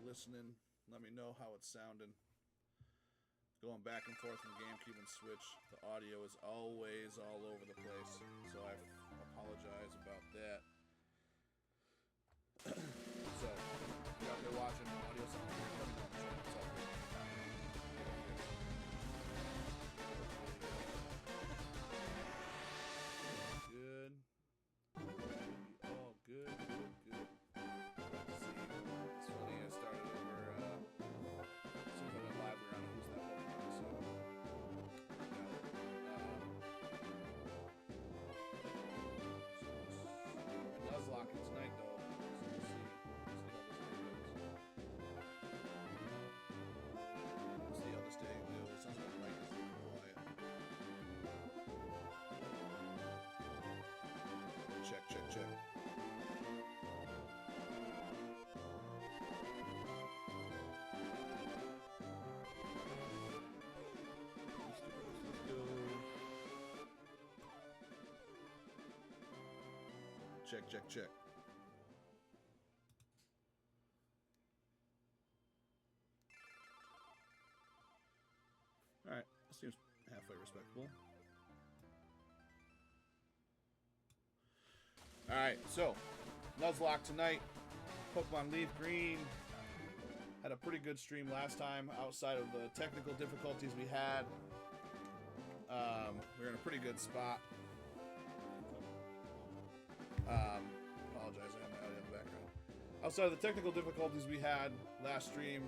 listening. Let me know how it's sounding. Going back and forth from GameCube and Switch, the audio is always all over the place, so I apologize about that. So, if you're out there watching, audio sounds weird, let me know in the chat. It's all good. Good. All good, good, good. Let's see. It's funny, I started over, as soon as I went live, we were on Who's That Pokemon, so, Nuzlocke tonight, though, so we'll see. We'll see how this day goes. It sounds like the mic is a little quiet. Check, check, check. Check, check, check. Alright, seems halfway respectable. Alright, so, Nuzlocke tonight. Pokemon Leaf Green. Had a pretty good stream last time outside of the technical difficulties we had. We're in a pretty good spot. Apologize, I have my audio in the background. Outside of the technical difficulties we had last stream,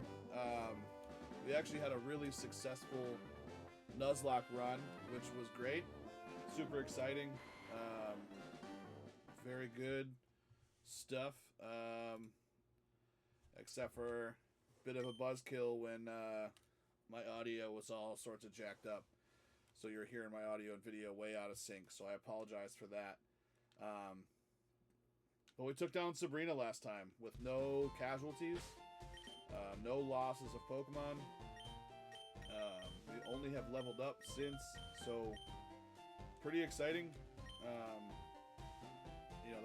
we actually had a really successful Nuzlocke run, which was great. Super exciting. Very good stuff. Except for a bit of a buzzkill when my audio was all sorts of jacked up. So you're hearing my audio and video way out of sync. So I apologize for that. But we took down Sabrina last time with no casualties, no losses of Pokemon. We only have leveled up since, so pretty exciting. You know,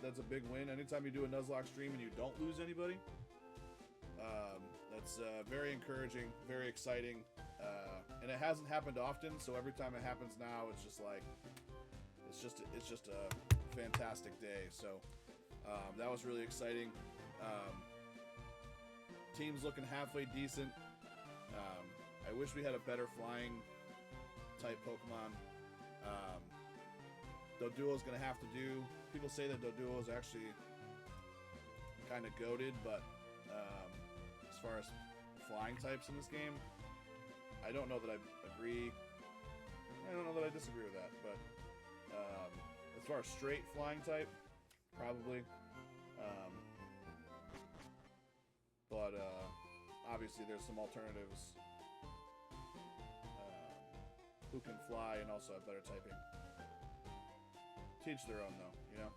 that's a big win. Anytime you do a Nuzlocke stream and you don't lose anybody, that's very encouraging, very exciting, and it hasn't happened often. So every time it happens now, it's just like it's just a fantastic day. So that was really exciting. Team's looking halfway decent. I wish we had a better flying type Pokemon. Doduo is going to have to do. People say that Doduo is actually kind of goated, but as far as flying types in this game, I don't know that I agree. I don't know that I disagree with that, but as far as straight flying type, probably. But obviously there's some alternatives who can fly and also have better typing. Teach their own, though, you know.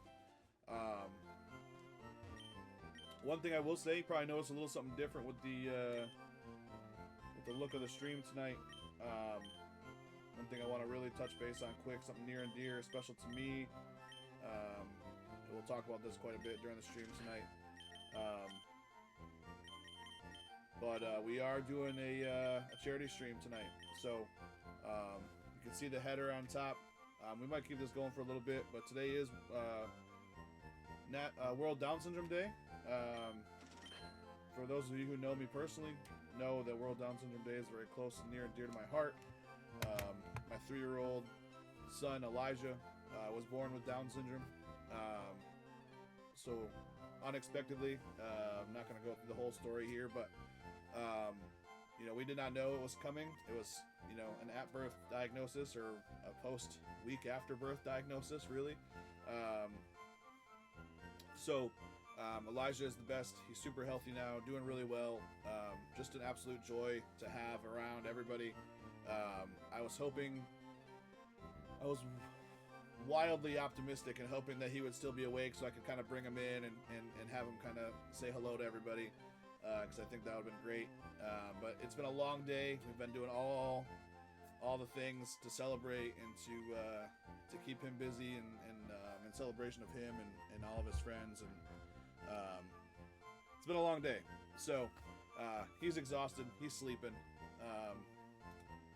One thing I will say, you probably noticed a little something different with the look of the stream tonight. One thing I want to really touch base on quick, something near and dear, special to me. We'll talk about this quite a bit during the stream tonight. But we are doing a charity stream tonight, so you can see the header on top. We might keep this going for a little bit, but today is World Down Syndrome Day. For those of you who know me personally, know that World Down Syndrome Day is very close and near and dear to my heart. My 3-year-old son, Elijah, was born with Down syndrome. So, unexpectedly, I'm not going to go through the whole story here, but, you know, we did not know it was coming. It was, you know, an at-birth diagnosis or a post-week after-birth diagnosis, really. So, Elijah is the best. He's super healthy now, doing really well. Just an absolute joy to have around everybody. I was wildly optimistic and hoping that he would still be awake so I could kind of bring him in and have him kind of say hello to everybody, because I think that would have been great. But it's been a long day. We've been doing all the things to celebrate and to keep him busy and in celebration of him and all of his friends. And it's been a long day. So he's exhausted. He's sleeping.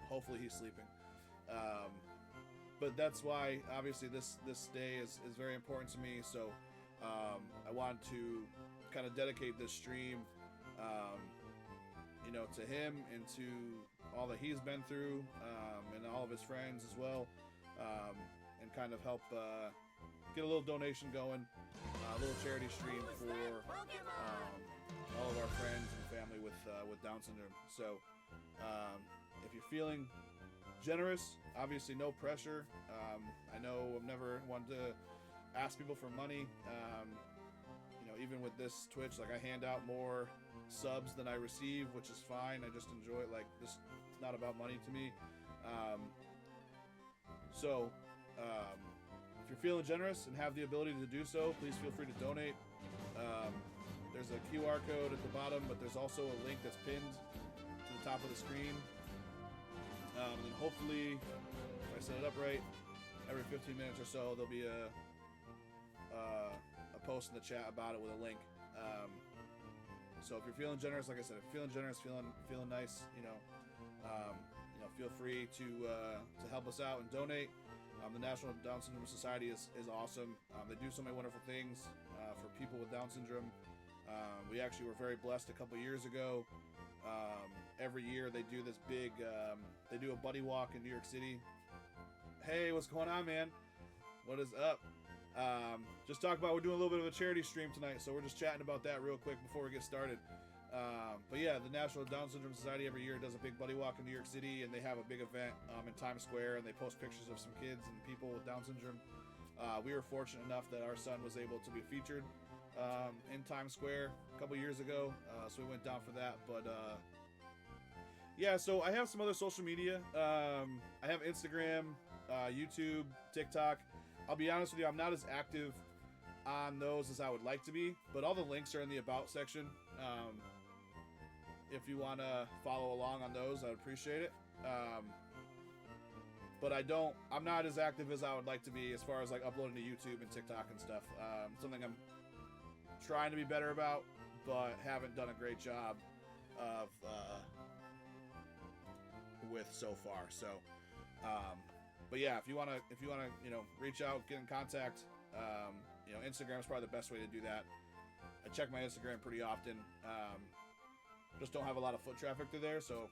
Hopefully he's sleeping. But that's why, obviously, this day is very important to me. So I wanted to kind of dedicate this stream, to him and to all that he's been through, and all of his friends as well, and kind of help get a little donation going, a little charity stream for all of our friends and family with Down syndrome. So if you're feeling generous, obviously no pressure. I know I've never wanted to ask people for money. Even with this Twitch, like, I hand out more subs than I receive, which is fine. I just enjoy it. Like, this, it's not about money to me. If you're feeling generous and have the ability to do so, please feel free to donate. There's a QR code at the bottom, but there's also a link that's pinned to the top of the screen. And hopefully, if I set it up right, every 15 minutes or so, there'll be a post in the chat about it with a link. So if you're feeling generous, like I said, if you're feeling generous, feeling nice, feel free to help us out and donate. The National Down Syndrome Society is awesome. They do so many wonderful things for people with Down syndrome. We actually were very blessed a couple years ago. Every year they do this big, they do a buddy walk in New York City. Hey, what's going on, man? What is up? Just talk about, we're doing a little bit of a charity stream tonight, so we're just chatting about that real quick before we get started. But yeah, the National Down Syndrome Society every year does a big buddy walk in New York City, and they have a big event in Times Square, and they post pictures of some kids and people with Down syndrome. We were fortunate enough that our son was able to be featured in Times Square a couple years ago, so we went down for that. But yeah, so I have some other social media. I have Instagram, YouTube, TikTok. I'll be honest with you, I'm not as active on those as I would like to be, but all the links are in the About section. If you want to follow along on those, I'd appreciate it. But I'm not as active as I would like to be as far as like uploading to YouTube and TikTok and stuff. Something I'm trying to be better about, but haven't done a great job of with so far. So, but yeah, if you wanna, reach out, get in contact. Instagram is probably the best way to do that. I check my Instagram pretty often. Just don't have a lot of foot traffic through there. So,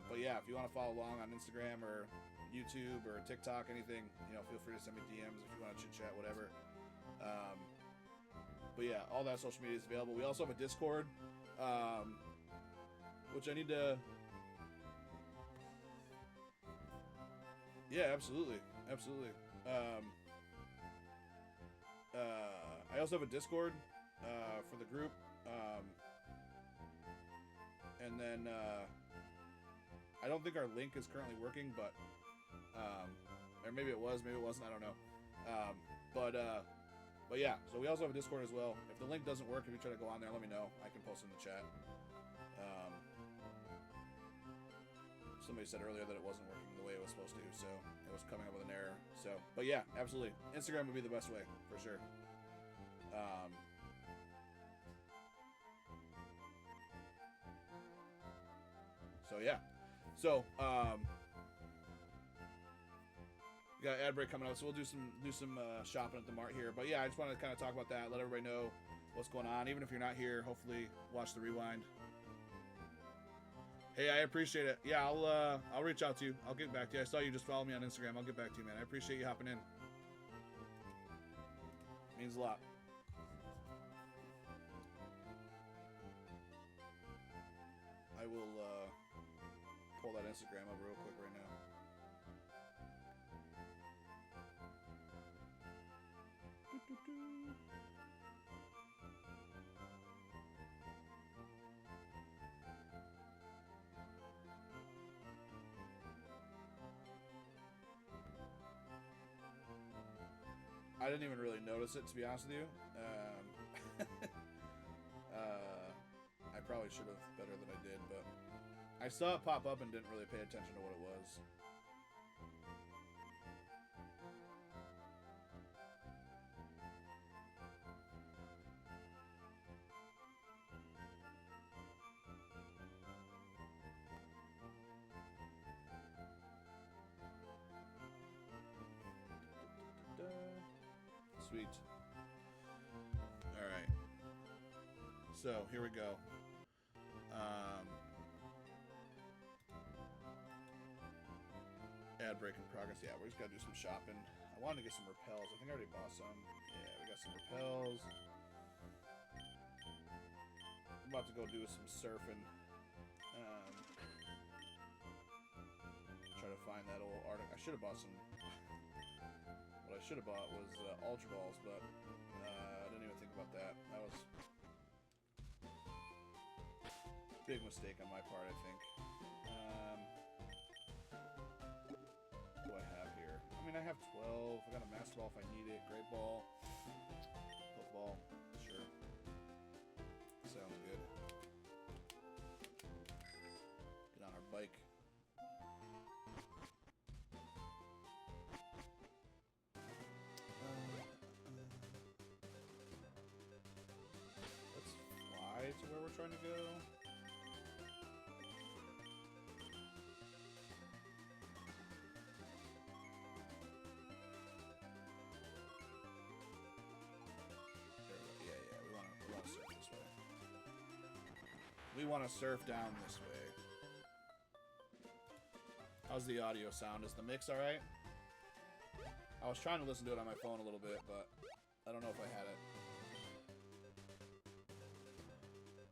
but yeah, if you want to follow along on Instagram or YouTube or TikTok, anything, feel free to send me DMs if you want to chit chat, whatever. But yeah, all that social media is available. We also have a Discord, which I need to. Yeah, absolutely. I also have a Discord for the group, and then I don't think our link is currently working, but or maybe it was, maybe it wasn't. I don't know. But yeah. So we also have a Discord as well. If the link doesn't work, if you try to go on there, let me know. I can post in the chat. Somebody said earlier that it wasn't working the way it was supposed to, so it was coming up with an error. So, but yeah, absolutely. Instagram would be the best way, for sure. So yeah. So, we got ad break coming up, so we'll do some shopping at the mart here. But yeah, I just want to kind of talk about that, let everybody know what's going on. Even if you're not here, hopefully watch the rewind. Hey, I appreciate it. Yeah, I'll reach out to you. I'll get back to you. I saw you just follow me on Instagram. I'll get back to you, man. I appreciate you hopping in. Means a lot. I will pull that Instagram up real quick right now. I didn't even really notice it, to be honest with you. I probably should have better than I did, but I saw it pop up and didn't really pay attention to what it was. So, here we go. Ad break in progress. Yeah, we just gotta do some shopping. I wanted to get some repels. I think I already bought some. Yeah, we got some repels. I'm about to go do some surfing. Try to find that old article. I should have bought some. What I should have bought was Ultra Balls, but I didn't even think about that. That was a big mistake on my part, I think. What do I have here? I mean, I have 12. I got a Master Ball if I need it. Great Ball. Football. Sure. Sounds good. Get on our bike. Let's fly to where we're trying to go. We want to surf down this way. How's the audio sound? Is the mix alright? I was trying to listen to it on my phone a little bit, but I don't know if I had it.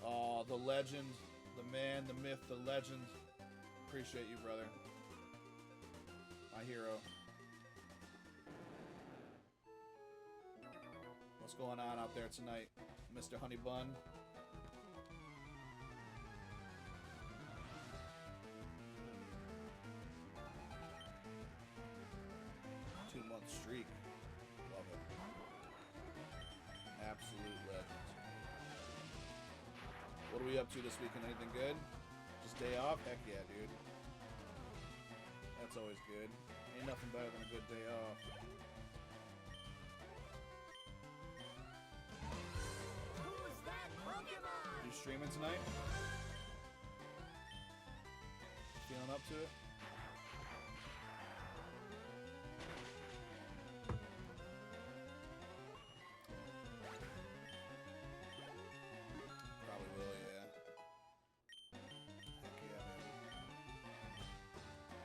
Oh, the legend, the man, the myth, the legend. Appreciate you, brother. My hero. What's going on out there tonight, Mr. Honey Bun? 2-month streak. Love it. Absolute legend. What are we up to this weekend? Anything good? Just day off? Heck yeah, dude. That's always good. Ain't nothing better than a good day off. Who's that Pokemon? You streaming tonight? Feeling up to it? Probably will, yeah. Heck yeah, man.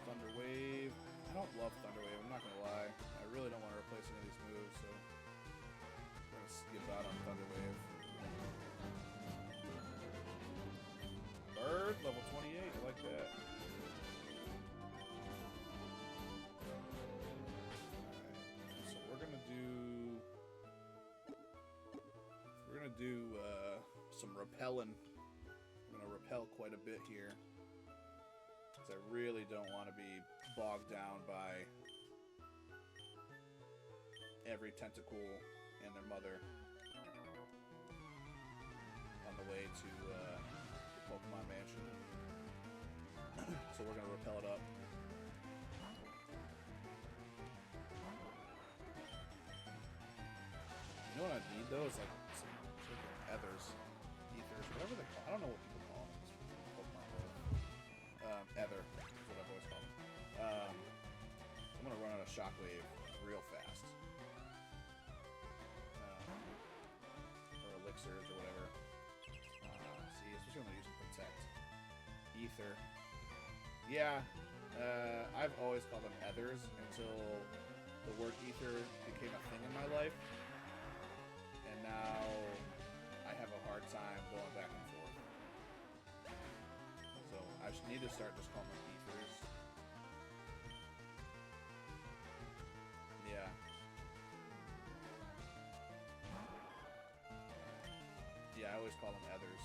Thunder Wave. I don't love Thunder Wave, I'm not gonna lie. I really don't want to replace any of these moves, so I'm gonna skip out on Thunder Wave. Bird, level 28, I like that. Alright, so we're gonna do some repelling. I'm gonna repel quite a bit here, because I really don't want to be bogged down by every tentacle and their mother on the way to the Pokemon Mansion. So we're gonna repel it up. You know what I need though is like some freaking ethers, whatever they call. I don't know what people call them. in this Pokemon world. Ether is what I've always called them. I'm gonna run out of Shockwave real fast. Or elixirs or whatever. See, especially when they're using Protect. Ether. Yeah, I've always called them Ethers until the word Ether became a thing in my life. And now I have a hard time going back and forth. So I should need to start just calling them Ethers. Yeah. Yeah, I always call them Ethers.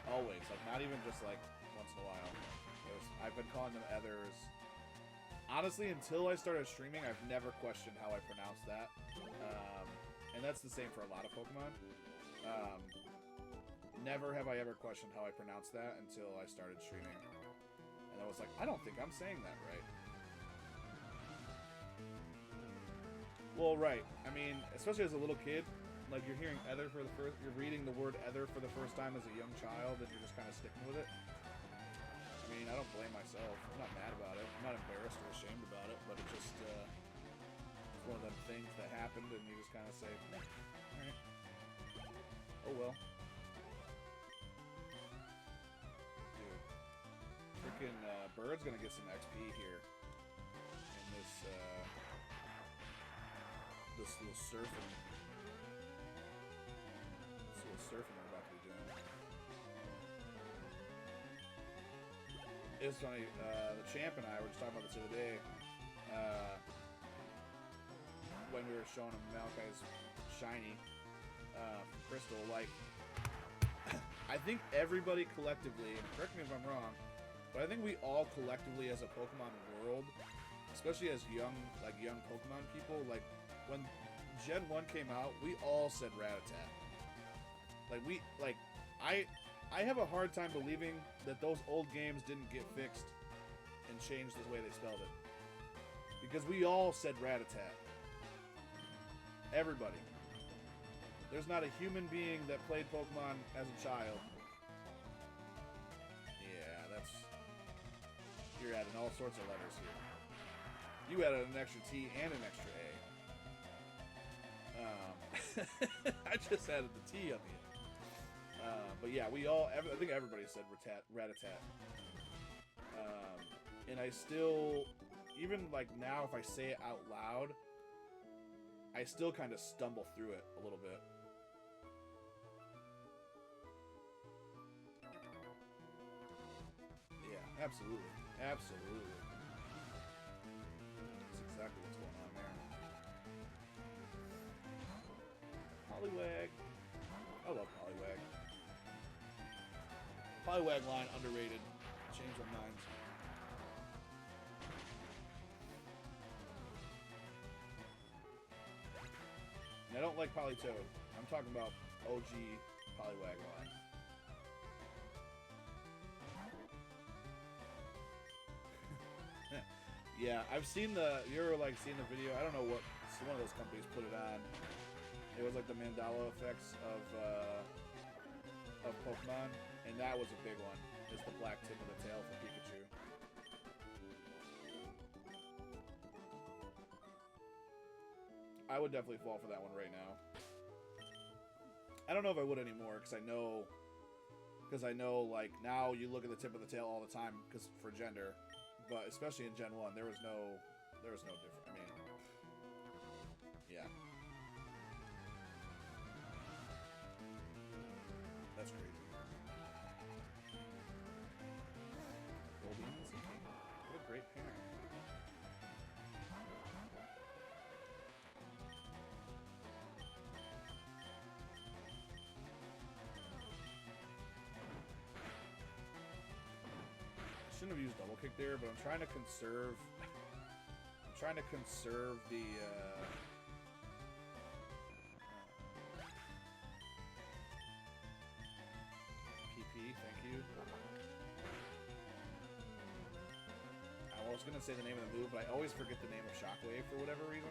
Always, like not even just like once in a while. I've been calling them Ethers. Honestly, until I started streaming, I've never questioned how I pronounce that. And that's the same for a lot of Pokemon. Never have I ever questioned how I pronounce that until I started streaming. And I was like, I don't think I'm saying that right. Well, right. I mean, especially as a little kid, like you're hearing Ether for the first, you're reading the word Ether for the first time as a young child, and you're just kind of sticking with it. I mean, I don't blame myself. I'm not mad about it. I'm not embarrassed or ashamed about it, but it just, it's one of them things that happened, and you just kind of say, alright. Oh well. Dude. Freaking Bird's gonna get some XP here. In this little surfing. This little surfing we're about to be doing. It's funny, the champ and I were just talking about this the other day. When we were showing him Malachi's shiny from Crystal, like, I think everybody collectively, and correct me if I'm wrong, but I think we all collectively as a Pokemon world, especially as young Pokemon people, like, when Gen 1 came out, we all said Rattata. I have a hard time believing that those old games didn't get fixed and changed the way they spelled it. Because we all said Rattata. Everybody. There's not a human being that played Pokemon as a child. Yeah, you're adding all sorts of letters here. You added an extra T and an extra A. I just added the T on the end. But yeah, I think everybody said Rattata. And I still, even like now, if I say it out loud, I still kind of stumble through it a little bit. Yeah, absolutely. Absolutely. That's exactly what's going on there. Poliwag. I love Poliwag. Poliwag line underrated. Changed my minds. And I don't like Politoed. I'm talking about OG Poliwag line. Yeah, I've seen you're like seeing the video. I don't know what one of those companies put it on. It was like the Mandala effects of Pokemon, and that was a big one. It's the black tip of the tail for Pikachu. I would definitely fall for that one right now. I don't know if I would anymore, because I know, like, now you look at the tip of the tail all the time, because for gender, but especially in Gen 1, there was no difference. I mean, yeah. That's crazy. Goldie, what a great parent. I shouldn't have used double kick there, but I'm trying to conserve. The PP. Thank you. I was gonna say the name of the move, but I always forget the name of Shockwave for whatever reason.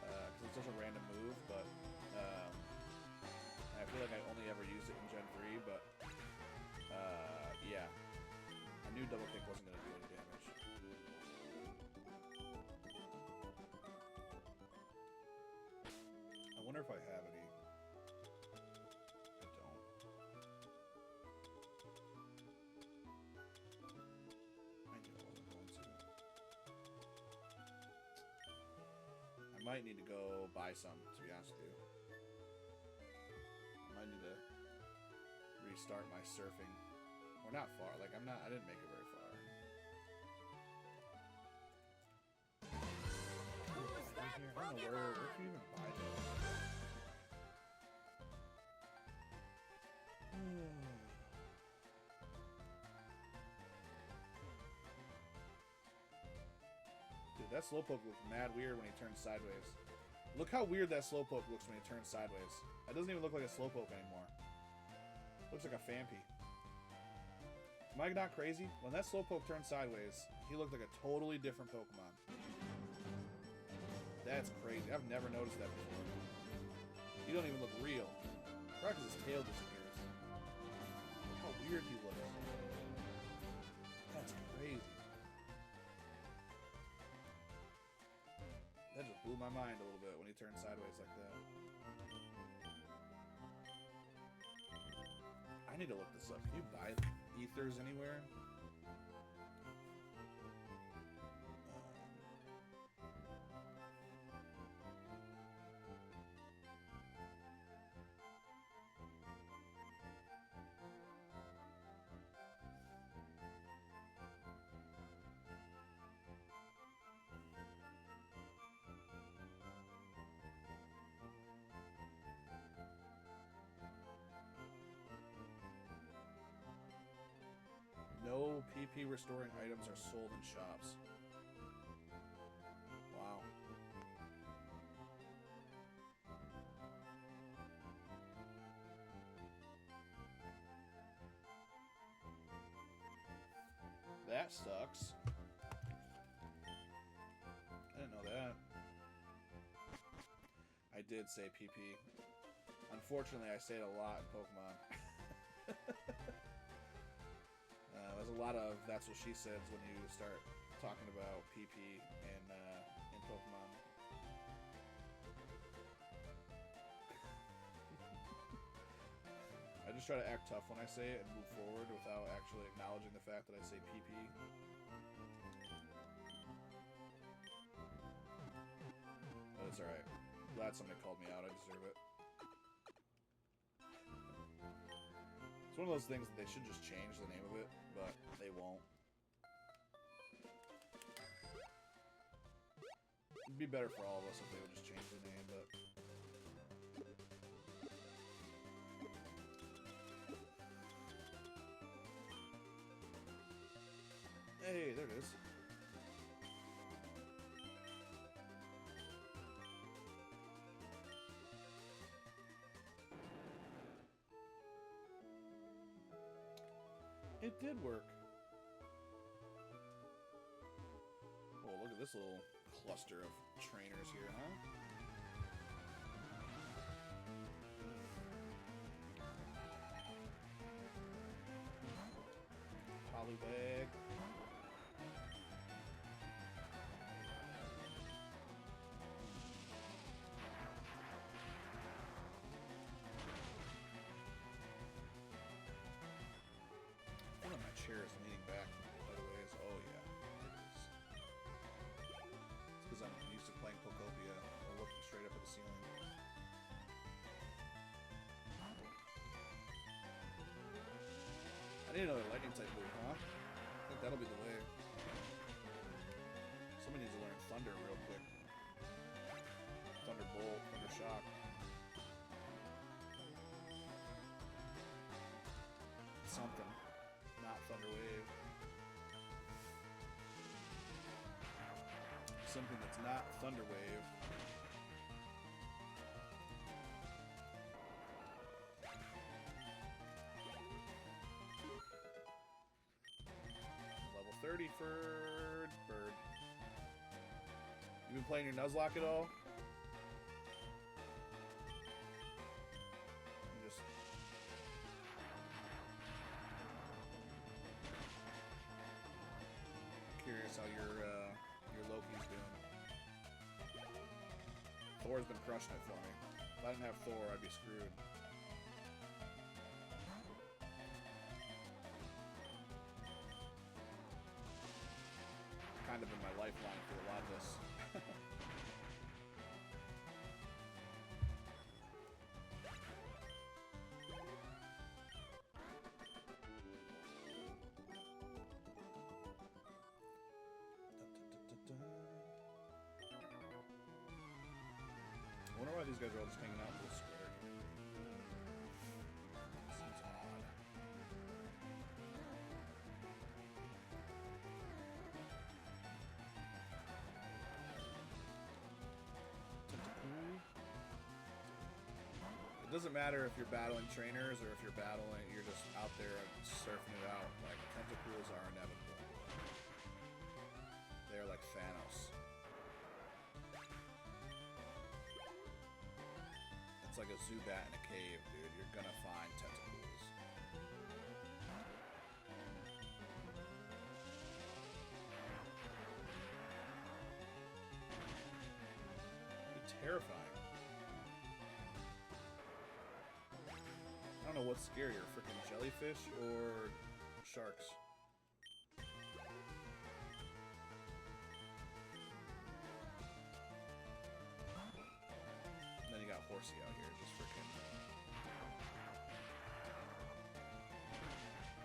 Because it's such a random move, but I feel like I only ever used it in Gen 3, but yeah. I knew double kick wasn't going to do any damage. I wonder if I have any. I don't. I knew I wasn't going to. I might need to go buy some, to be honest with you. I might need to restart my surfing. We're not far. Like, I didn't make it very far. Who's that I don't know where can you even buy those? Dude, that Slowpoke looks mad weird when he turns sideways. Look how weird that Slowpoke looks when he turns sideways. That doesn't even look like a Slowpoke anymore. Looks like a Phanpy. Am I not crazy? When that Slowpoke turned sideways, he looked like a totally different Pokemon. That's crazy. I've never noticed that before. He don't even look real. Probably because his tail disappears. Look how weird he looks. That's crazy. That just blew my mind a little bit when he turned sideways like that. I need to look this up. Can you buy ethers anywhere? No PP restoring items are sold in shops. Wow. That sucks. I didn't know that. I did say PP. Unfortunately, I say it a lot in Pokemon. There's a lot of that's what she says when you start talking about PP in Pokemon. I just try to act tough when I say it and move forward without actually acknowledging the fact that I say PP. But it's alright. Glad somebody called me out. I deserve it. It's one of those things that they should just change the name of it, but they won't. It'd be better for all of us if they would just change the name, but... Hey, there it is. It did work. Oh, look at this little cluster of trainers here, huh? Polybag. One of my chairs is leaning back, by the way. Oh, yeah. It is. It's because I'm used to playing Pokopia or looking straight up at the ceiling. I need another lightning type move, huh? I think that'll be the way. Somebody needs to learn Thunder real quick. Thunderbolt, Thunder Shock. Something. Not Thunder Wave. Something that's not Thunder Wave. Level 30 for Bird. You been playing your Nuzlocke at all? I'm just curious how your Loki's doing. Thor's been crushing it for me. If I didn't have Thor, I'd be screwed. Kind of been my lifeline for a lot of this. I wonder why these guys are all just hanging out in this square here. Seems odd. It doesn't matter if you're battling trainers or if you're just out there surfing it out. Like, tentacles are inevitable. They're like Thanos. It's like a Zubat in a cave, dude. You're gonna find tentacles. terrifying. I don't know what's scarier, freaking jellyfish or sharks. And then you got Horsey out here, just freaking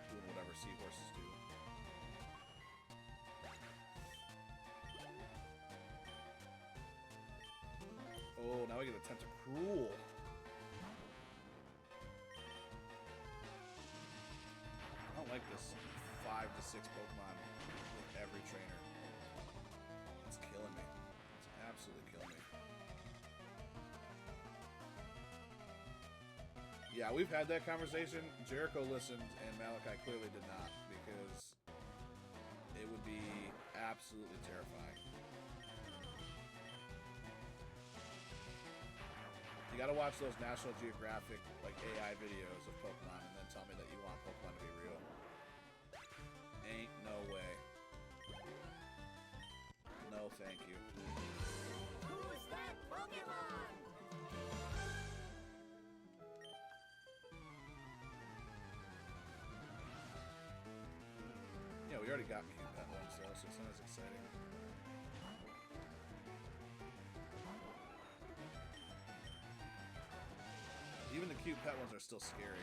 doing whatever seahorses do. Oh, now we get a Tentacruel. I don't like this 5 to 6 Pokemon with every trainer. It's killing me. It's absolutely killing me. Yeah, we've had that conversation. Jericho listened and Malachi clearly did not, because it would be absolutely terrifying. You gotta watch those National Geographic, like, AI videos of Pokemon and then tell me that you want Pokemon to be real. Ain't no way. No, thank you. Who's that Pokemon? Yeah, we already got cute pet ones though, so it's not as exciting. Even the cute pet ones are still scary.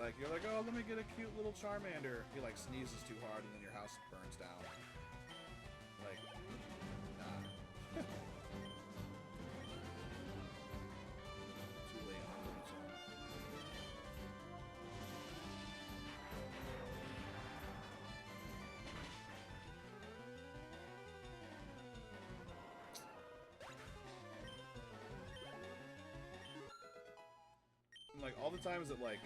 Like, you're like, oh, let me get a cute little Charmander. He, like, sneezes too hard and then your house burns down. Like, nah. Too late on the zone. Like, all the times that, like,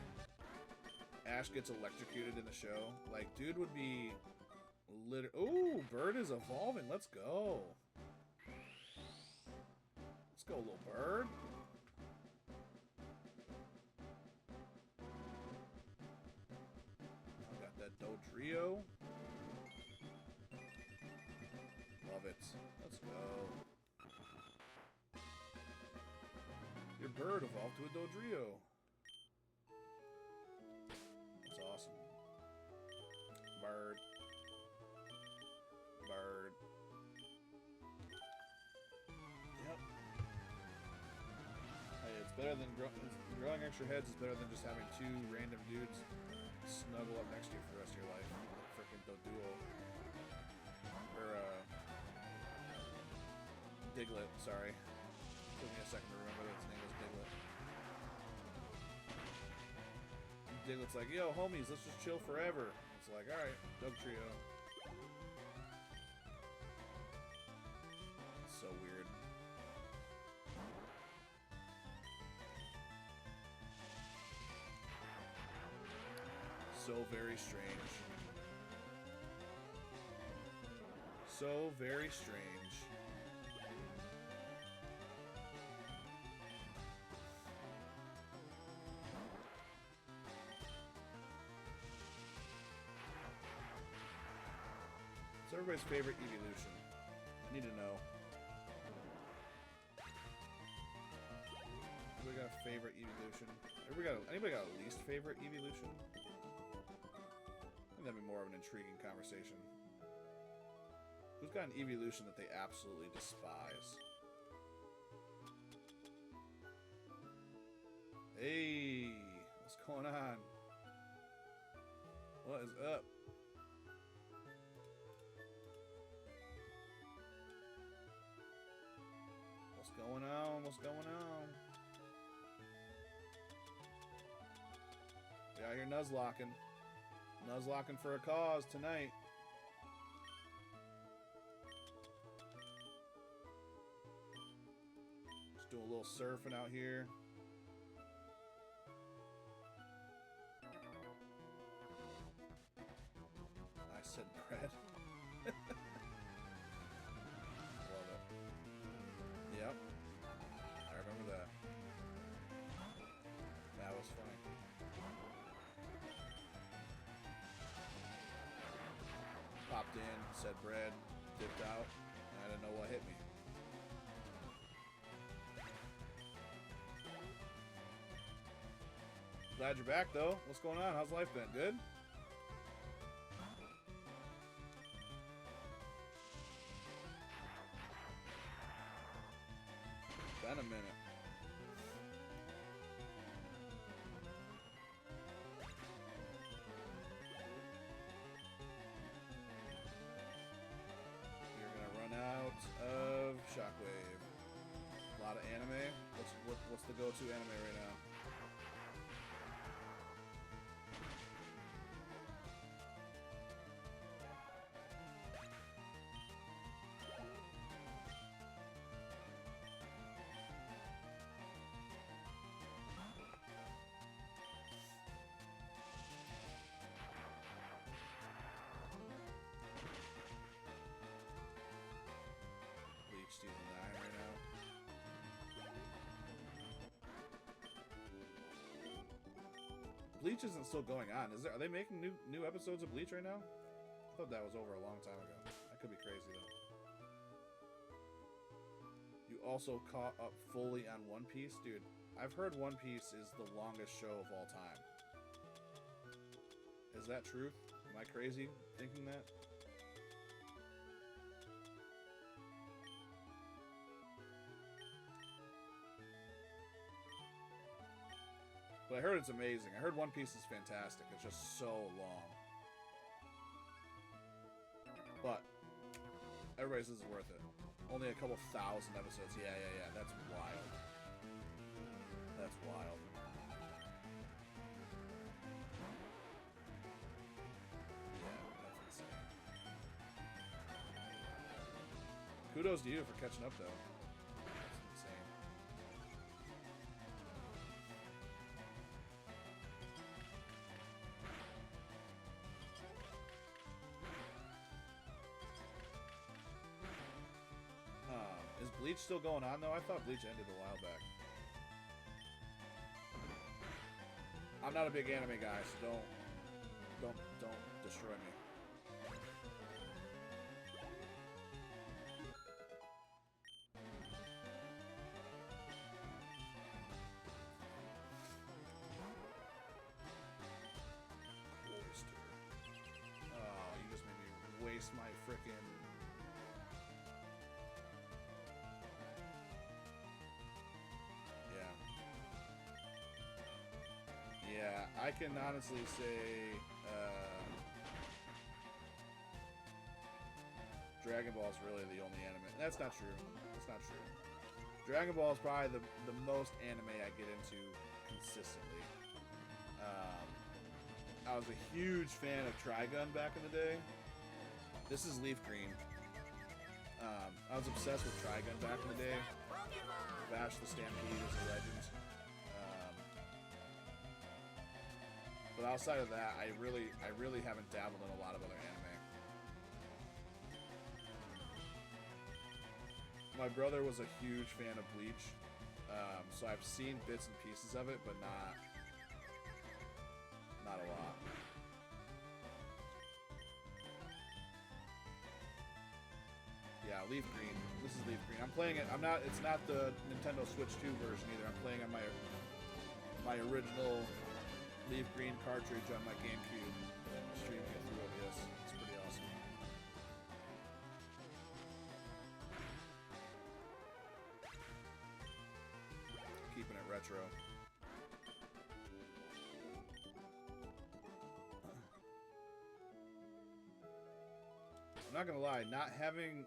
Ash gets electrocuted in the show, like, dude would be ooh, Bird is evolving. Let's go. Let's go, little bird. I got that Dodrio. Love it. Let's go. Your bird evolved to a Dodrio. That's awesome. Bird. Bird. Yep. Hey, it's better than growing extra heads is better than just having 2 random dudes snuggle up next to you for the rest of your life. Freaking Doduo. Or, Diglett, sorry. Took me a second to remember that his name was Diglett. Diglett's like, yo, homies, let's just chill forever. It's like, alright, Dugtrio. It's so weird. So very strange. So very strange. What's everybody's favorite evolution? I need to know. Anybody got a favorite evolution? Anybody got a least favorite evolution? I think that'd be more of an intriguing conversation. Who's got an evolution that they absolutely despise? Hey, what's going on? What is up? What's going on? What's going on? We out here Nuzlocking. Nuzlocking for a cause tonight. Just doing a little surfing out here. Nice sitting bread. Love it. Yep. I remember that. That was funny. Popped in, said bread, dipped out, and I didn't know what hit me. Glad you're back, though. What's going on? How's life been? Good? Been a minute. You're gonna run out of Shockwave. A lot of anime. What's the go-to anime right now? Bleach season 9 right now. Bleach isn't still going on, is there? Are they making new episodes of Bleach right now? I thought that was over a long time ago. I could be crazy though. You also caught up fully on One Piece, dude. I've heard One Piece is the longest show of all time. Is that true? Am I crazy thinking that? But I heard it's amazing. I heard One Piece is fantastic. It's just so long. But everybody says it's worth it. Only a couple thousand episodes. Yeah. That's wild. That's wild. Yeah, that's insane. Kudos to you for catching up, though. That's insane. Is Bleach still going on, though? I thought Bleach ended a while back. I'm not a big anime guy, so don't destroy me. Oyster. Oh, you just made me waste my frickin'. Yeah, I can honestly say Dragon Ball is really the only anime. That's not true. That's not true. Dragon Ball is probably the most anime I get into consistently. I was a huge fan of Trigun back in the day. This is Leaf Green. I was obsessed with Trigun back in the day. Vash the Stampede is a legend. But outside of that, I really haven't dabbled in a lot of other anime. My brother was a huge fan of Bleach, so I've seen bits and pieces of it, but not a lot. Yeah, Leaf Green. This is Leaf Green. I'm playing it. It's not the Nintendo Switch 2 version either. I'm playing on my original Leaf Green cartridge on my GameCube, streaming it through OBS. It's pretty awesome. Keeping it retro. I'm not gonna lie, not having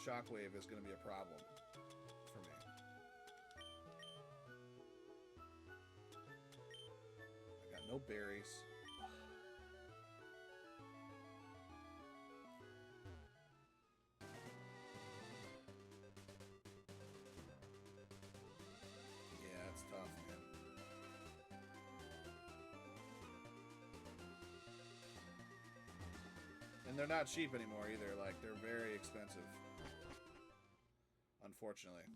Shockwave is gonna be a problem. No berries. Yeah, it's tough, man. And they're not cheap anymore either. Like, they're very expensive. Unfortunately.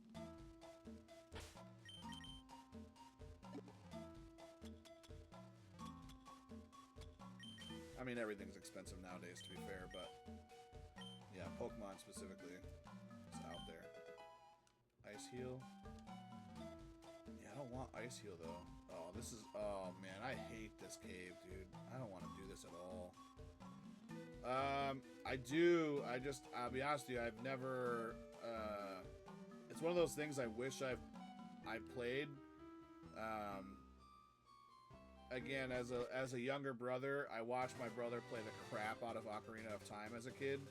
I mean, everything's expensive nowadays, to be fair, but yeah, Pokemon specifically is out there. Ice heal. Yeah, I don't want ice heal though. Oh, this is. Oh man, I hate this cave, dude. I don't want to do this at all. I do. I'll be honest with you. I've never. It's one of those things I wish I played. Again, as a younger brother, I watched my brother play the crap out of Ocarina of Time as a kid,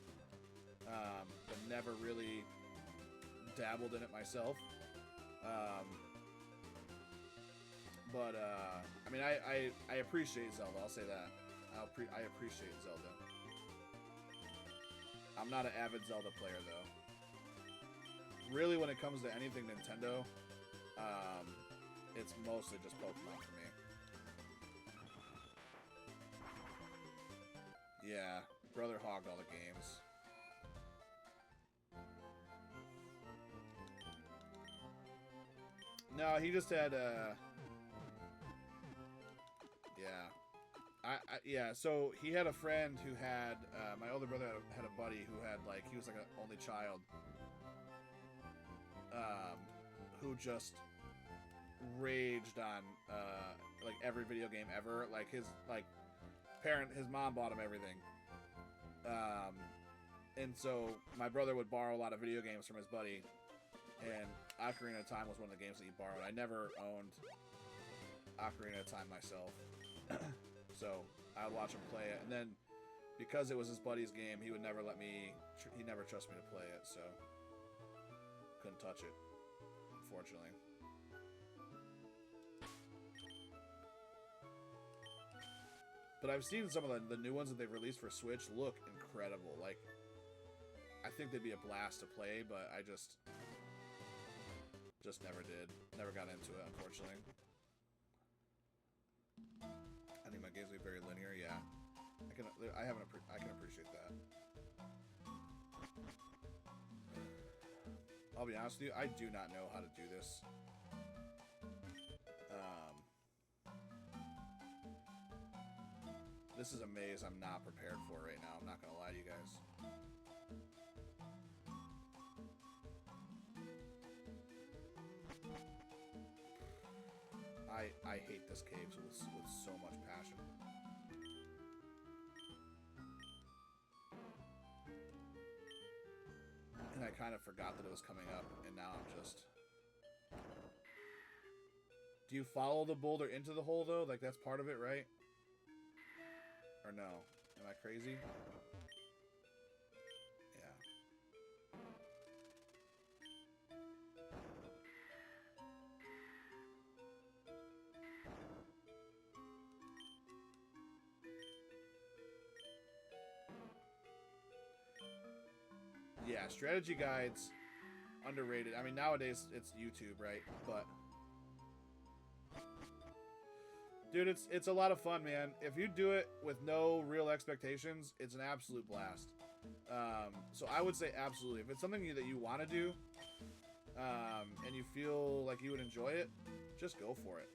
but never really dabbled in it myself. I mean, I appreciate Zelda. I'll say that. I appreciate Zelda. I'm not an avid Zelda player though. Really, when it comes to anything Nintendo, it's mostly just Pokemon for me. Yeah, brother hogged all the games. No, he just had yeah. So he had a friend who had my older brother had a buddy who had like he was like an only child, who just raged on like every video game ever. Like his mom bought him everything. And so my brother would borrow a lot of video games from his buddy, and Ocarina of Time was one of the games that he borrowed. I never owned Ocarina of Time myself. So I would watch him play it, and then because it was his buddy's game, he would never let me. He never trusted me to play it, so couldn't touch it, unfortunately. But I've seen some of the new ones that they've released for Switch look incredible. Like, I think they'd be a blast to play, but I just never did. Never got into it, unfortunately. I think my games will be very linear. Yeah, I can appreciate that. I'll be honest with you, I do not know how to do this. This is a maze I'm not prepared for right now. I'm not gonna lie to you guys. I hate this cave with so much passion. And I kind of forgot that it was coming up, and now I'm just... Do you follow the boulder into the hole, though? Like, that's part of it, right? Or no? Am I crazy? Yeah, strategy guides, underrated. I mean, nowadays it's YouTube, right? But dude, it's a lot of fun, man. If you do it with no real expectations, it's an absolute blast. So I would say absolutely. If it's something that you want to do, and you feel like you would enjoy it, just go for it.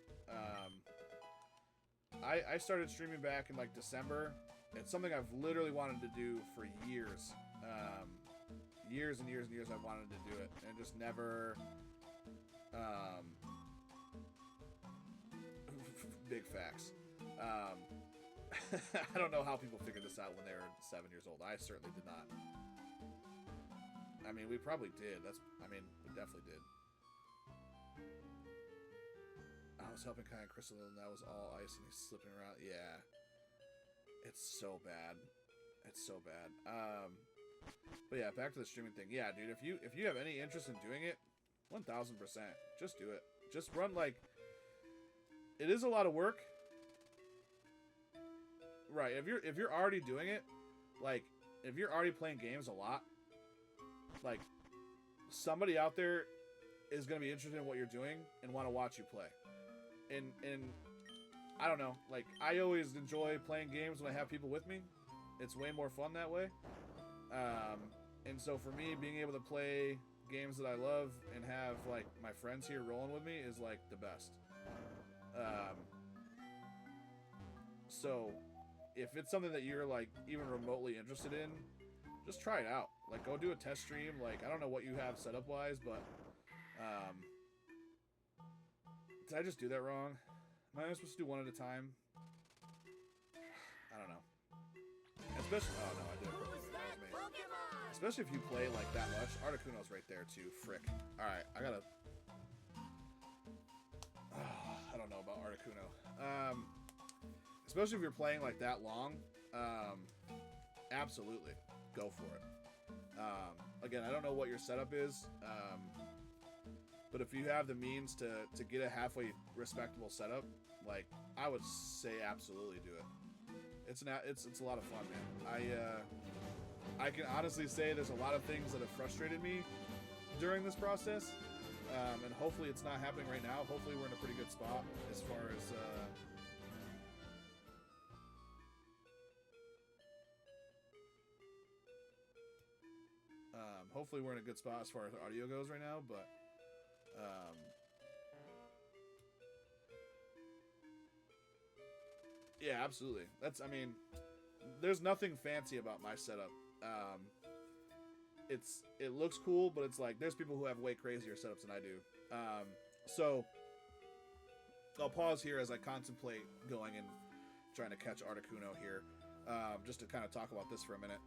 I started streaming back in like December. It's something I've literally wanted to do for years. Years and years and years I've wanted to do it, and just never. Big facts. I don't know how people figured this out when they were 7 years old. I certainly did not. I mean, we probably did. We definitely did. I was helping Kai and Crystal, and that was all ice, and he's slipping around. Yeah. It's so bad. It's so bad. But yeah, back to the streaming thing. Yeah, dude, if you have any interest in doing it, 1000%, just do it. Just run like. It is a lot of work, right? If you're already doing it, like if you're already playing games a lot, like somebody out there is gonna be interested in what you're doing and want to watch you play. And I don't know, like I always enjoy playing games when I have people with me. It's way more fun that way. And so for me, being able to play games that I love and have like my friends here rolling with me is like the best. So if it's something that you're like even remotely interested in, just try it out. Like go do a test stream. Like I don't know what you have setup wise, but Um, did I just do that wrong? Am I supposed to do one at a time? I don't know. Especially, oh no, I did it perfectly. Who's That that was me. Pokemon? Especially if you play like that much. Articuno's right there too. Frick. All right, I gotta. I don't know about Articuno. Especially if you're playing like that long. Absolutely, go for it. Again, I don't know what your setup is. But if you have the means to get a halfway respectable setup, like I would say, absolutely do it. It's a lot of fun, man. I can honestly say there's a lot of things that have frustrated me during this process, and hopefully it's not happening right now. Hopefully we're in a pretty good spot as far as. Hopefully we're in a good spot as far as audio goes right now, but. Yeah, absolutely. I mean, there's nothing fancy about my setup. It looks cool, but it's like there's people who have way crazier setups than I do. So I'll pause here as I contemplate going and trying to catch Articuno here, just to kind of talk about this for a minute.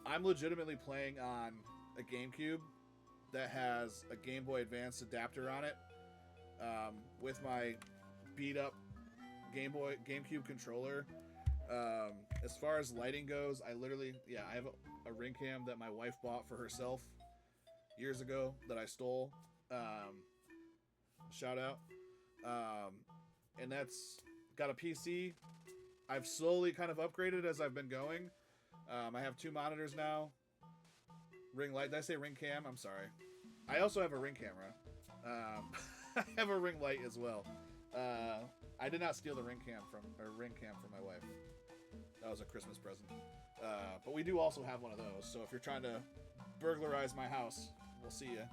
I'm legitimately playing on a GameCube that has a Game Boy Advance adapter on it, with my beat up GameCube controller. As far as lighting goes, I have a ring cam that my wife bought for herself years ago that I stole. Shout out. And that's got a PC. I've slowly kind of upgraded as I've been going. I have 2 monitors now. Ring light. Did I say ring cam? I'm sorry. I also have a ring camera. I have a ring light as well. I did not steal the ring cam from my wife. That was a Christmas present. But we do also have one of those. So if you're trying to burglarize my house, we'll see you.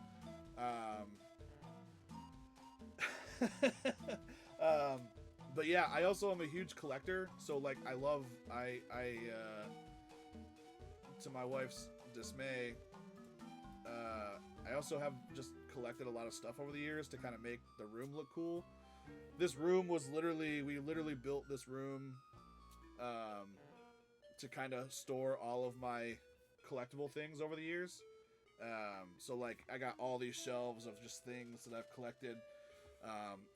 But yeah, I also am a huge collector. So like, I to my wife's dismay, I also have just collected a lot of stuff over the years to kind of make the room look cool. This room was we literally built this room to kind of store all of my collectible things over the years. So like I got all these shelves of just things that I've collected.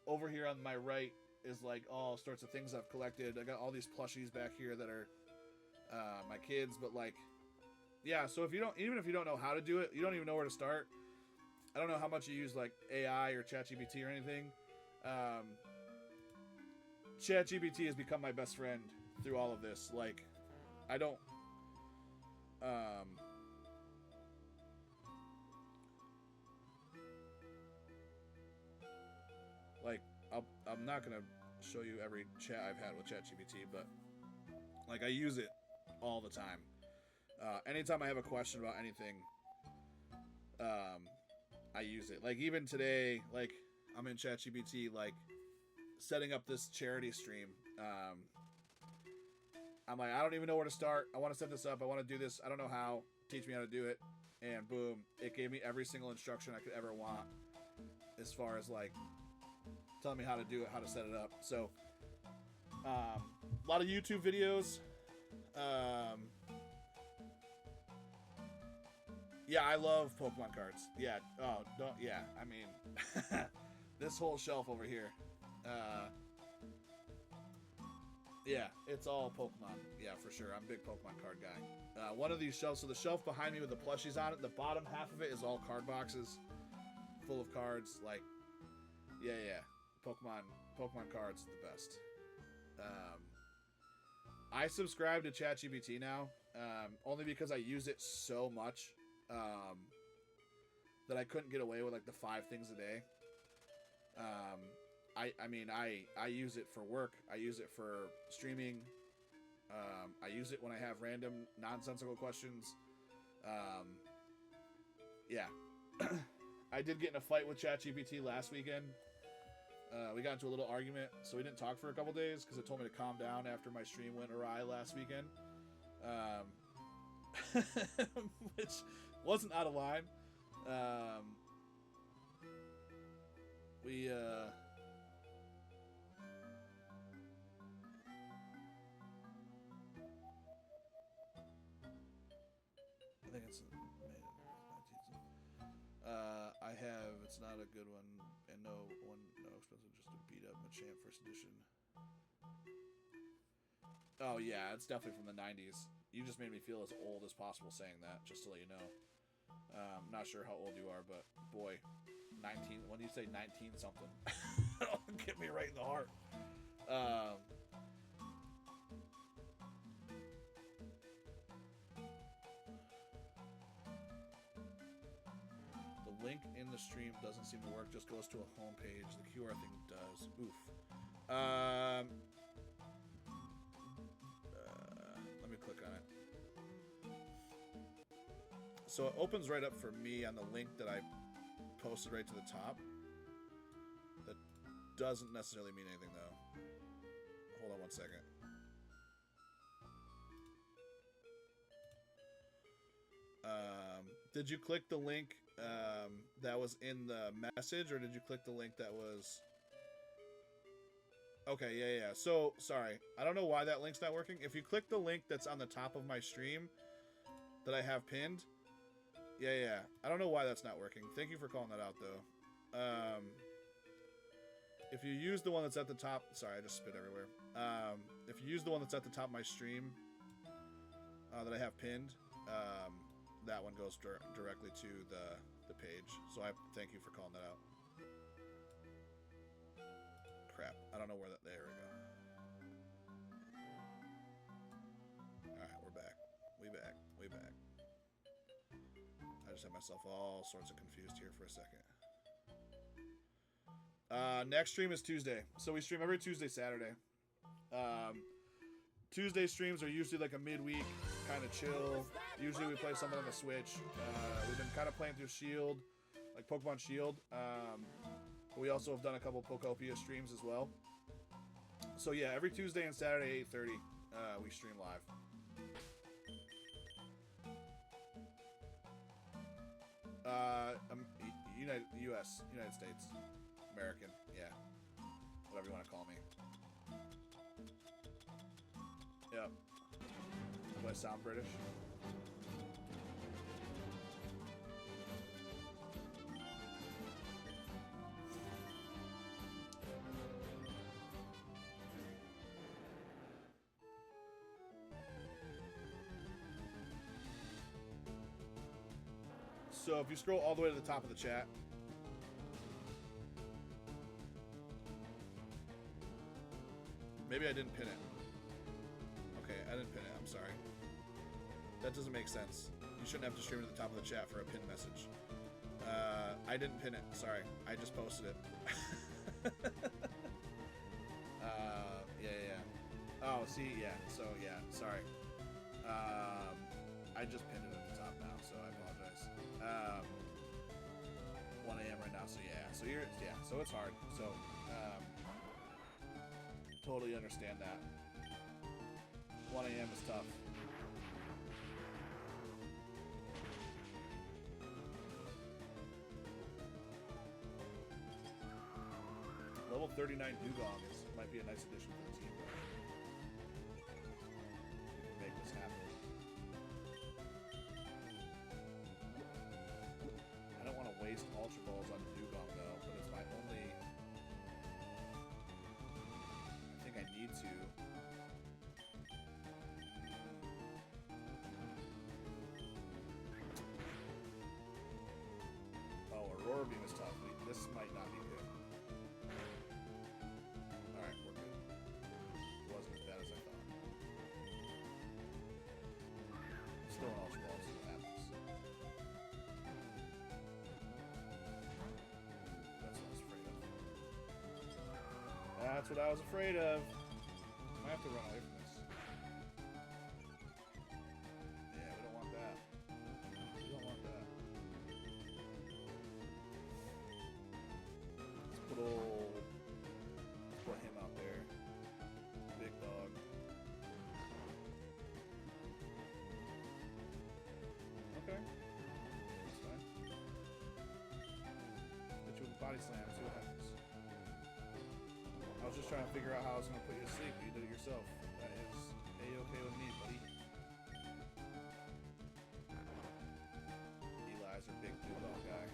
Over here on my right is like all sorts of things I've collected. I got all these plushies back here that are my kids, but like, yeah, so even if you don't know how to do it, you don't even know where to start. I don't know how much you use like AI or ChatGPT or anything. ChatGPT has become my best friend through all of this. Like, I don't. Like, I'm not gonna show you every chat I've had with ChatGPT, but like I use it all the time. Anytime I have a question about anything, I use it. Like even today, like I'm in ChatGPT, like setting up this charity stream. I'm like, I don't even know where to start. I want to set this up. I want to do this. I don't know how. Teach me how to do it. And boom, it gave me every single instruction I could ever want as far as like telling me how to do it, how to set it up. So a lot of YouTube videos. Yeah, I love Pokemon cards. Yeah. Oh, don't. Yeah. I mean, this whole shelf over here. Yeah, it's all Pokemon. Yeah, for sure. I'm a big Pokemon card guy. One of these shelves, so the shelf behind me with the plushies on it, the bottom half of it is all card boxes full of cards. Like, yeah. Pokemon cards, the best. I subscribe to ChatGPT now, only because I use it so much that I couldn't get away with like the 5 things a day. I use it for work. I use it for streaming. I use it when I have random nonsensical questions. Yeah. I did get in a fight with ChatGPT last weekend. We got into a little argument, so we didn't talk for a couple days because it told me to calm down after my stream went awry last weekend. Which wasn't out of line. It's not a good one, and no expensive, just a beat up Machamp first edition. Oh yeah, it's definitely from the 90s. You just made me feel as old as possible saying that, just to let you know. Not sure how old you are, but boy, 19. When you say 19 something, get me right in the heart. The link in the stream doesn't seem to work. Just goes to a home page. The QR thing does. Oof. Let me click on it. So it opens right up for me on the link that I posted right to the top. That doesn't necessarily mean anything, though. Hold on one second. Did you click the link that was in the message, or did you click the link that was... Okay, yeah. So, sorry. I don't know why that link's not working. If you click the link that's on the top of my stream that I have pinned... Yeah. I don't know why that's not working. Thank you for calling that out, though. If you use the one that's at the top... Sorry, I just spit everywhere. If you use the one that's at the top of my stream that I have pinned, that one goes directly to the page. So I thank you for calling that out. Crap. I don't know where that... There we go. Alright, we're back. We back. I just had myself all sorts of confused here for a second. Next stream is Tuesday. So we stream every Tuesday, Saturday. Tuesday streams are usually like a midweek kind of chill. Usually we play something on the Switch. We've been kind of playing through Shield, like Pokemon Shield. But we also have done a couple Pokopia streams as well. So yeah, every Tuesday and Saturday, 8:30, we stream live. United States, American, yeah, whatever you want to call me. Yep. Do I sound British? So if you scroll all the way to the top of the chat, maybe I didn't pin it. Okay, I didn't pin it. I'm sorry. That doesn't make sense. You shouldn't have to stream to the top of the chat for a pin message. I didn't pin it. Sorry. I just posted it. Yeah. Oh, see, yeah. So, yeah. Sorry. I just pinned it at the top now, so I apologize. 1 a.m. right now, so yeah. So it's hard. So, totally understand that. 1 a.m. is tough. Level 39 Dugong might be a nice addition for the team. We can make this happen. I don't want to waste Ultra Balls on Dugong though, but it's my only... I think I need to. Oh, Aurora Beam is tough. This might not be good. Alright, we're good. It wasn't as bad as I thought. Still an Ultra Ball, see what happens. That's what I was afraid of. I have to run away from this. Yeah, we don't want that. We don't want that. Let's put him out there. Big dog. Okay. That's fine. Hit you with a body slam, see what happens. I was just trying to figure out how I was going to put you to sleep. You did it yourself. That is A-okay with me, buddy. Eli's our big bulldog guy.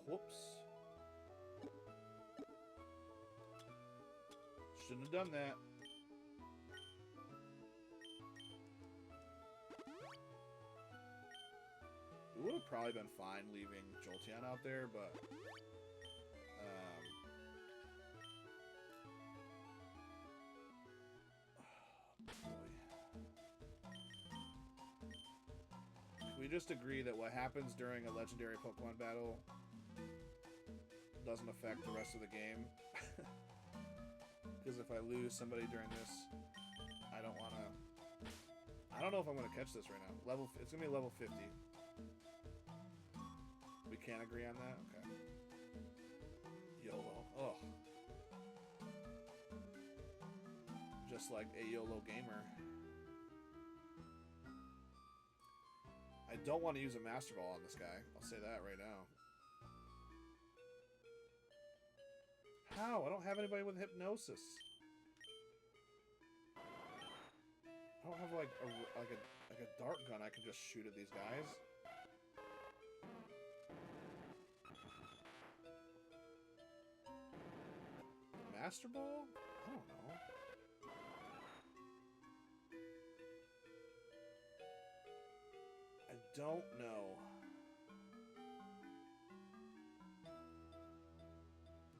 Whoops. Shouldn't have done that. It would have probably been fine leaving Jolteon out there, but... Can we just agree that what happens during a legendary Pokemon battle doesn't affect the rest of the game? Because if I lose somebody during this, I don't want to... I don't know if I'm going to catch this right now. It's going to be level 50. We can't agree on that? Okay. YOLO. Oh. Just like a YOLO gamer. I don't want to use a Master Ball on this guy. I'll say that right now. How? I don't have anybody with hypnosis. I don't have like a dart gun I can just shoot at these guys. Master Ball? I don't know. I don't know.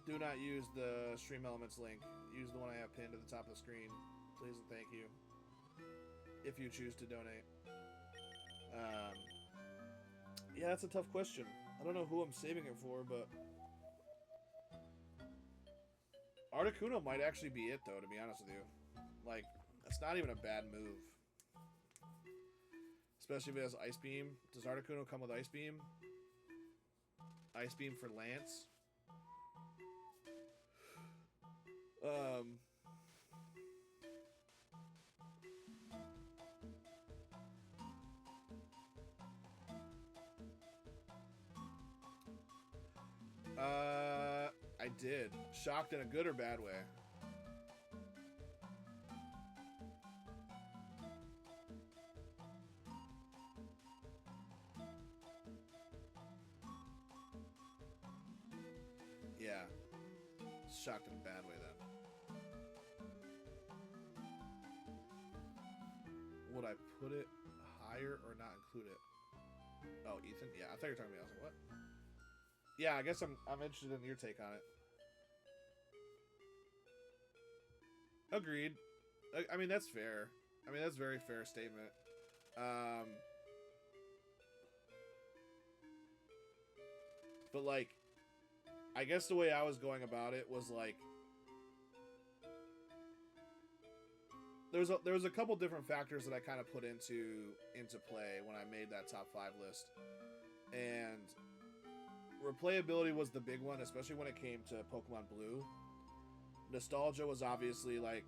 Do not use the Stream Elements link. Use the one I have pinned at the top of the screen. Please and thank you. If you choose to donate. Yeah, that's a tough question. I don't know who I'm saving it for, but... Articuno might actually be it, though, to be honest with you. Like, that's not even a bad move. Especially if it has Ice Beam. Does Articuno come with Ice Beam? Ice Beam for Lance? I did. Shocked in a good or bad way? Yeah. Shocked in a bad way, then. Would I put it higher or not include it? Oh, Ethan? Yeah, I thought you were talking to me. I was like, what? Yeah, I guess I'm interested in your take on it. Agreed. I mean, that's fair. I mean, that's a very fair statement. But, like, I guess the way I was going about it was, like, there was a couple different factors that I kind of put into play when I made that top 5 list. And replayability was the big one, especially when it came to Pokemon Blue. Nostalgia was obviously like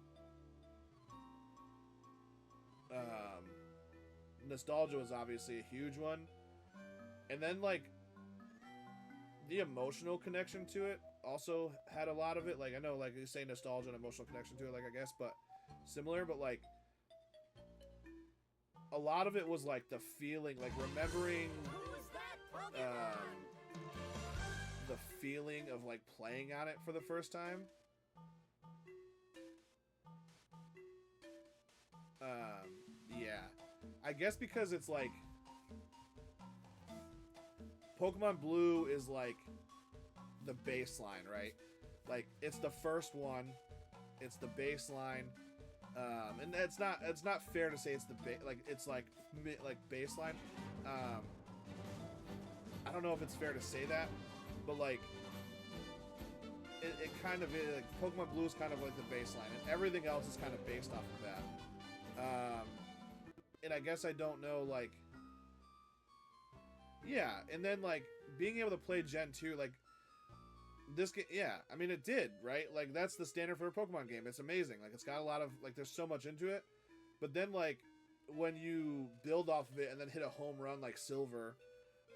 nostalgia was obviously a huge one. And then like the emotional connection to it also had a lot of it. Like I know like you say nostalgia and emotional connection to it, like I guess, but similar, but like a lot of it was like the feeling, like remembering the feeling of like playing on it for the first time. Yeah, I guess because it's like Pokemon Blue is like the baseline, right? Like it's the first one, it's the baseline, and it's not fair to say it's the it's like baseline. I don't know if it's fair to say that, but like it kind of is. Like, Pokemon Blue is kind of like the baseline, and everything else is kind of based off of that. And I guess I don't know, like, yeah, and then like being able to play Gen 2, like this game, yeah, I mean it did, right? Like that's the standard for a Pokemon game. It's amazing. Like it's got a lot of like there's so much into it, but then like when you build off of it and then hit a home run like Silver.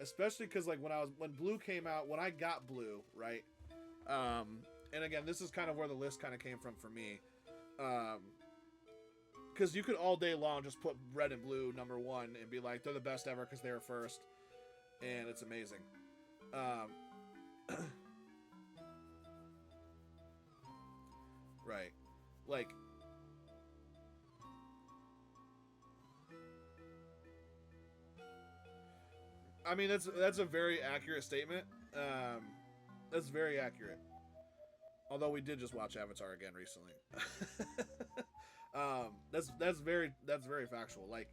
Especially because, like, when Blue came out, when I got Blue, right? And again, this is kind of where the list kind of came from for me. Because you could all day long just put Red and Blue number 1 and be like, they're the best ever because they were first. And it's amazing. Right. Like, I mean, that's a very accurate statement. That's very accurate. Although we did just watch Avatar again recently. That's very factual. Like,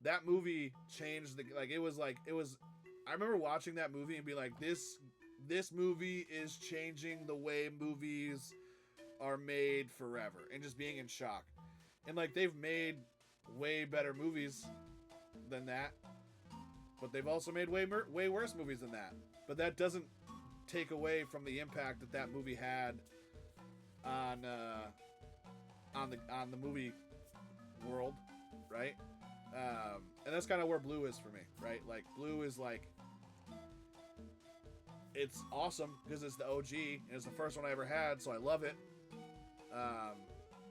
that movie changed the, like, it was I remember watching that movie and be like, this movie is changing the way movies are made forever, and just being in shock. And like, they've made way better movies than that, but they've also made way worse movies than that. But that doesn't take away from the impact that that movie had on the movie world, right? And that's kind of where Blue is for me, right? Like, Blue is like, it's awesome because it's the OG and it's the first one I ever had, so I love it.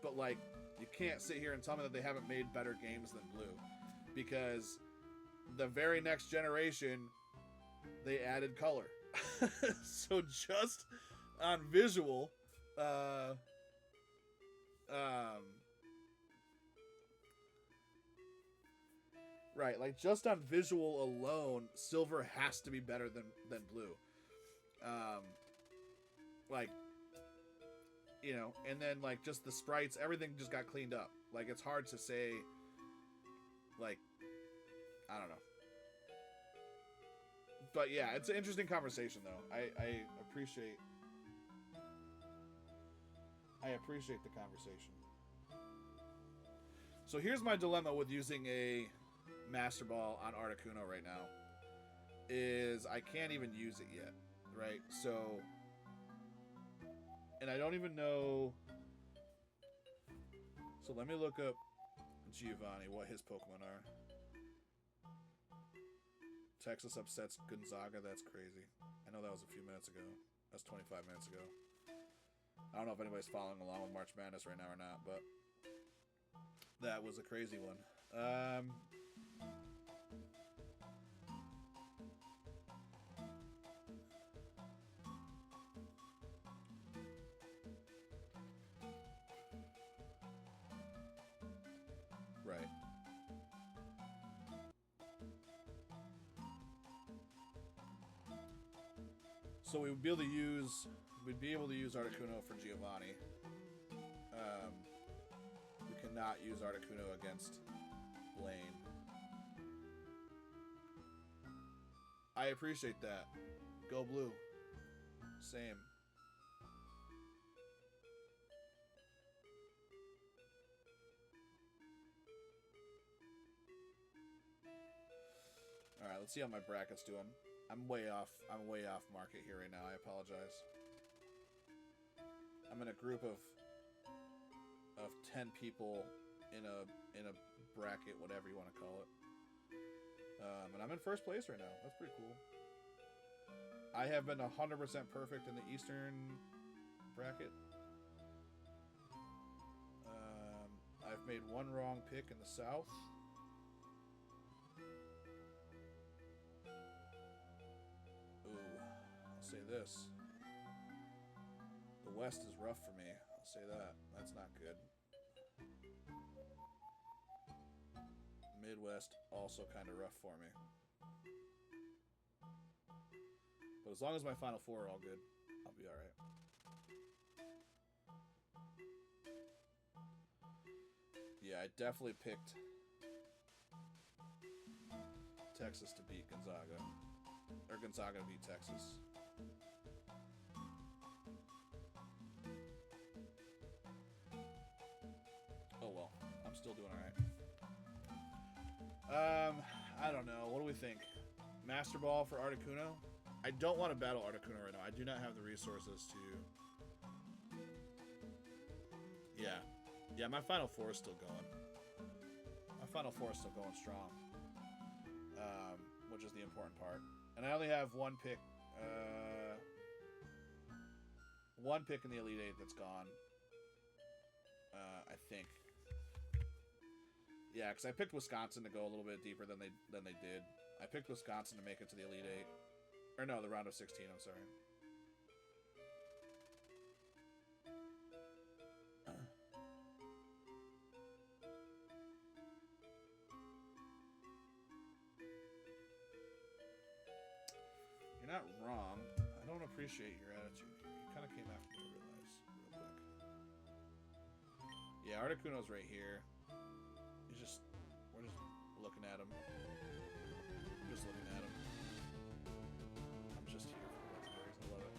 But like, you can't sit here and tell me that they haven't made better games than Blue, because the very next generation they added color. So just on visual, right, like, just on visual alone, Silver has to be better than Blue. Like, you know, and then like, just the sprites, everything just got cleaned up. Like, it's hard to say, like, I don't know. But yeah, it's an interesting conversation though. I appreciate the conversation. So here's my dilemma with using a Master Ball on Articuno right now, is I can't even use it yet, right? So, and I don't even know. So let me look up Giovanni, what his Pokemon are. Texas upsets Gonzaga. That's crazy. I know that was a few minutes ago. That's 25 minutes ago. I don't know if anybody's following along with March Madness right now or not, but that was a crazy one. Right. So we'd be able to use Articuno for Giovanni. We cannot use Articuno against Blaine. I appreciate that. Go Blue. Same. Alright, let's see how my bracket's doing. I'm way off market here right now. I apologize. I'm in a group of 10 people in a bracket, whatever you want to call it. And I'm in first place right now. That's pretty cool. I have been 100% perfect in the Eastern bracket. I've made one wrong pick in the South. I'll say this. The West is rough for me. I'll say that. That's not good. Midwest also kind of rough for me. But as long as my Final Four are all good, I'll be alright. Yeah, I definitely picked Texas to beat Gonzaga. Or Gonzaga to beat Texas. Oh well, I'm still doing alright. I don't know. What do we think? Master Ball for Articuno? I don't want to battle Articuno right now. I do not have the resources to... Yeah. Yeah, my Final Four is still going. My Final Four is still going strong. Which is the important part. And I only have one pick. One pick in the Elite Eight that's gone. I think. Yeah, because I picked Wisconsin to go a little bit deeper than they did. I picked Wisconsin to make it to the Elite Eight. Or no, the round of 16, I'm sorry. not wrong. I don't appreciate your attitude here. You kind of came after me, I realize, real quick. Yeah, Articuno's right here. He's just... We're just looking at him. Just looking at him. I'm just here for the legendaries. I love it.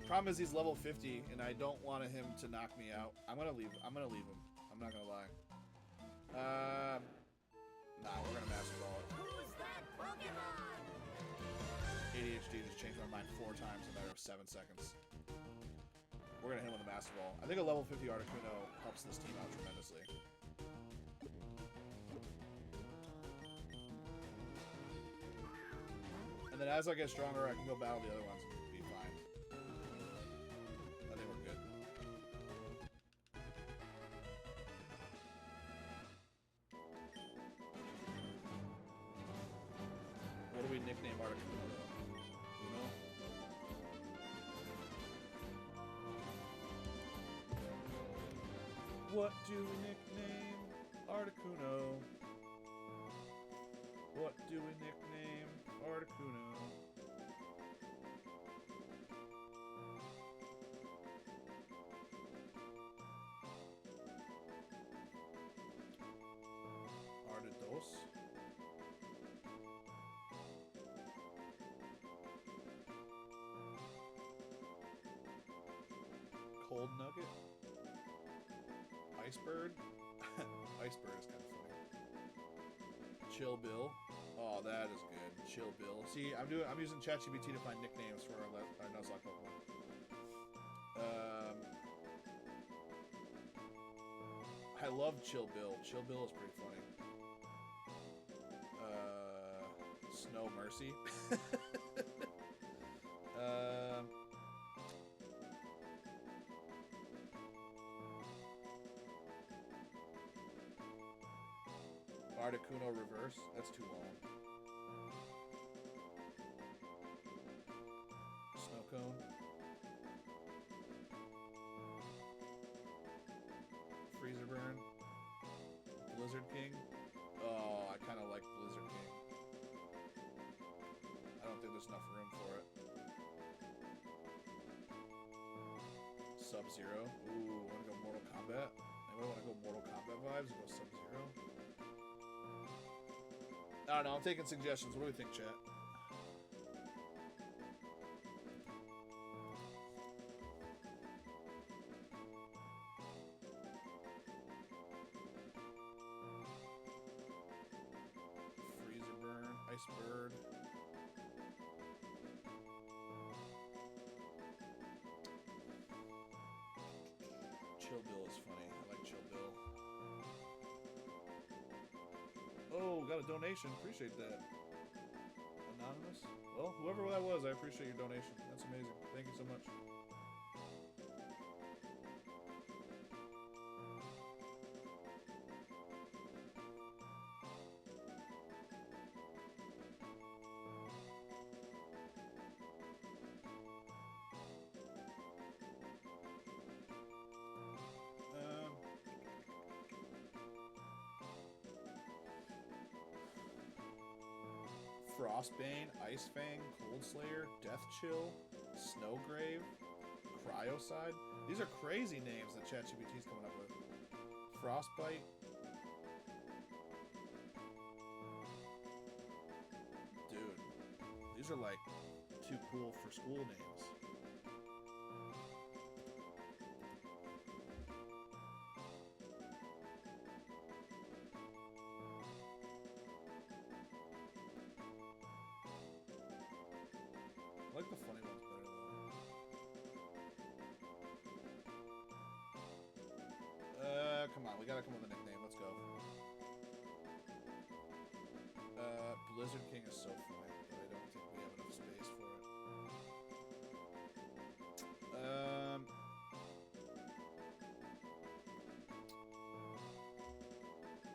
Problem is he's level 50, and I don't want him to knock me out. I'm gonna leave him. I'm not gonna lie. Nah, we're gonna Master Ball it. Who's that Pokemon? ADHD just changed my mind 4 times in a matter of 7 seconds. We're gonna hit him with a Master Ball. I think a level 50 Articuno helps this team out tremendously. And then as I get stronger, I can go battle the other ones and be fine. I think we're good. What do we nickname Articuno though? You know? What do we nickname Articuno? What do we nickname Articuno? Artidos? Cold Nugget? Icebird? Icebird is kind of funny. Chill Bill. Oh, that is good. Chill Bill. See, I'm using ChatGPT to find nicknames for our Nuzlocke Pokemon. I love Chill Bill. Chill Bill is pretty funny. Snow Mercy. Articuno Reverse. That's too long. Snow Cone. Freezer Burn. Blizzard King. Oh, I kind of like Blizzard King. I don't think there's enough room for it. Sub-Zero. Ooh, wanna go Mortal Kombat? Anybody wanna go Mortal Kombat vibes and go Sub-Zero? I don't know, I'm taking suggestions. What do we think, chat? Freezer Burn, Ice Bird. Chill Bill is funny. I like Chill Bill. Oh, got a donation. Appreciate that. Anonymous? Well, whoever that was, I appreciate your donation. That's amazing. Thank you so much. Frostbane, Ice Fang, Cold Slayer, Death Chill, Snowgrave, Cryoside. These are crazy names that ChatGPT is coming up with. Frostbite. Dude, these are like too cool for school names. I like the funny ones better though. Come on, we gotta come up with a nickname. Let's go. Blizzard King is so funny, but I don't think we have enough space for it.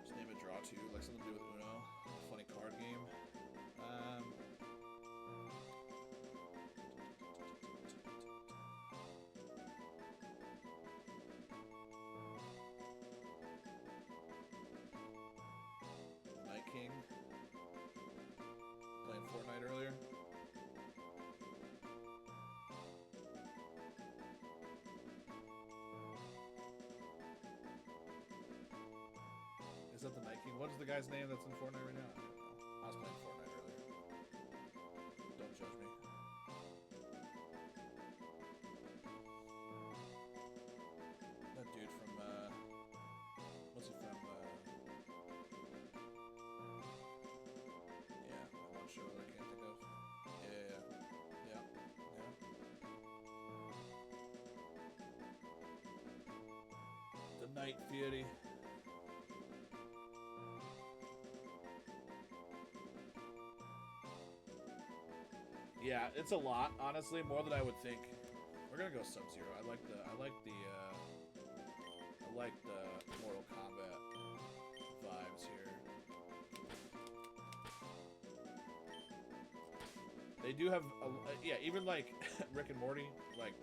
Just name it Draw 2, like something to do with Uno. A funny card game. Night King. Playing Is that the Night King? What is the guy's name that's in Fortnite right now? I don't know. I was playing Fortnite earlier. Don't judge me. That dude from, what's he from, yeah, that one show that I can't think of. Yeah. The Night Fury. Yeah, it's a lot, honestly, more than I would think. We're gonna go Sub-Zero. I like the Mortal Kombat vibes here. They do have, yeah, even like Rick and Morty, like,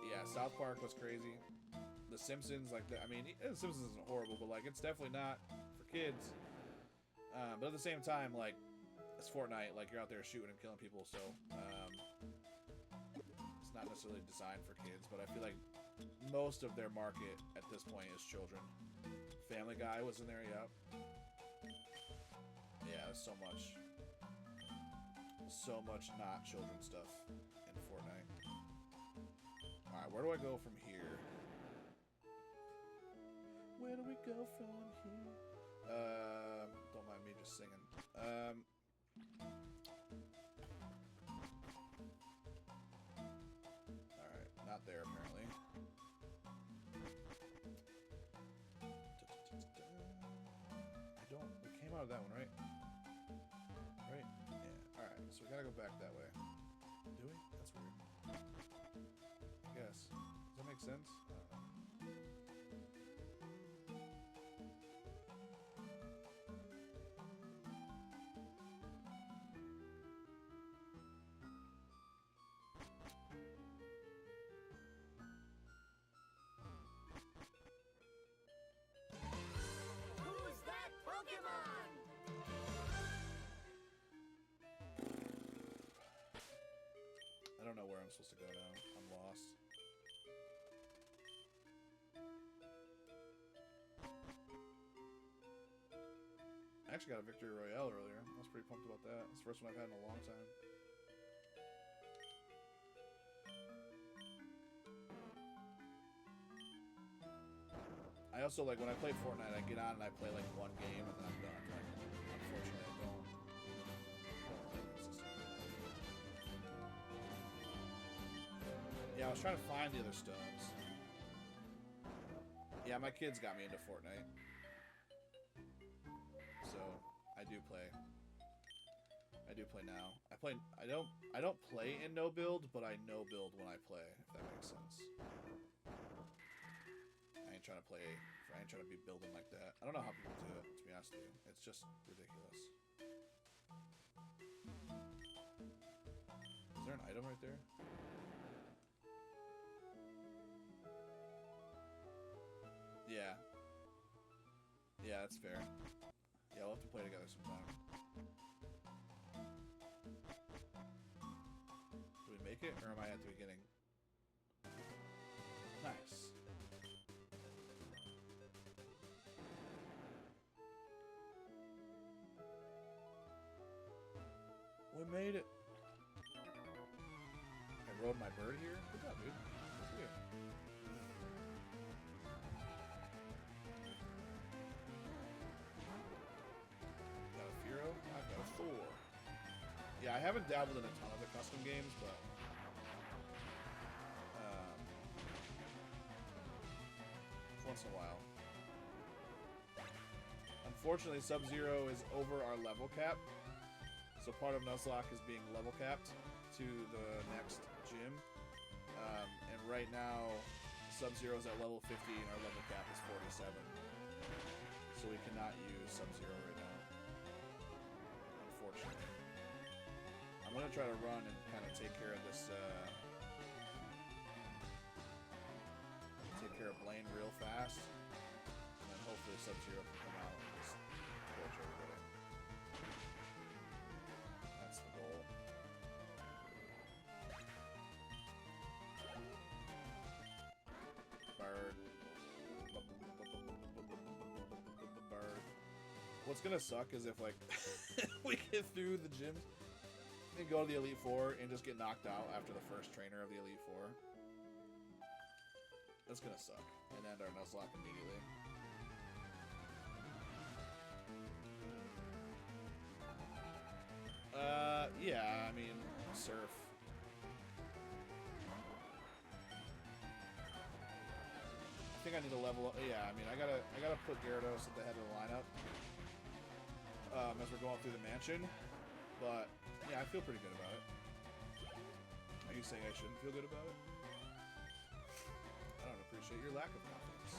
yeah, South Park was crazy. The Simpsons, like, I mean, The Simpsons isn't horrible, but like, it's definitely not for kids. But at the same time, like, it's Fortnite, like, you're out there shooting and killing people, so, it's not necessarily designed for kids, but I feel like most of their market at this point is children. Family Guy was in there, yeah. Yeah, there's so much not children stuff in Fortnite. Alright, where do I go from here? Where do we go from here? Don't mind me just singing. Alright, not there apparently. We came out of that one, right? Right? Yeah, alright, so we gotta go back that way. Do we? That's weird. I guess. Does that make sense? I don't know. Who's that Pokemon? I don't know where I'm supposed to go now. I'm lost. I actually got a Victory Royale earlier. I was pretty pumped about that. It's the first one I've had in a long time. I also, like, when I play Fortnite, I get on and I play, like, one game and then I'm done. Like, unfortunately, I don't play consistently. Yeah, I was trying to find the other stubs. Yeah, my kids got me into Fortnite. So, I do play. I do play now. I don't play in no build, but I no build when I play, if that makes sense. I ain't trying to be building like that. I don't know how people do it, to be honest with you. It's just ridiculous. Is there an item right there? Yeah. Yeah, that's fair. Yeah, we'll have to play together sometime. Do we make it, or am I at the beginning? Nice. We made it. I rode my bird here? Good job, dude. Good for you. Got a Furo? I've got a Thor. Yeah, I haven't dabbled in a ton of the custom games, but once in a while. Unfortunately, Sub-Zero is over our level cap. So part of Nuzlocke is being level capped to the next gym. And right now, Sub-Zero is at level 50 and our level cap is 47. So we cannot use Sub-Zero right now. Unfortunately. I'm going to try to run and kind of take care of this, take care of Blaine real fast. And then hopefully Sub-Zero can come out and just torch everybody. That's the goal. Bird. What's gonna suck is if like we get through the gyms and go to the Elite Four and just get knocked out after the first trainer of the Elite Four. That's gonna suck. And end our Nuzlocke immediately. Yeah, I mean, surf. I think I need to level up. Yeah, I mean, I gotta put Gyarados at the head of the lineup as we're going through the mansion. But yeah, I feel pretty good about it. Are you saying I shouldn't feel good about it? I don't appreciate your lack of confidence.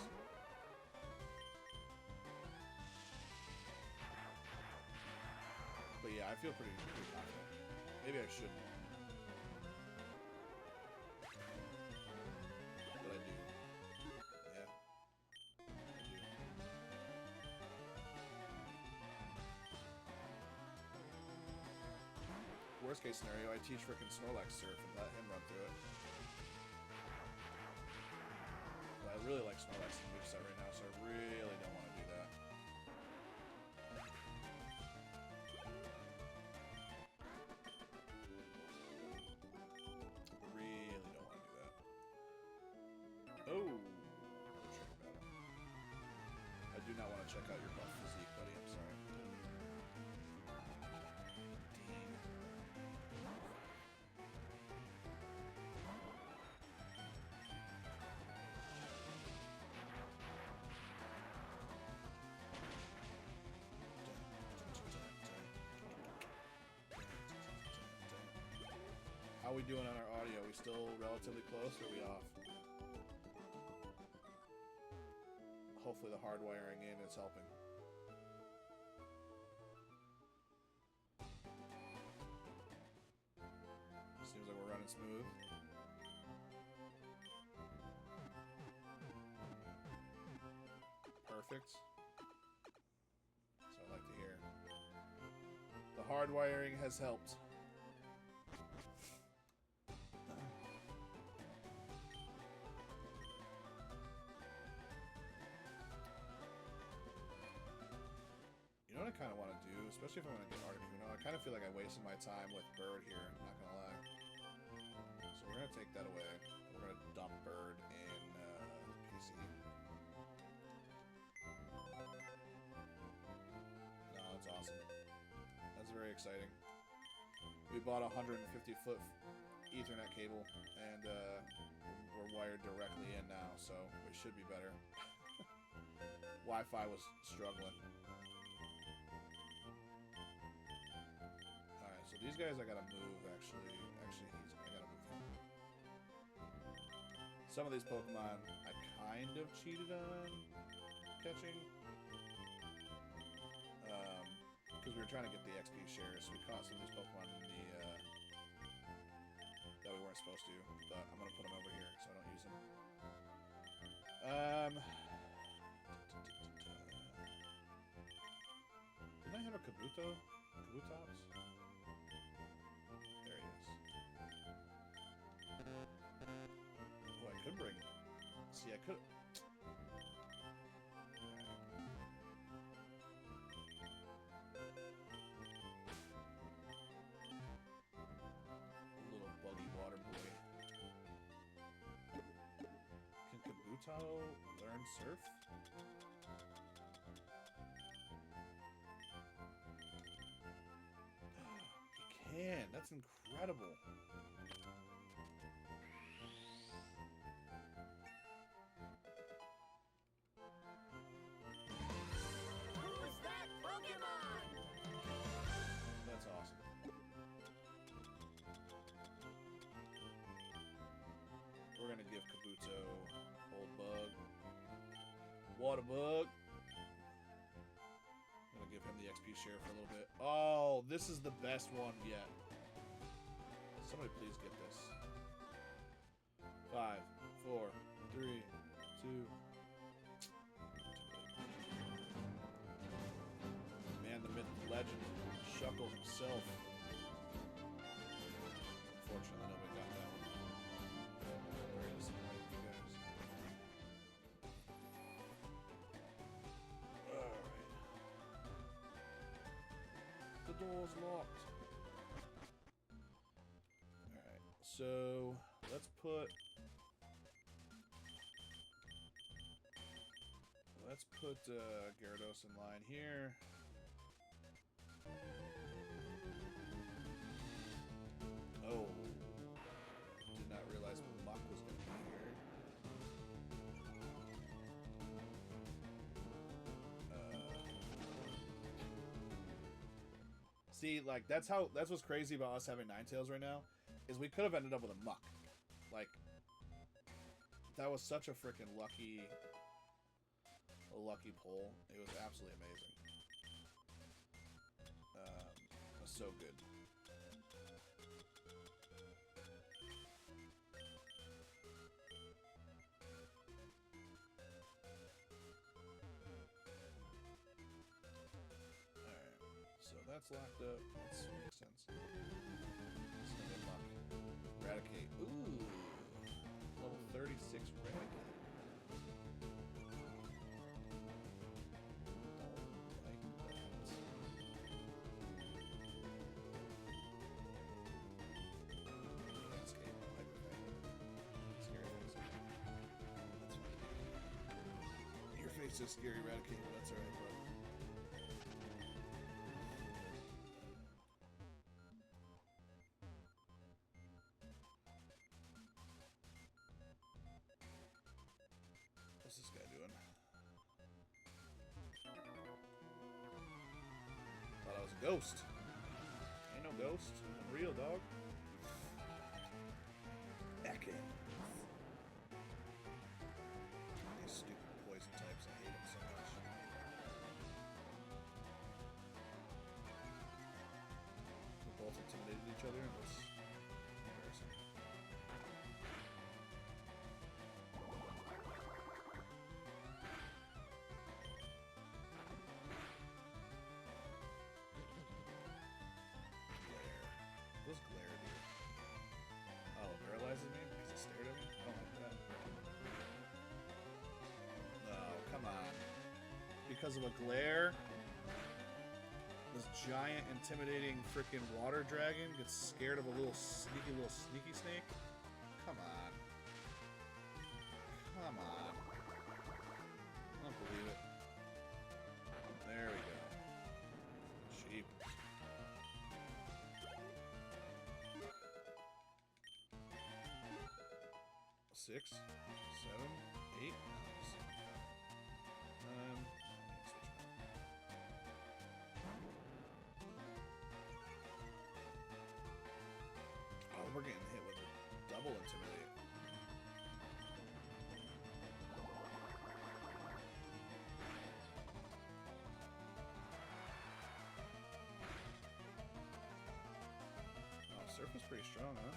But yeah, I feel pretty confident. Maybe I shouldn't. But I do. Yeah. I do. Worst case scenario, I teach frickin' Snorlax Surf and let him run through it. But I really like Snorlax's moveset right now, so I really don't want to do that. Oh, check battle. I do not want to check out your buff physique, buddy. I'm sorry. Dang. How are we doing on our audio? Are we still relatively close, or are we off? Hopefully the hardwiring in is helping. Seems like we're running smooth. Perfect. So I like to hear. The hardwiring has helped. You know what I kind of want to do, especially if I'm going to get Articuno, I kind of feel like I wasted my time with Bird here, I'm not going to lie. So we're going to take that away. We're going to dump Bird in PC. No, that's awesome. That's very exciting. We bought a 150-foot Ethernet cable, and we're wired directly in now, so it should be better. Wi-Fi was struggling. So these guys I gotta move, actually. I gotta move him. Some of these Pokemon I kind of cheated on catching. Because we were trying to get the XP shares, so we caught some of these Pokemon in the, that we weren't supposed to. But I'm gonna put them over here so I don't use them. Didn't I have a Kabuto? Kabutops? There he is. Oh, I could bring... See, I could... Little buggy water boy. Can Kabuto learn Surf? Man, that's incredible. Who's that Pokemon? That's awesome. We're gonna give Kabuto Old Bug, Water Bug. Give him the XP share for a little bit. Oh, this is the best one yet. Somebody please get this. 5, 4, 3, 2. Man, the myth, legend, Shuckle himself. Unfortunately, nobody got that one. Very disappointed with you guys. door's locked. Alright, so let's put Gyarados in line here. Oh, did not realize Muck was going to be here. See, like that's what's crazy about us having Ninetales right now, is we could have ended up with a Muck. Like that was such a freaking lucky pull. It was absolutely amazing. It was so good. Alright, so that's locked up. That makes sense. It's gonna be Muck. Eradicate. Ooh! Level 36 Eradicate. It's just scary Eradicate, but that's alright, bro. What's this guy doing? Thought I was a ghost. Ain't no ghost. I'm real, dog. Echo. These stupid poison types, I hate them so much. We both intimidated each other and was embarrassing. Glare. What's glare do? Oh, it paralyzes me because it stared at me? I don't like that. No, come on. Because of a glare, this giant, intimidating freaking water dragon gets scared of a little sneaky snake? Come on. Come on. I don't believe it. There we go. Sheep. Six, 7, 8. Oh, we're getting hit with a double intimidate. Oh, Surf is pretty strong, huh?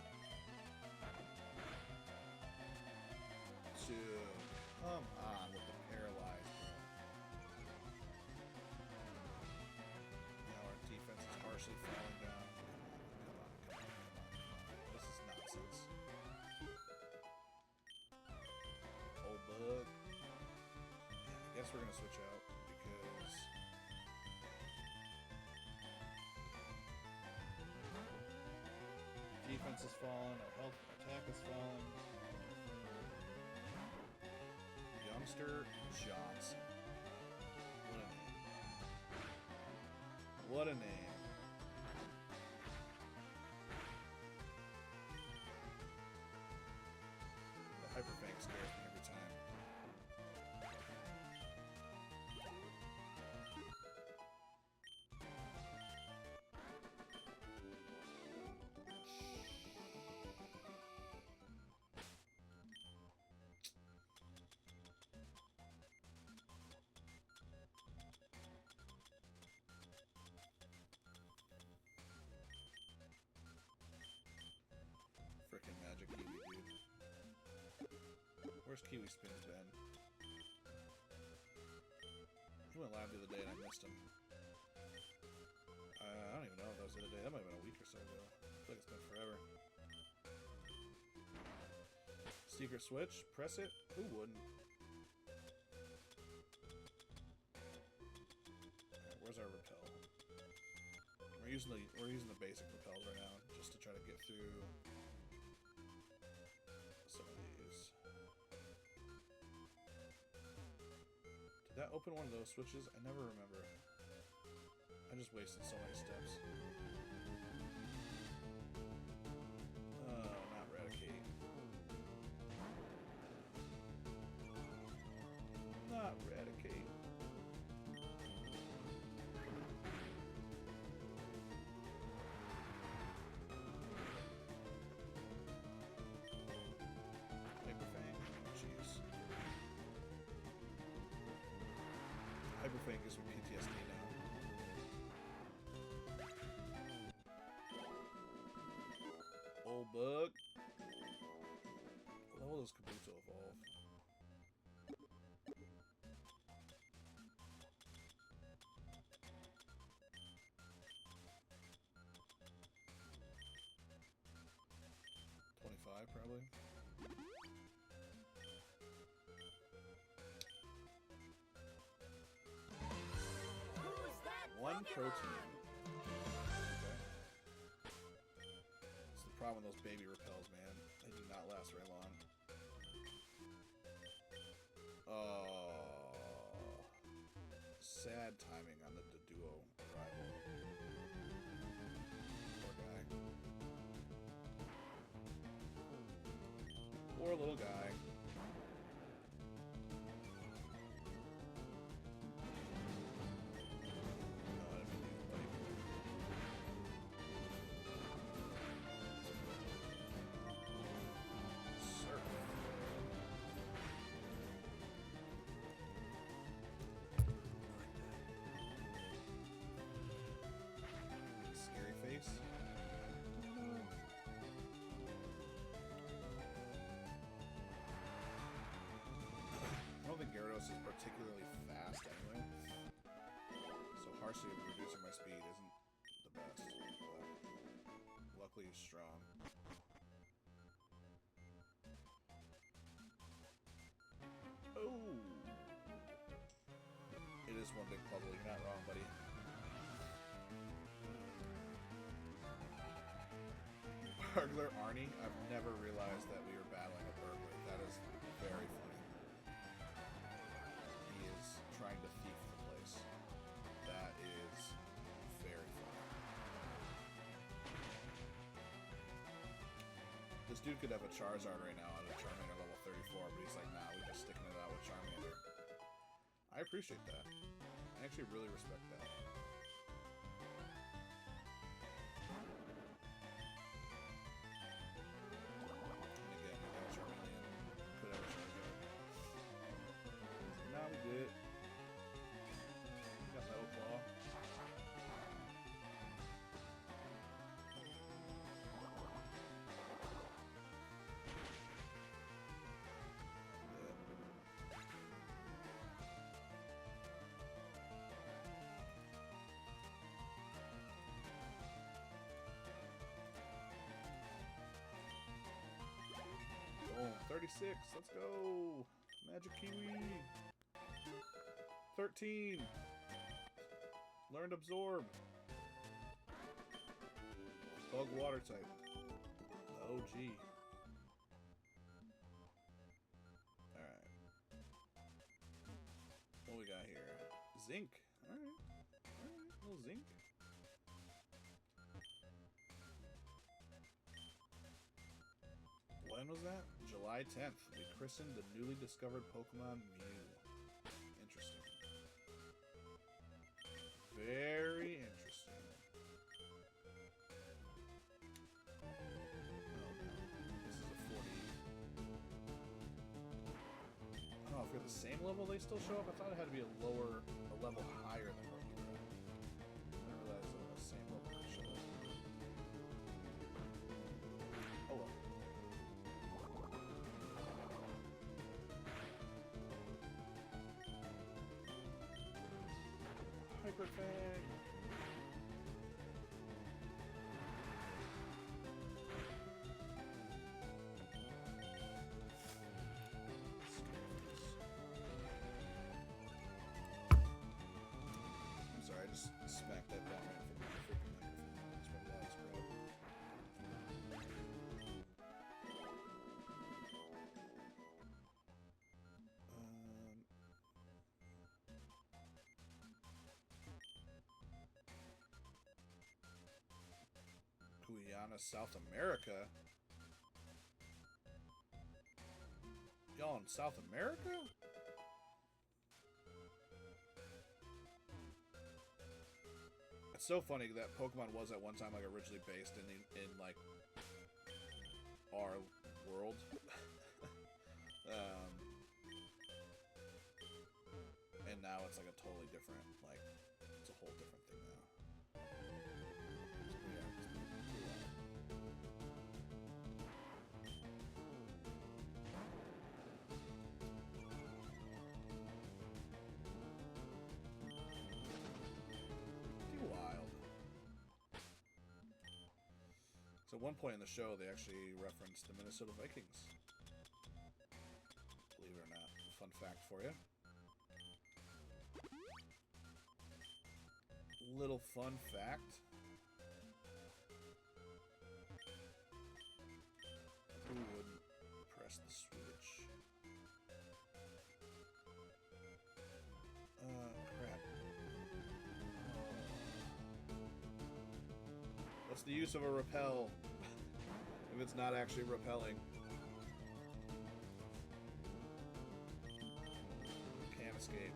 Come on with the paralyzed, bro. Now our defense is partially falling down. Come on. This is nonsense. Old bug. Yeah, I guess we're gonna switch out because defense is falling, our health attack is falling. Youngster Johnson. What a name. What a name. The Hyperfang scares me every time. Frickin' Magic Kiwi, dude. Where's Kiwi Spins been? He went live the other day and I missed him. I don't even know if that was the other day. That might have been a week or so ago. I feel like it's been forever. Secret switch. Press it. Who wouldn't? Alright, where's our repel? We're we're using the basic repels right now just to try to get through some of these. Did that open one of those switches? I never remember. I just wasted so many steps. Not Eradicate. Not Eradicate. Hyperfang gives me PTSD now. Old bug. What level does Kabuto evolve? Probably. Who's that One Pokemon? protein. Okay. It's the problem with those baby repels, man. They do not last very long. Oh. Sad timing on the duo arrival. Poor guy. Poor little guy. Scary face. I don't think Gyarados is particularly fast anyway, so harshly reducing my speed isn't the best, but luckily he's strong. Oh! It is one big puzzle, you're not wrong, buddy. Burglar Arnie? I've never realized that we were battling a burglar. That is very funny. He is trying to thief the place. That is very funny. This dude could have a Charizard right now at a Charmander level 34, but he's like, nah, we're just sticking it out with Charmander. I appreciate that. I actually really respect that. Good. Got Metal Claw. Oh, 36. Let's go. Magic Kiwi. 13. Learned Absorb. Bug Water type. OG. Alright. What we got here? Zinc. Alright. Alright. A little zinc. When was that? July 10th. We christened the newly discovered Pokemon Mew. Interesting. Very interesting. Oh no. This is a 40. Oh, if you're the same level, they still show up? I thought it had to be a level higher than what you were at. I didn't realize it was the same level that showed up. Oh well. Hyper Fang. I'm sorry, I just smacked that down right from my freaking microphone. Guyana, South America? Y'all in South America? It's so funny that Pokemon was at one time like originally based in like our world. And now it's like a totally different, like, it's a whole different thing now. So, yeah, pretty wild. So at one point in the show, they actually referenced the Minnesota Vikings. Believe it or not. Fun fact for you. Little fun fact. Who wouldn't press the switch? Crap. What's the use of a repel if it's not actually repelling? Can't escape.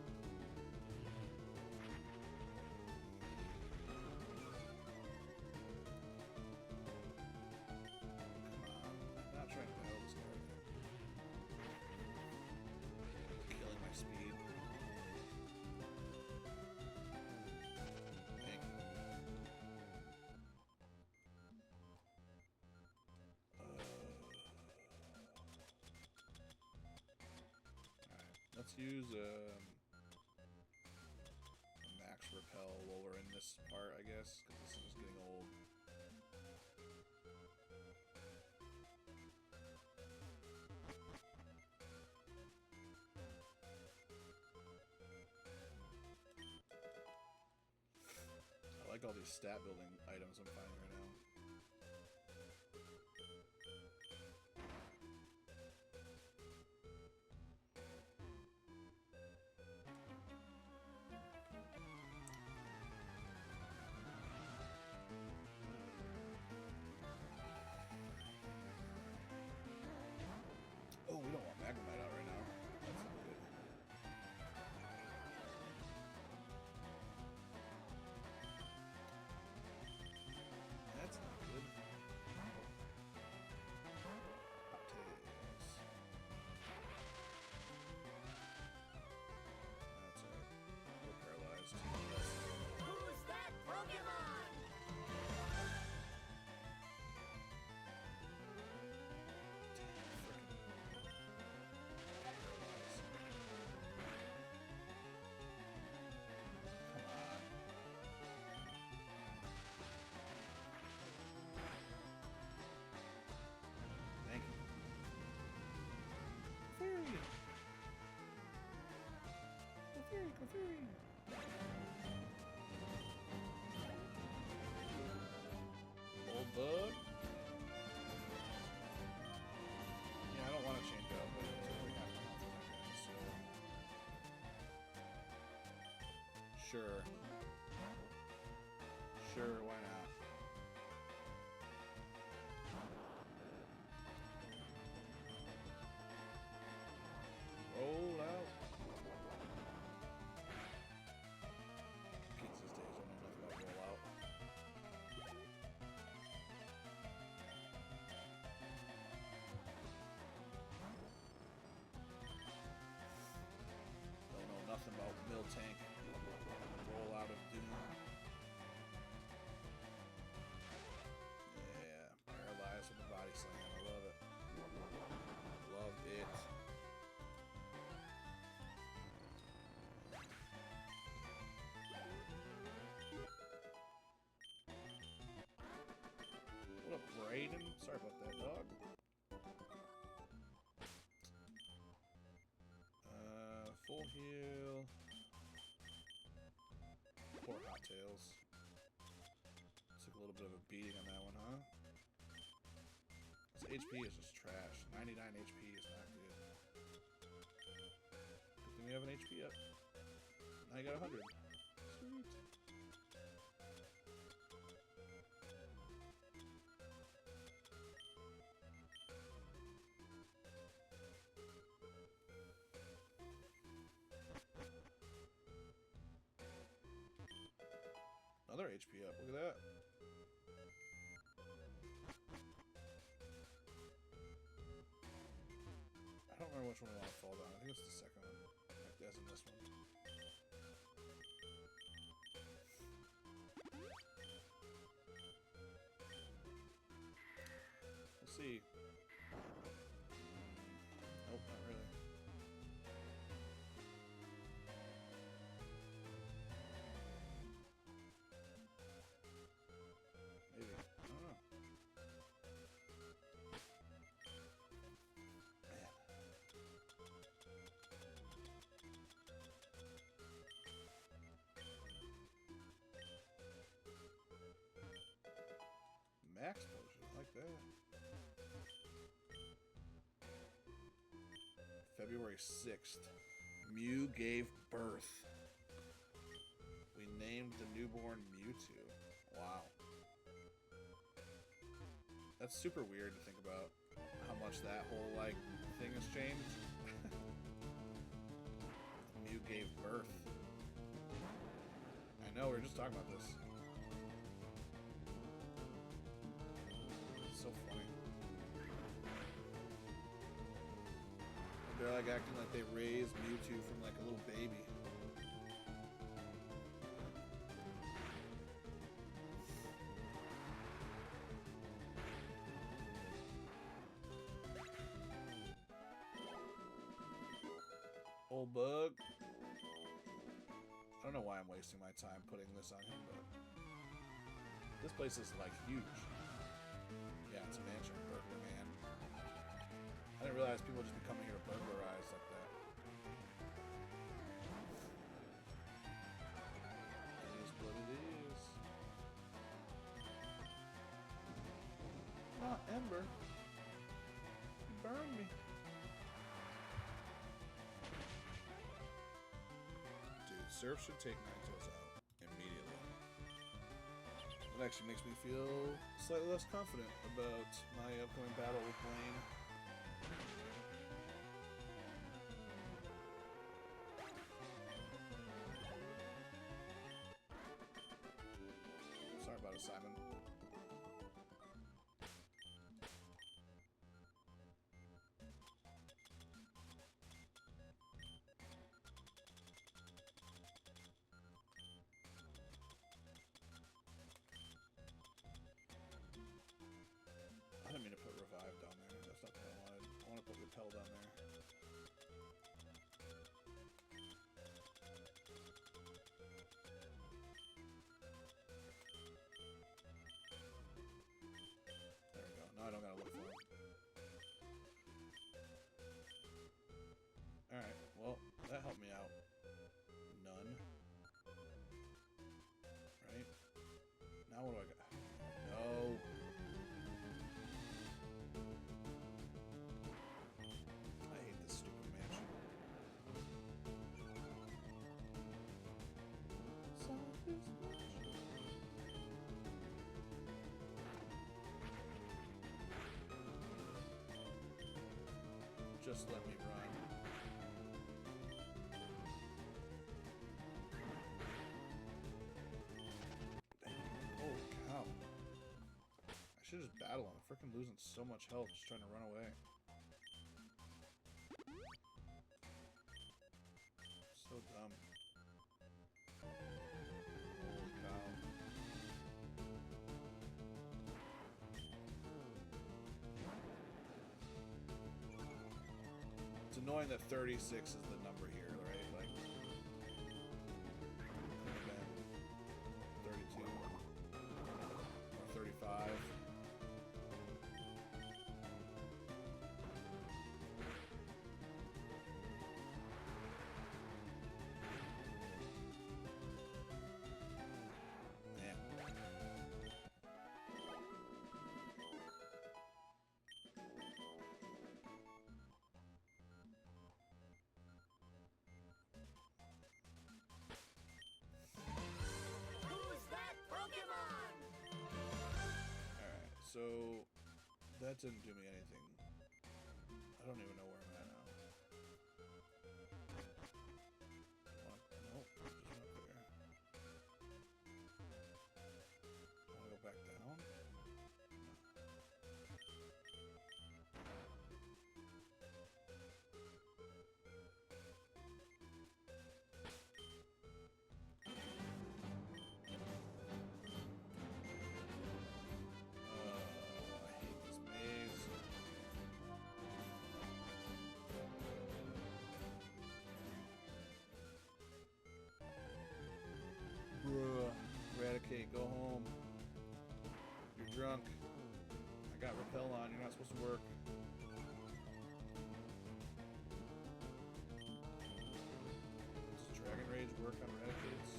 Let's use max repel while we're in this part, I guess, because this is just getting old. I like all these stat building items I'm finding right now. Oh, we don't want Magnemite out right now. That's not good. That's not good. Hot tails. That's alright. We're paralyzed. Who's that Pokemon? Thank you. Fairy! Go fairy, go fairy! Old bug? Yeah, I don't want to change out, but we have to. So. Sure. Sure, why not? Roll out. Kids these days don't know nothing about roll out. Don't know nothing about Miltank. Roll out of doom. Yeah, paralyzed with the body slam. I love it. Love it. What up, Brayden? Sorry about that, dog. Full heal. Poor Hot Tails. Took a little bit of a beating on that one, huh? His HP is just trash. 99 HP is not good. Good thing we have an HP up. Now you got 100. Sweet. our HP up. Look at that. I don't remember which one we want to fall down. I think it's the second one. Like as in this one. We'll see. Nope, not really. Maybe. I don't know. Man. Max potion, I like that. February 6th. Mew gave birth. We named the newborn Mewtwo. Wow. That's super weird to think about how much that whole, like, thing has changed. Mew gave birth. I know, we were just talking about this. It's so funny. They're like acting like they raised Mewtwo from like a little baby. Old bug. I don't know why I'm wasting my time putting this on him, but this place is like huge. Yeah, it's a mansion, burglar man. I didn't realize people just be coming here to burglarize like that. It is what it is. Not Ember. You burned me. Dude, Surf should take Ninetales out immediately. It actually makes me feel slightly less confident about my upcoming battle with Blaine. Sorry about it, Simon. I didn't mean to put Revive down there. That's not what I wanted. I want to put Repel down there. There we go. Now I don't gotta look for him. Alright, well, that helped me out. None. Right? Now what do I got? No. I hate this stupid mansion. Just let me run. Holy cow. I should just battle him. I'm freaking losing so much health just trying to run away. So dumb. Holy cow. It's annoying that 36 is the number here, right? Like, could have been 32 or 35. Man. Who's that Pokemon? Alright, so that didn't do me anything. I don't even know where I'm at now. Nope, just went up there. repel on. You're not supposed to work. Does Dragon Rage work on Raticates?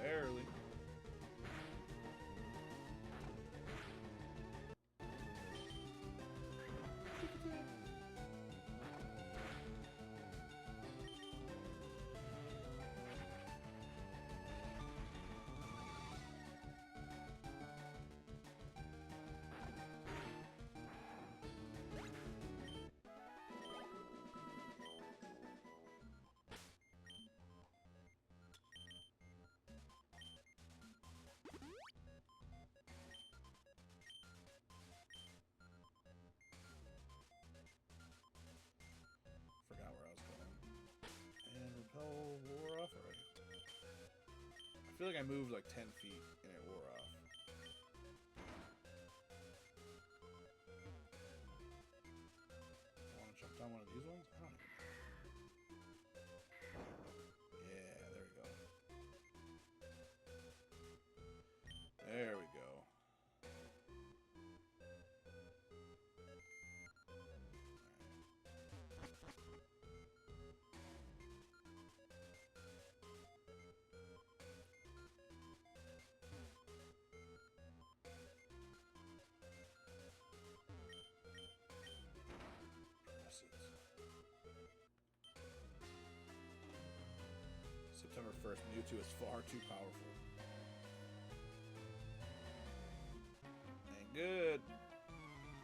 Barely. Forgot where I was going. And repel wore off already. I feel like I moved like 10 feet and it wore off. I want to jump down one of these ones? I don't even know. Yeah, there we go. There we go. September 1st, Mewtwo is far too powerful. Ain't good.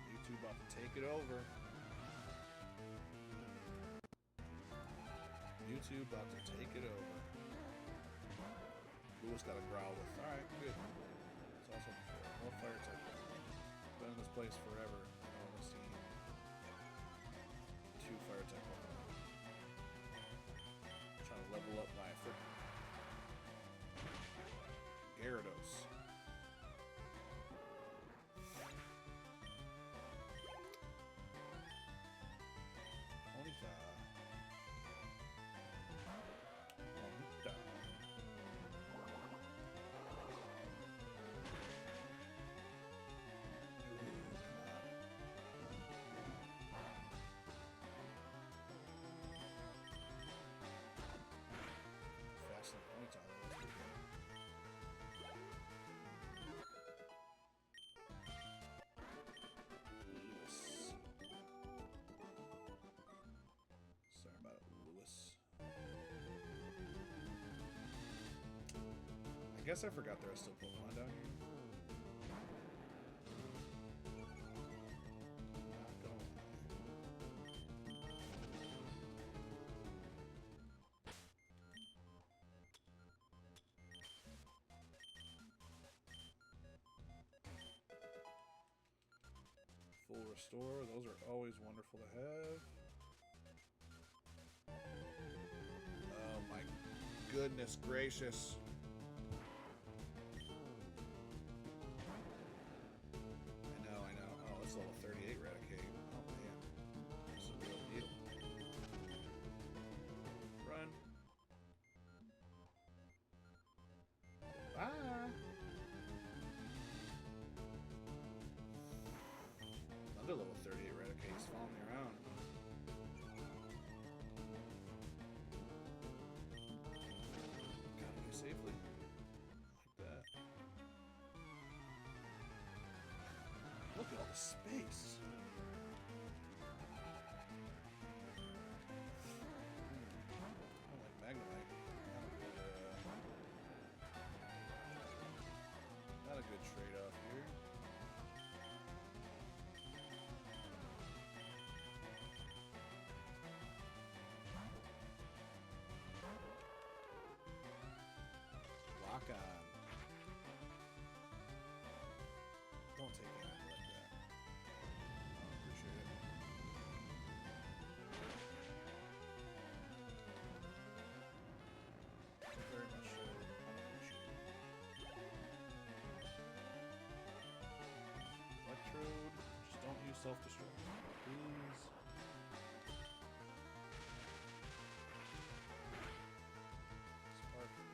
Mewtwo about to take it over. Mewtwo about to take it over. Lewis got a growl with. Alright, good. That's awesome. More fire type. Been in this place forever. I've only seen 2 fire type. Trying to level up my freaking Gyarados. Ponyta. Ponyta. Fast like Ponyta. Lewis. Sorry about it, Lewis. I guess I forgot there are still Pokemon down here. Not gonna lie. Full restore, those are always wonderful to have. Oh my goodness gracious. I know. Oh, it's level 38 Raticate. Oh man. This is a real deal. Run. Bye. Another level 38 Raticate's following me around. Got away safely. Like that. Look at all the space. I like Magnemite. Not a good trade-off here. Lock on. Don't take it like that. I don't appreciate it. Very much so. Unappreciated. Electrode. Just don't use self-destruct. Please. Spark.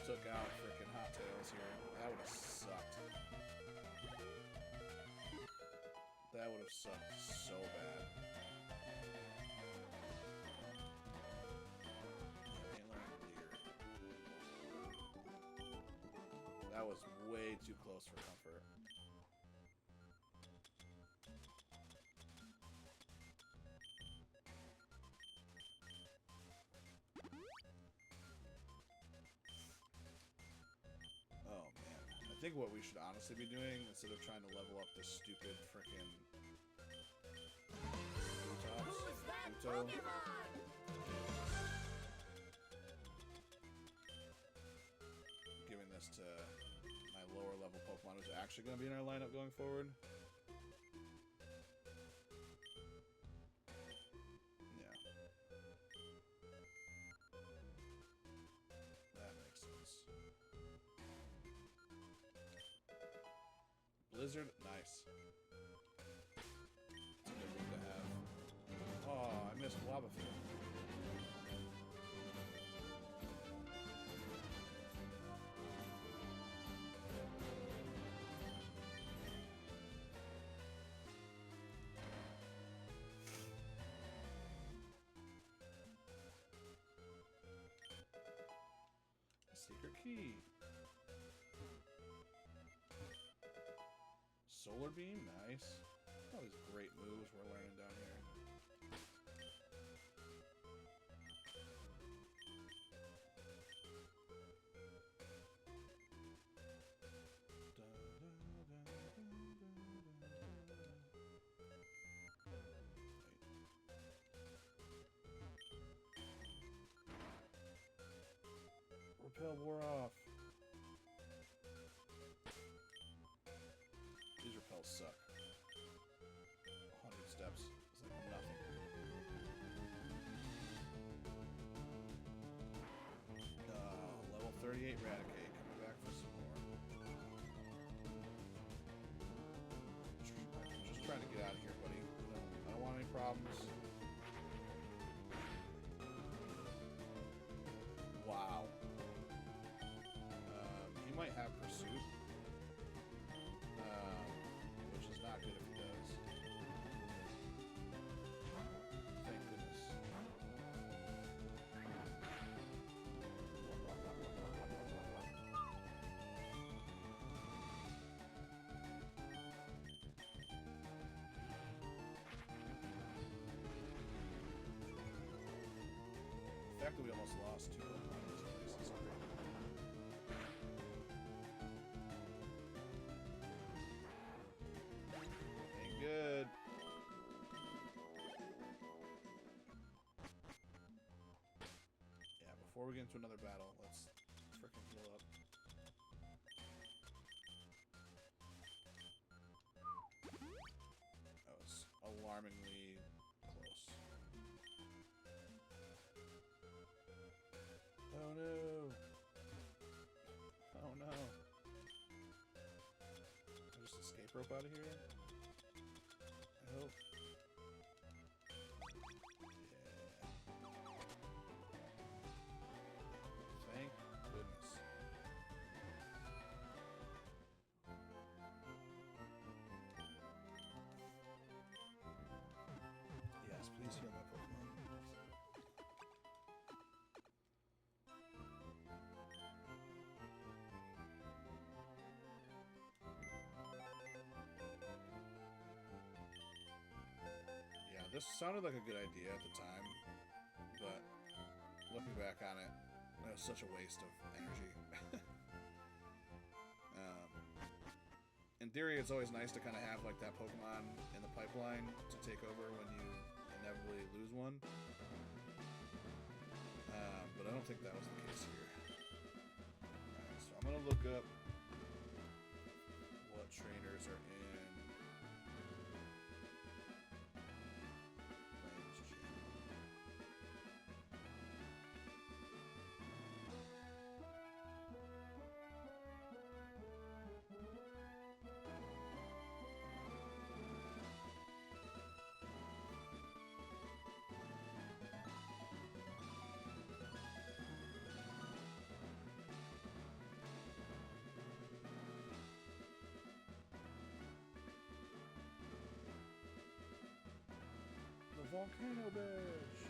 took out freaking Hot Tails here. That would have sucked. That would have sucked so bad. That was way too close for comfort. Oh man. I think what we should honestly be doing, instead of trying to level up this stupid frickin' giving this to my lower level Pokemon who's actually going to be in our lineup going forward. Yeah. That makes sense. Blizzard, nice. It's a good one to have. Oh, I missed Wobbuffet. Secret key. Solar beam, nice. All these great moves we're learning down here. Repel wore off. These repels suck. 100 steps is like nothing. Level 38 Raticate coming back for some more. Just trying to get out of here, buddy. I don't want any problems. Wow. He might have Pursuit, which is not good if he does. Thank goodness. The fact that we almost lost two Pokemon in this place is great. Ain't good. Yeah, before we get into another battle, let's frickin' heal up. That was alarmingly close. Oh no! Oh no! Can I just escape rope out of here? I hope. Yeah. Thank goodness. Yes, please heal my Pokemon. This sounded like a good idea at the time, but looking back on it, it was such a waste of energy. In theory, it's always nice to kind of have like that Pokemon in the pipeline to take over when you inevitably lose one, but I don't think that was the case here. Alright, so I'm gonna look up what trainers are in. volcano badge.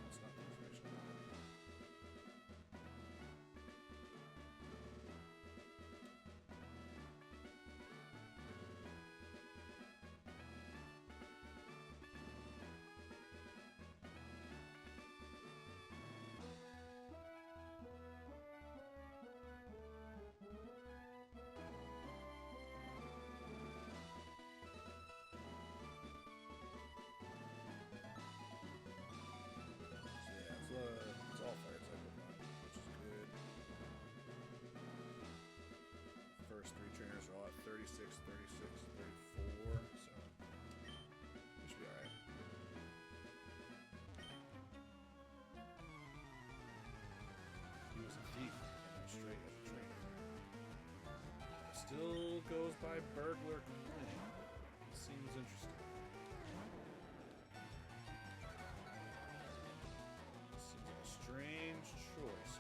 That's not the information I wanted. So yeah, it's all fire type Pokemon, which is good. First three trainers are all at 36, 36, 34, so we should be alright. He was a thief and then straight as a trainer. Still goes by burglar complaining. It seems interesting. Seems like a strange choice.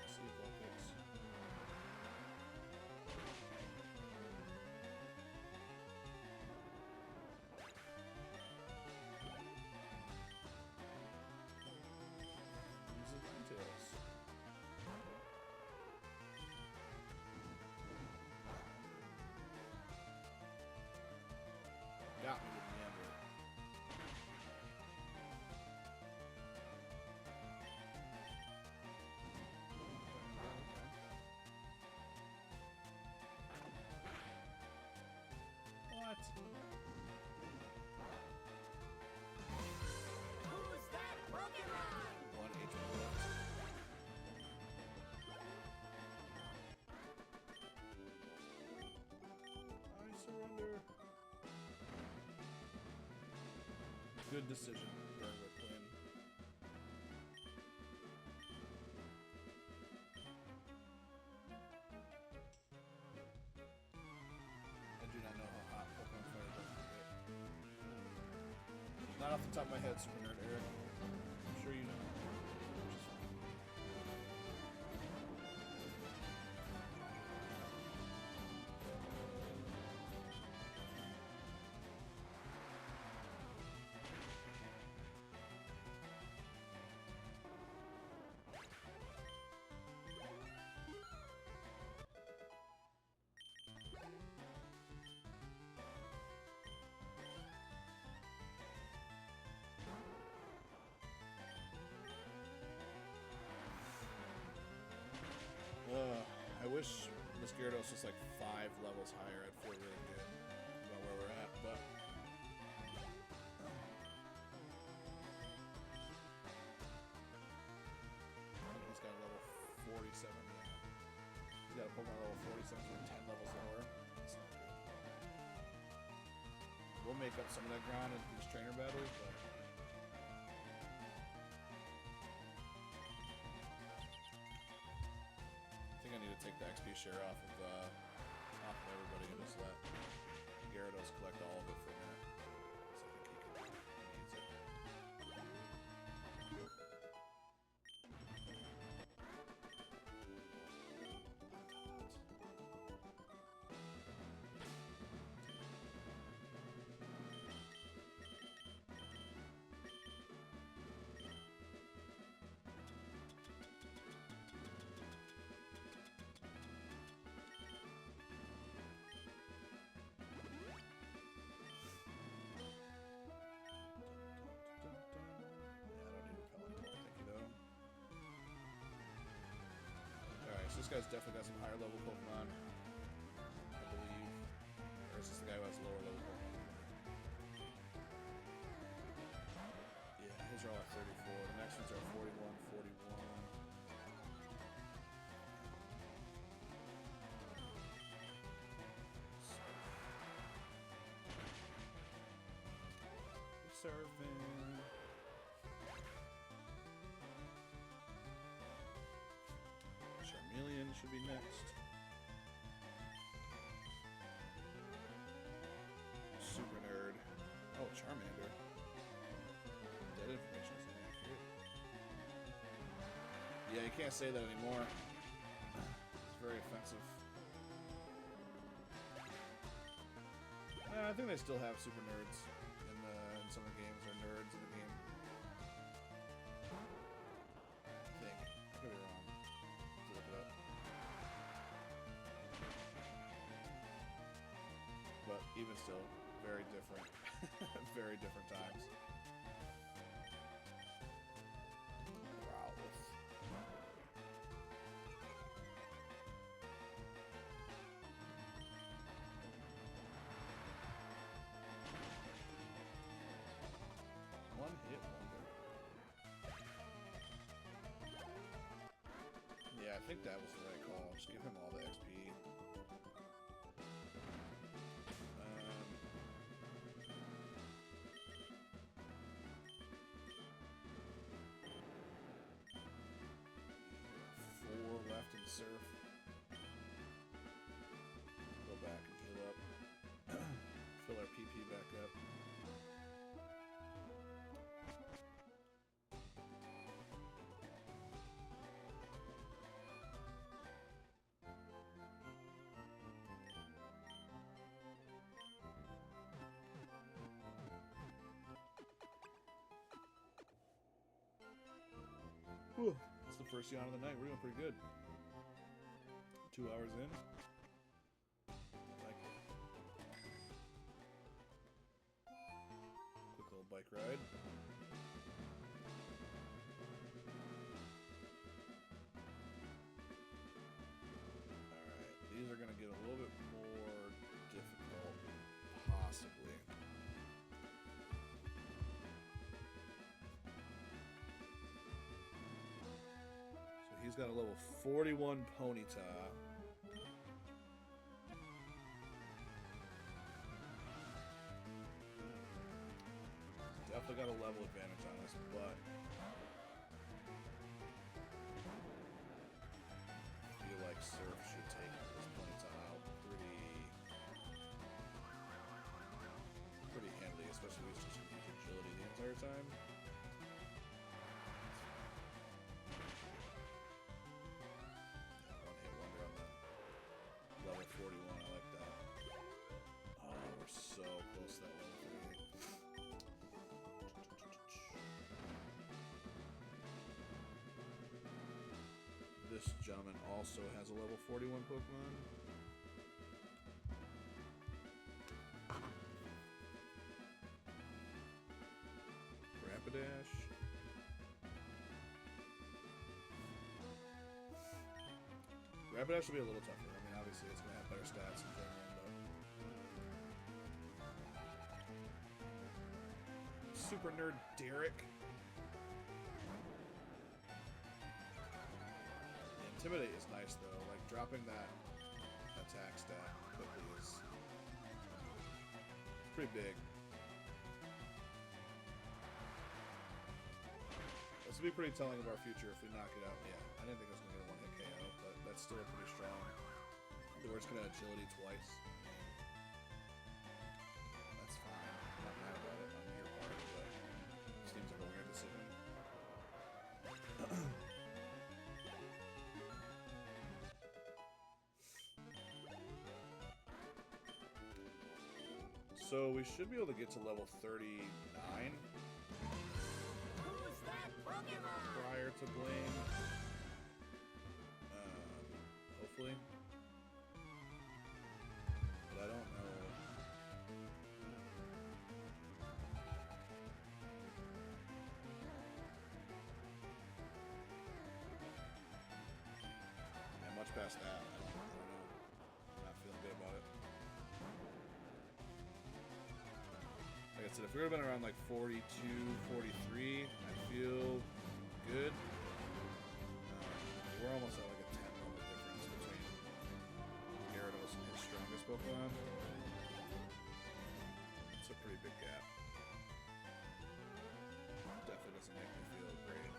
See Vulpix. These are details. Got me with the Amber. What? Who's that Pokemon? 1 HP left. I surrender. Good decision, Burglar Quinn. I do not know how hot Pokemon Fighter doesn't get. Not off the top of my head, Super Nerd Eric. I'm sure you know. Which is fine. I wish this Gyarados was like 5 levels higher. I'd feel really good about where we're at, but I think he's got a level 47. Yeah, he's got a Pokemon level 47 from 10 levels lower. That's not good. We'll make up some of that ground in these trainer battles, but. I think I need to take the XP share off of everybody and just let Gyarados collect all of it for a minute. So I think he needs it. This guy's definitely got some higher level Pokemon, I believe. Or is this the guy who has lower level Pokemon? are all at 34. The next ones are 41, 41. Surfing. Charmeleon should be next. Super nerd. Oh, Charmander. That information is inaccurate. Yeah, you can't say that anymore. It's very offensive. I think they still have super nerds in some of the games, or nerds in the game. I think. I could be wrong. Let's look it up. But even still, very different. Very different times. Growlithe. One hit wonder. Yeah, I think that was the right call. Just give him all the XP. Left and surf. Go back and heal up. Fill our PP back up. Whew. That's the first yawn of the night. We're doing pretty good. 2 hours in. Like it. Quick little bike ride. Alright, these are going to get a little bit more difficult, possibly. So he's got a level 41 Ponyta. Definitely got a level advantage on us, but I feel like Surf should take this Ponyta out pretty handily, especially if he's just going to use agility the entire time. One hit wonder on the level 41, I like that. Oh, we're so close to that level 38. This gentleman also has a level 41 Pokemon. Rapidash. Rapidash will be a little tougher. I mean, obviously it's going to have better stats in general, but... Super Nerd Derek. Intimidate is nice though, like dropping that attack stat quickly is pretty big. This will be pretty telling of our future if we knock it out. Yeah, I didn't think I was going to get a one-hit KO, but that's still pretty strong. We're just going to agility twice. That's fine. I'm not mad about it on your part, but it seems like a weird decision. So we should be able to get to level 39 Who's that Pokemon? prior to Blaine. Hopefully. But I don't know. Yeah, much past that. I don't know. I'm not feeling good about it. Like I said, if we would have been around like 42, 43, I feel good. We're almost at like a 10 level difference between Gyarados and his strongest Pokemon. It's a pretty big gap. Definitely doesn't make me feel great.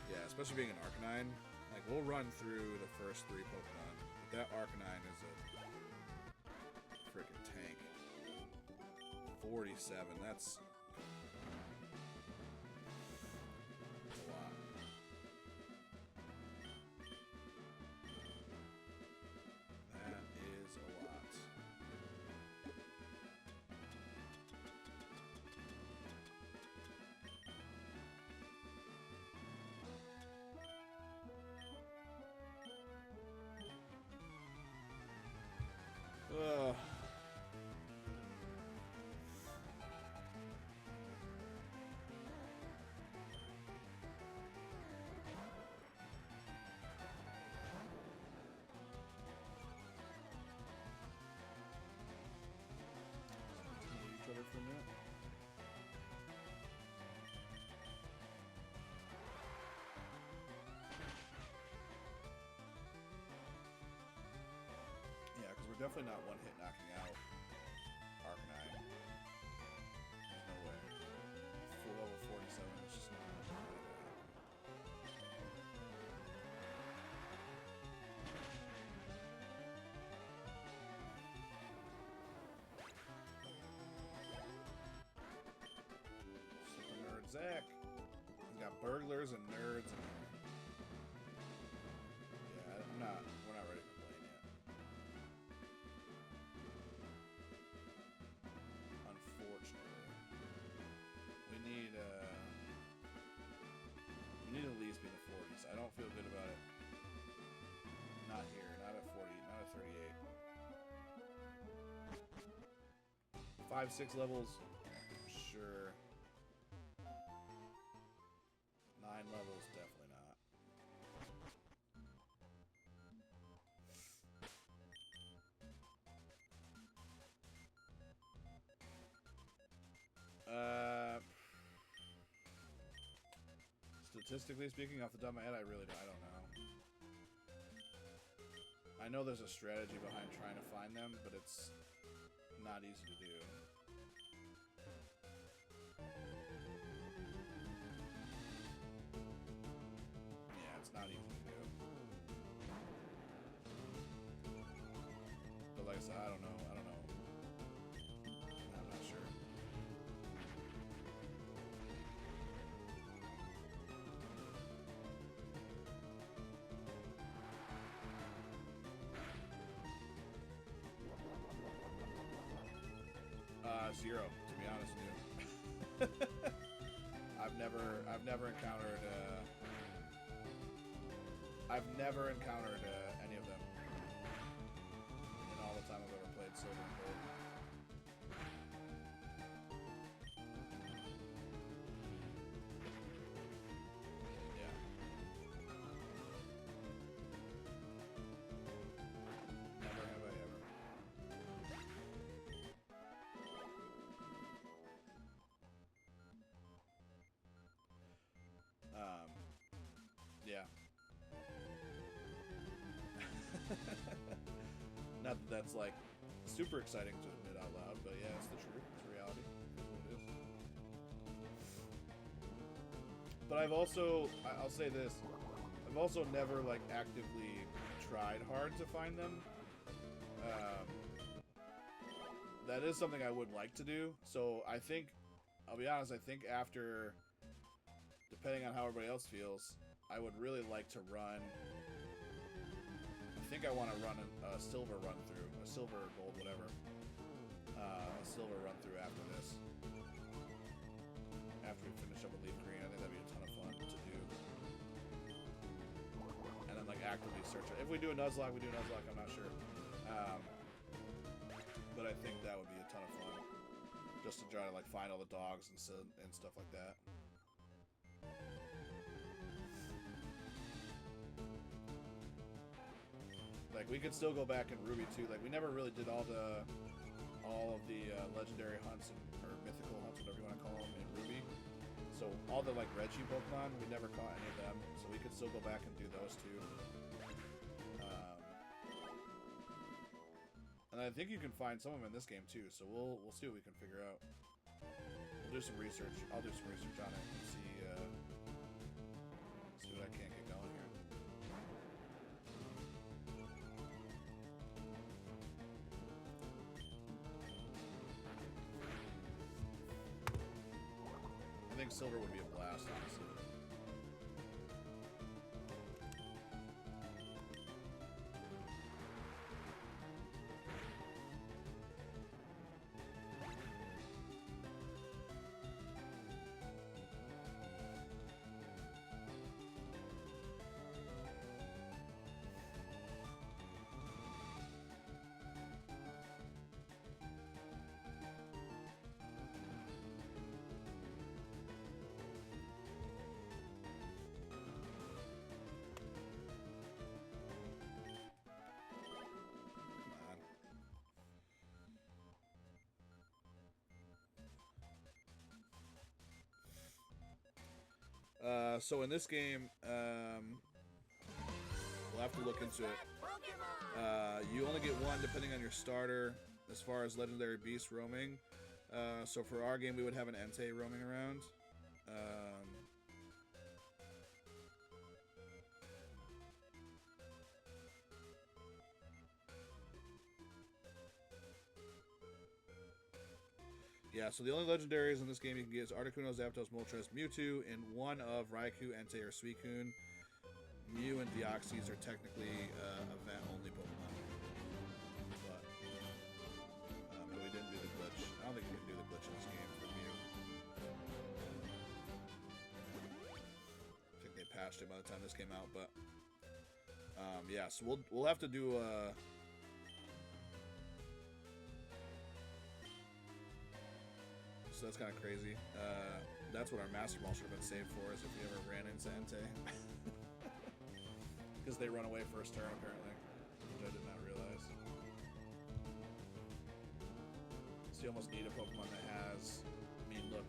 Yeah, especially being an Arcanine. Like, we'll run through the first 3 Pokemon, but that Arcanine is a freaking tank. 47, that's a lot. That is a lot. Ugh. Each other for a minute. Yeah, because we're definitely not one-hit knocking out Arcanine. There's no way. Full level 47 is just not going to happen. Super Nerd Zach. He's got burglars and nerds in here. Yeah, we're not ready for playing yet. Unfortunately. We need at least be in the 40s. I don't feel good about it. Not here, not at 40, not at 38. 5, 6 levels, sure. 9 levels, definitely not. Statistically speaking, off the top of my head, I don't know. I know there's a strategy behind trying to find them, but it's not easy to do. Yeah, it's not easy to do. But like I said, I don't know. I'm not sure. 0, to be honest with you. I've never encountered any of them in all the time I've ever played Silver and Gold. Yeah. Never have I ever. Yeah. Not that that's like super exciting to admit out loud, but yeah, it's the truth. It's reality. It's what it is. But I'll say this, I've also never like actively tried hard to find them. That is something I would like to do. So I think, I'll be honest, I think after, depending on how everybody else feels, I would really like to run. I think I want to run a silver run through, a silver or gold, whatever. A silver run through after this. After we finish up with Leaf Green, I think that'd be a ton of fun to do. And then like actively search it. If we do a Nuzlocke, we do a Nuzlocke. I'm not sure. But I think that would be a ton of fun, just to try to like find all the dogs and stuff like that. Like, we could still go back in Ruby too. Like, we never really did all of the legendary hunts or mythical hunts, whatever you want to call them, in Ruby. So all the like Reggie Pokemon, we never caught any of them. So we could still go back and do those too. And I think you can find some of them in this game too. So we'll see what we can figure out. We'll do some research. I'll do some research on it and see what I can't get going here. I think silver would be a blast, honestly. So in this game, we'll have to look into it. You only get one depending on your starter as far as legendary beasts roaming. So for our game, we would have an Entei roaming around. Yeah, so the only legendaries in this game you can get is Articuno, Zapdos, Moltres, Mewtwo, and one of Raikou, Entei, or Suicune. Mew and Deoxys are technically event-only Pokemon. But we didn't do the glitch. I don't think we can do the glitch in this game for Mew. I think they patched it by the time this came out, but yeah, so we'll have to do so that's kind of crazy. That's what our Master Ball should have been saved for, is if we ever ran into Entei. Because they run away first turn, apparently, which I did not realize. So you almost need a Pokemon that has Mean Look.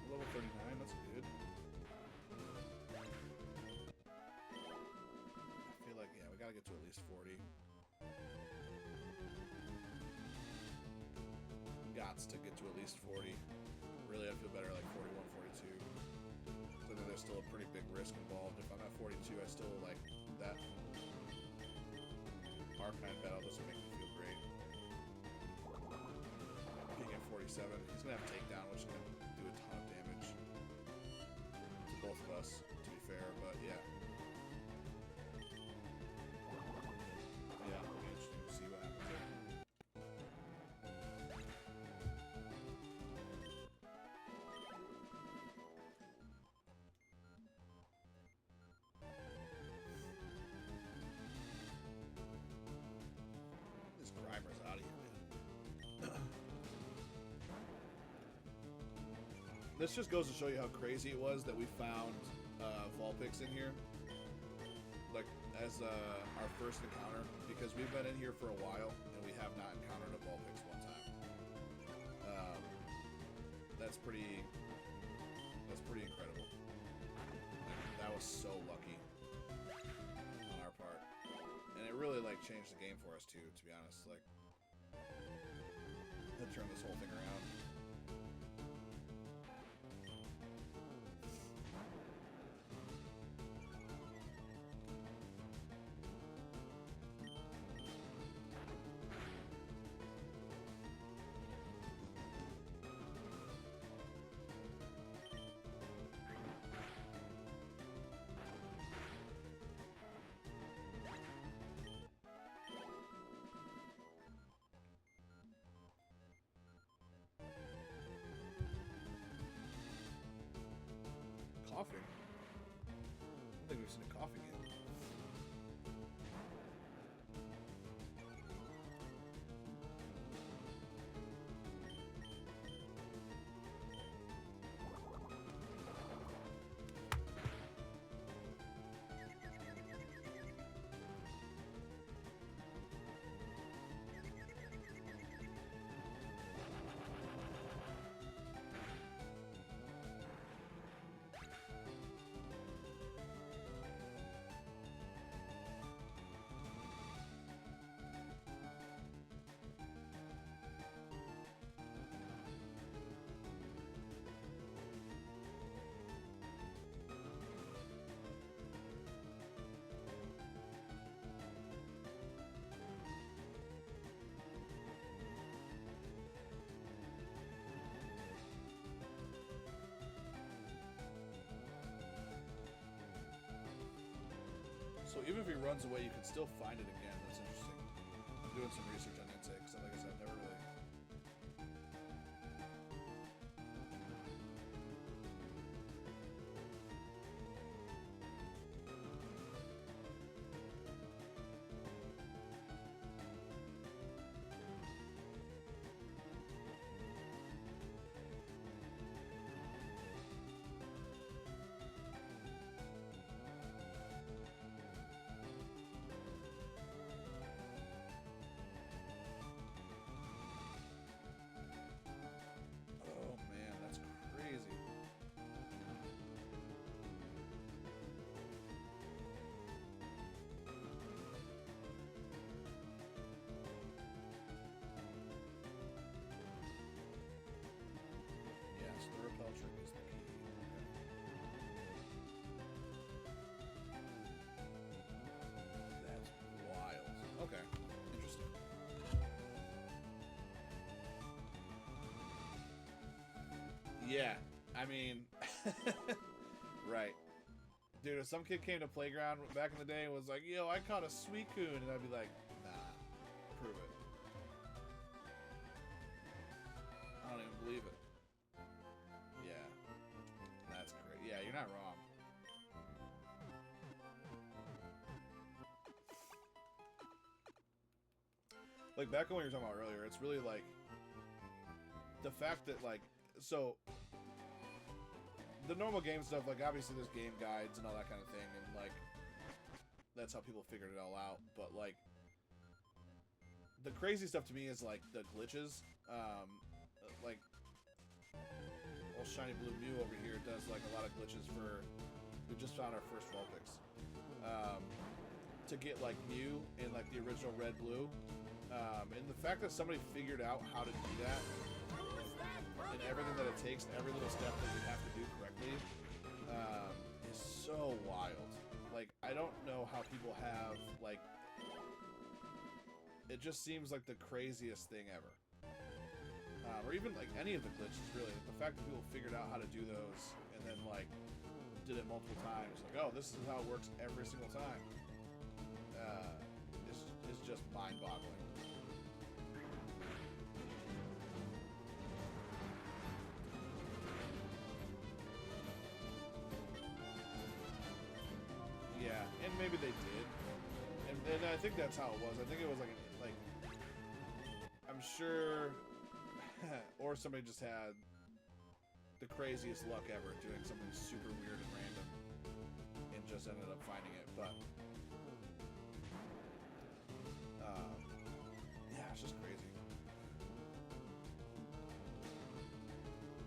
Level 39, that's good. I feel like, yeah, we gotta get to at least 40. Gots to get to at least 40. Really, I'd feel better like 41, 42. So then there's still a pretty big risk involved. If I'm at 42, I still like that. Arcanine battle doesn't make me feel great. Being at 47, he's gonna have takedown, which is gonna do a ton of damage to both of us, to be fair, but yeah. Yeah, it'll be interesting to see what happens there. This Grimer's out of here, man. This just goes to show you how crazy it was that we found Vulpix in here, like as our first encounter, because we've been in here for a while and we have not encountered a Vulpix one time. That's pretty incredible. Like, that was so lucky on our part, and it really like changed the game for us too. To be honest, like it turned this whole thing around. coughing. I don't think we've seen it coughing yet. So even if he runs away, you can still find it again. That's interesting. I'm doing some research on it, because like I said, I've never really... Oh man, that's crazy. Yes, the repel trick is the key. Okay. That's wild. Okay, interesting. Yeah, I mean, right. Dude, if some kid came to Playground back in the day and was like, yo, I caught a Suicune, and I'd be like, nah, prove it. I don't even believe it. Yeah, that's great. Yeah, you're not wrong. Like, back on what you were talking about earlier, it's really like, the fact that, like, so the normal game stuff, like obviously there's game guides and all that kind of thing, and like that's how people figured it all out. But like the crazy stuff to me is like the glitches. Like old shiny blue Mew over here does like a lot of glitches for. We just found our first Vulpix. To get like Mew in like the original red blue, and the fact that somebody figured out how to do that. And everything that it takes, every little step that you have to do correctly, is so wild. Like, I don't know how people have, like, it just seems like the craziest thing ever. Or even, like, any of the glitches, really. The fact that people figured out how to do those, and then, like, did it multiple times. Like, oh, this is how it works every single time. Is just mind-boggling. Yeah, and maybe they did, and I think that's how it was. I think it was like I'm sure, or somebody just had the craziest luck ever doing something super weird and random, and just ended up finding it. But yeah, it's just crazy.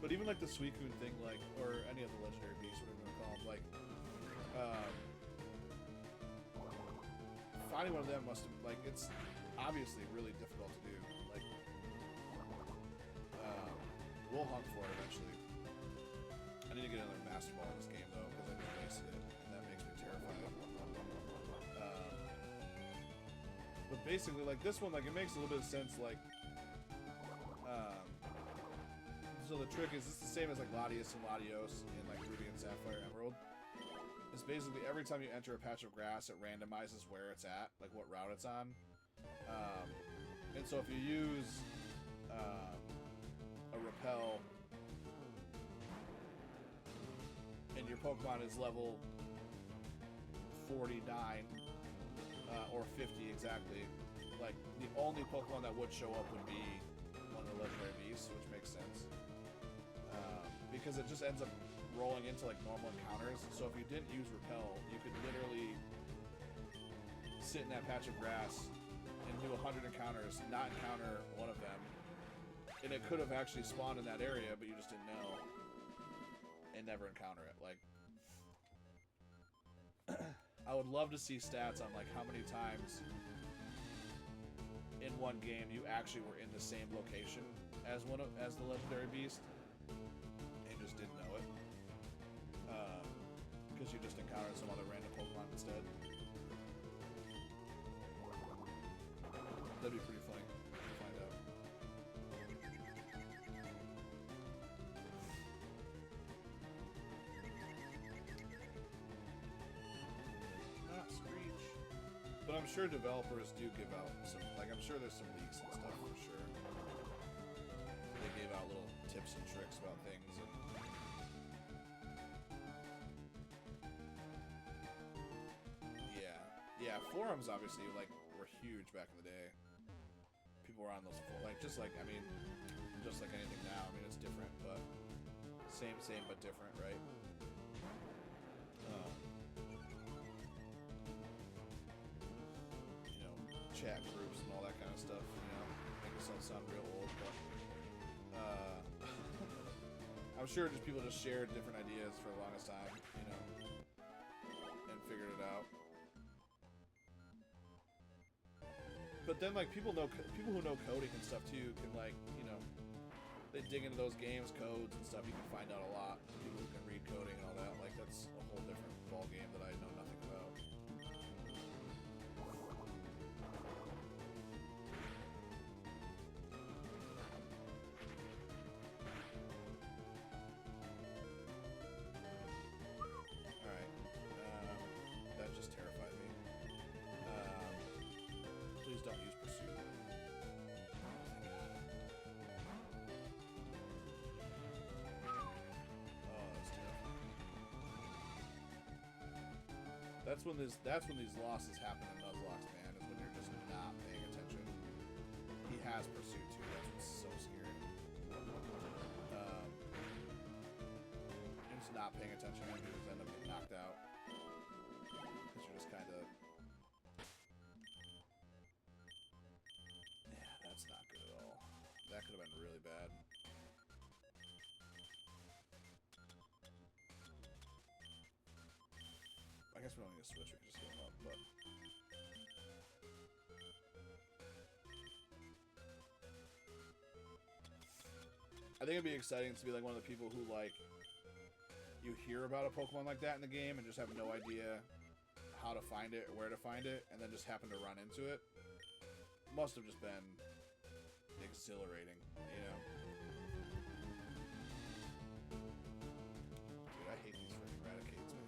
But even like the Suicune thing, like, or any of the legendary beasts, whatever you want to call them, like. Finding one of them must have, like, it's obviously really difficult to do. Like, we'll hunt for it eventually. I need to get another Master Ball in this game, though, because I just wasted it, and that makes me terrified. But basically, like, this one, like, it makes a little bit of sense, like, so the trick is, it's the same as, like, Latios and Latios in, like, Ruby and Sapphire Emerald. It's basically every time you enter a patch of grass, it randomizes where it's at, like what route it's on. And so if you use a repel, and your Pokemon is level 49 or 50 exactly, like the only Pokemon that would show up would be one of the legendary beasts, which makes sense because it just ends up rolling into like normal encounters. So if you didn't use Repel, you could literally sit in that patch of grass and do 100 encounters, not encounter one of them, and it could have actually spawned in that area, but you just didn't know and never encounter it. Like, I would love to see stats on like how many times in one game you actually were in the same location as the legendary beast and just didn't know it, because you just encountered some other random Pokemon instead. That'd be pretty funny to find out. Not Screech. But I'm sure developers do give out some, like, I'm sure there's some leaks and stuff for sure. They gave out little tips and tricks about things and yeah, forums obviously like were huge back in the day. People were on those like just like anything now. I mean, it's different, but same but different, right? You know, chat groups and all that kind of stuff. You know, make yourself sound real old, but I'm sure just people just shared different ideas for the longest time, you know, and figured it out. But then, like, people who know coding and stuff too can, like, you know, they dig into those games codes and stuff. You can find out a lot. People who can read coding and all that, like, that's a whole different ball game that I know nothing about. All right, that just terrified me. Please don't use Pursuit. Oh, that's tough. That's when these losses happen in Nuzlocke, man, is when you're just not paying attention. He has Pursuit too, that's what's so scary. You're just not paying attention and you just end up getting knocked out. Because you're just kinda that's not good at all. That could have been really bad. I guess we don't need to switch, we can just heal him up, but I think it'd be exciting to be like one of the people who, like, you hear about a Pokemon like that in the game and just have no idea how to find it or where to find it, and then just happen to run into it. Must have just been exhilarating, you know? Dude, I hate these freaking Raticates, man.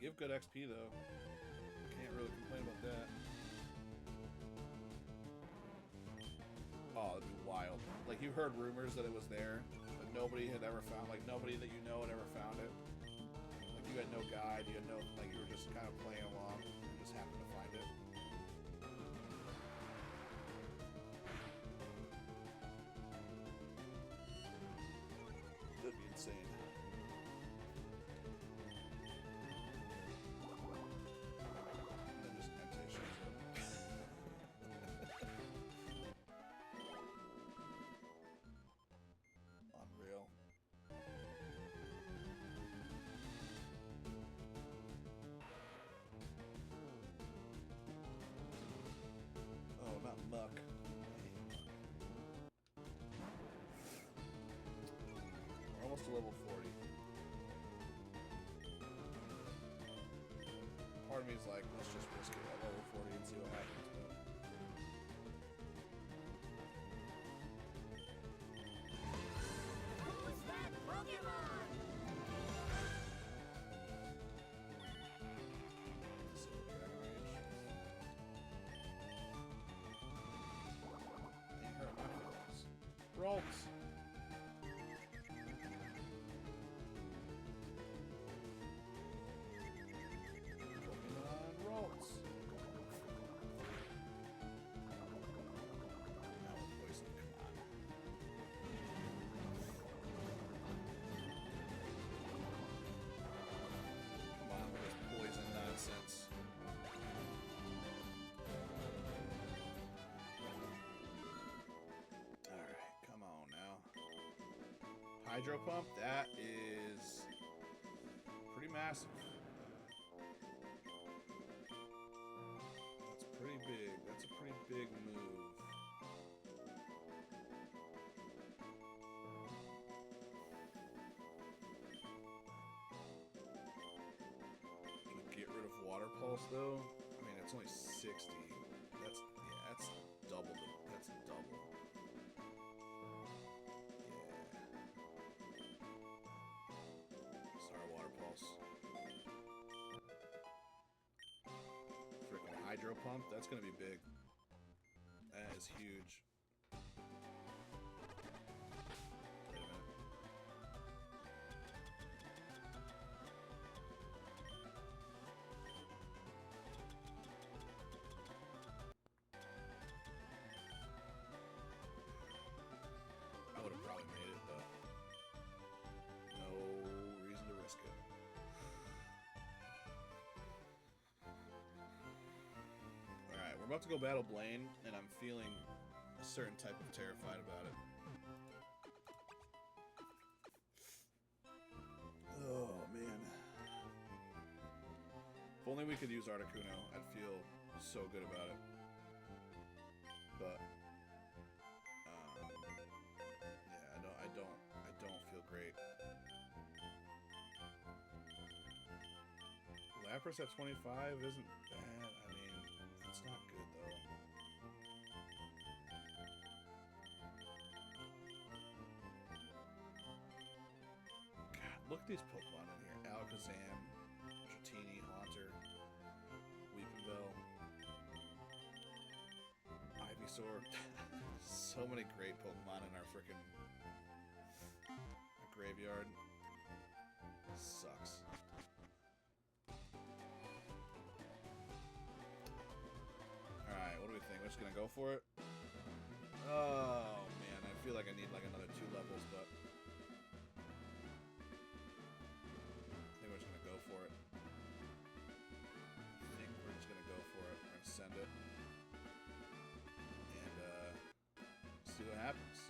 Give good XP though. Can't really complain about that. Oh, that'd be wild. Like, you heard rumors that it was there, but nobody had ever found, like, nobody that you know had ever found it. Like, you had no guide, you had no, like, you were just kind of playing along and just happened to find it. That'd be insane. part of me is like, let's just risk it at level 40 and see what happens. Who's that Pokemon? They hurt my feelings. Rolls. Hydro Pump, that is pretty massive. That's pretty big. That's a pretty big move. Get rid of Water Pulse though. I mean, it's only 60. That's double. That's double. Freaking Hydro Pump, that's gonna be big. That is huge. Wait a minute. I would have probably made it, but no reason to risk it. We're about to go battle Blaine, and I'm feeling a certain type of terrified about it. Oh, man. If only we could use Articuno, I'd feel so good about it. But, yeah, I don't feel great. Lapras at 25 isn't bad. I mean, it's not good though. God, look at these Pokemon in here. Alakazam, Dratini, Haunter, Weepinbell, Ivysaur. So many great Pokemon in our frickin' graveyard. Sucks. Alright, what do we think? We're just gonna go for it? Oh man, I feel like I need like another 2 levels, but I think we're just gonna go for it. I think we're just gonna go for it. We're gonna send it. And see what happens.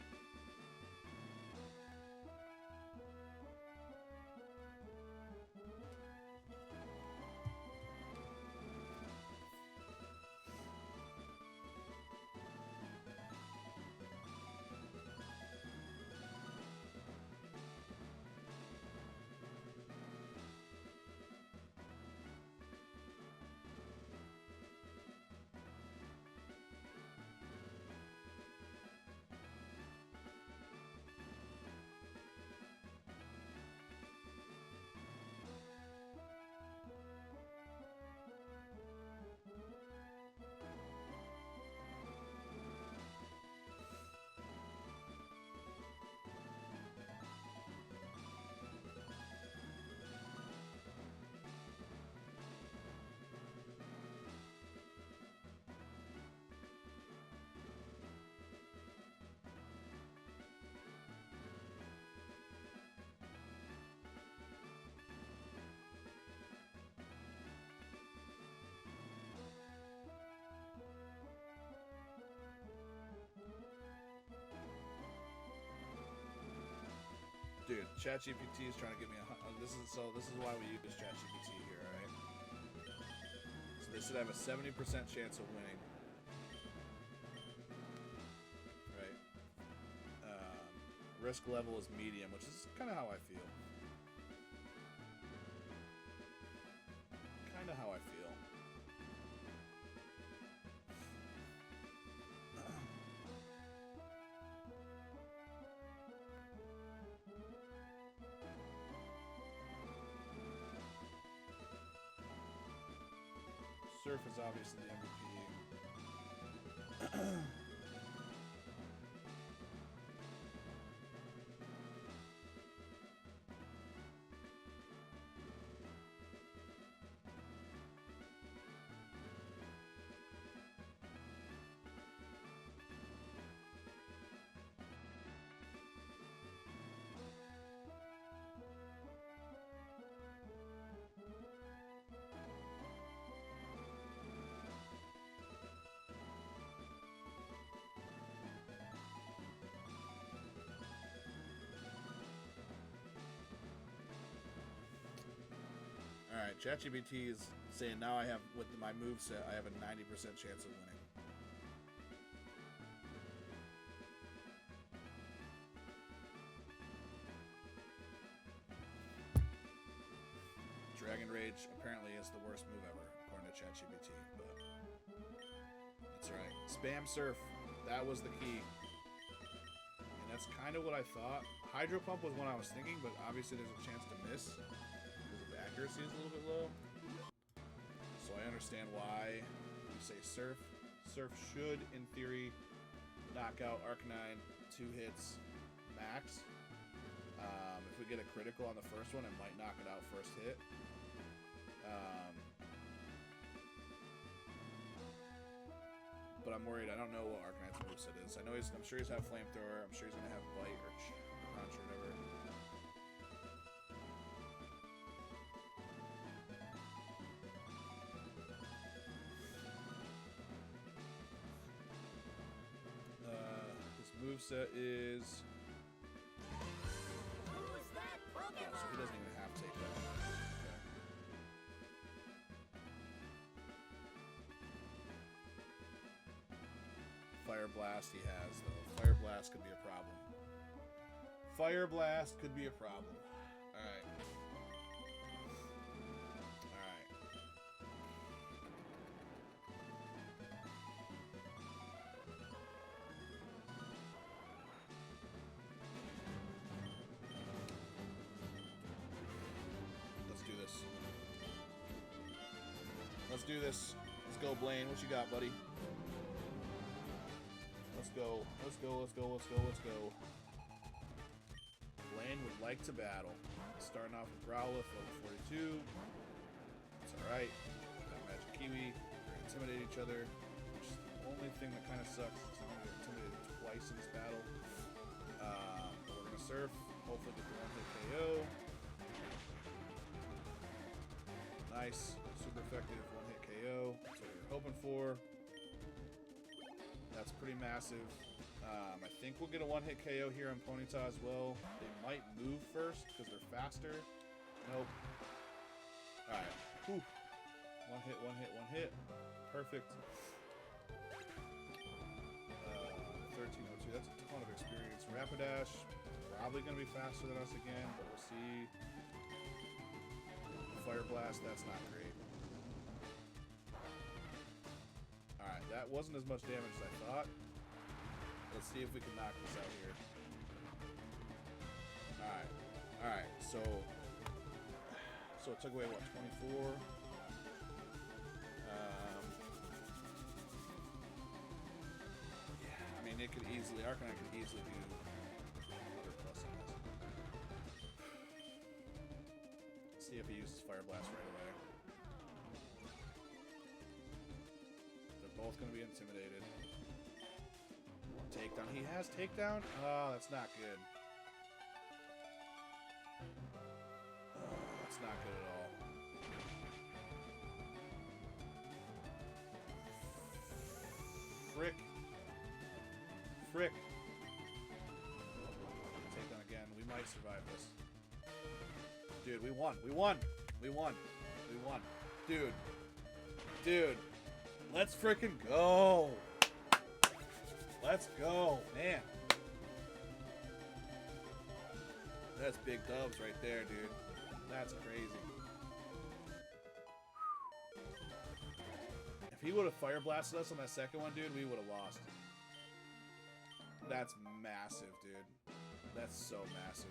Dude, ChatGPT is trying to get me this is why we use ChatGPT here, alright? So they said I have a 70% chance of winning. Right? Risk level is medium, which is kind of how I feel. Surf is obviously the MVP. Alright, ChatGPT is saying now I have, with my moveset, I have a 90% chance of winning. Dragon Rage apparently is the worst move ever, according to ChatGPT, but that's right. Spam Surf, that was the key. And that's kind of what I thought. Hydro Pump was one I was thinking, but obviously there's a chance to miss. Accuracy is a little bit low, so I understand why you say Surf. Surf should, in theory, knock out Arcanine 2 hits max. If we get a critical on the first one, it might knock it out first hit. But I'm worried. I don't know what Arcanine's moveset is. I'm sure he's have Flamethrower. I'm sure he's gonna have Bite or Crunch or whatever. Moveset is. Who's that Pokemon? Oh, so he doesn't even have to take that. Okay. Fire Blast he has, though. Fire Blast could be a problem. Fire Blast could be a problem. Alright. Alright. Let's do this. Let's go, Blaine. What you got, buddy? Let's go. Let's go. Let's go. Let's go. Let's go. Blaine would like to battle. Starting off with Growlithe, level 42. It's alright. Got Magic Kiwi. We're gonna intimidate each other. Which is the only thing that kind of sucks. Is I'm gonna get intimidated twice in this battle. But we're gonna Surf. Hopefully get the one-hit KO. Nice. Super effective one-hit KO. That's what we were hoping for. That's pretty massive. I think we'll get a one-hit KO here on Ponyta as well. They might move first because they're faster. Nope. Alright. Whew. One hit, one hit, one hit. Perfect. 1302. That's a ton of experience. Rapidash. Probably going to be faster than us again, but we'll see. Fire Blast, that's not great. Alright, that wasn't as much damage as I thought. Let's see if we can knock this out here. Alright. Alright, so it took away, what, 24? Yeah, I mean, it could easily, Arcanine could easily do another plus on this. See if he uses Fire Blast right away. They're both going to be intimidated. Takedown. He has takedown? Oh, that's not good. Oh, that's not good at all. Frick. Frick. Takedown again. We might survive this. Dude, we won. We won. We won. We won. Dude. Dude. Let's freaking go. Let's go. Man. That's big dubs right there, dude. That's crazy. If he would have fire blasted us on that second one, dude, we would have lost. That's massive, dude. That's so massive.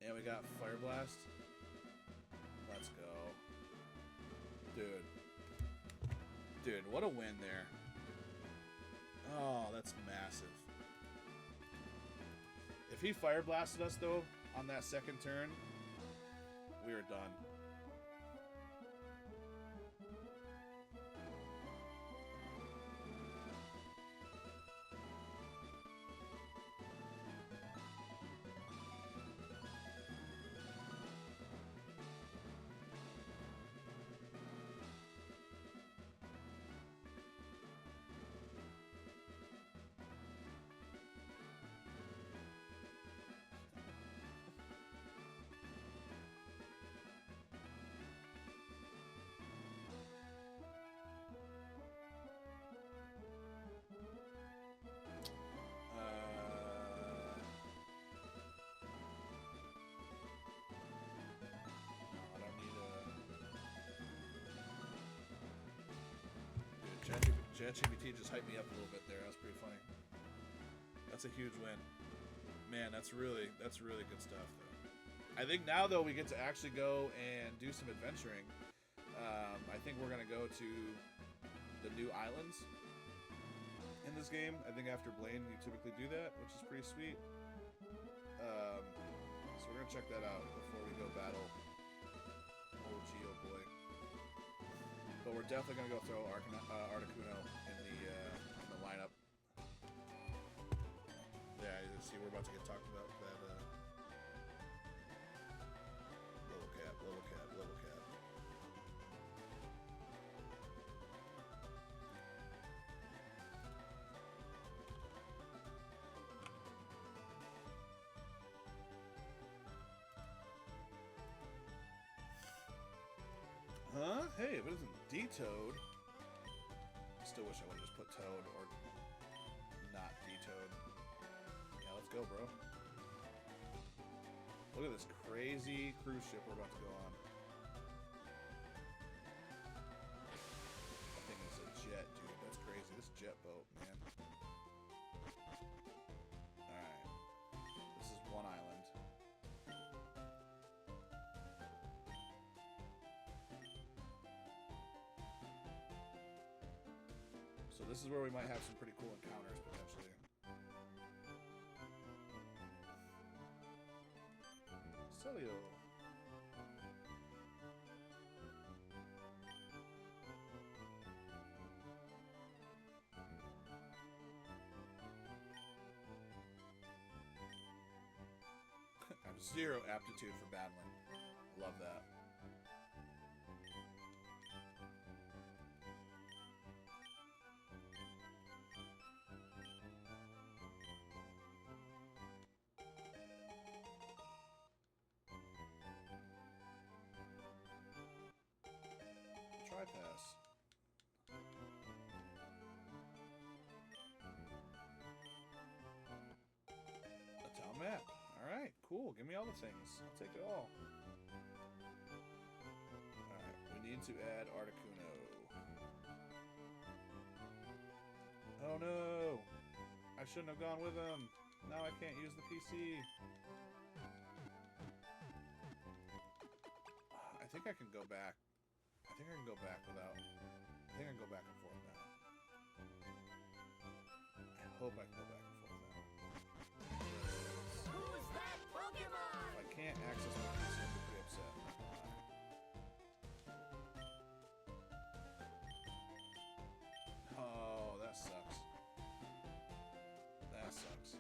And we got Fire Blast. Let's go. Dude, what a win there. Oh, that's massive. If he fire blasted us, though, on that second turn, we are done. ChatGPT just hyped me up a little bit there. That was pretty funny. That's a huge win. Man, that's really good stuff, though. I think now, though, we get to actually go and do some adventuring. I think we're going to go to the new islands in this game. I think after Blaine, you typically do that, which is pretty sweet. So we're going to check that out before we go battle old Geo Boy. But we're definitely going to go throw Articuno in the lineup. Yeah, you see, we're about to get talked about that level cap. Huh? Hey, if it isn't D-Toad. I still wish I would have just put Toad or not D-Toad. Yeah, let's go, bro. Look at this crazy cruise ship we're about to go on. That thing is a jet, dude. That's crazy. This jet boat, man. Alright. This is one island. So this is where we might have some pretty cool encounters, potentially. Celio. I have zero aptitude for battling. Love that. Pass. A town map. Alright, cool. Give me all the things. I'll take it all. Alright, we need to add Articuno. Oh no! I shouldn't have gone with him. Now I can't use the PC. I think I can go back. I think I can go back without... I think I can go back and forth now. I hope I can go back and forth now. Who's that Pokemon? If I can't access my PC, I'm pretty upset. Oh, that sucks. That sucks.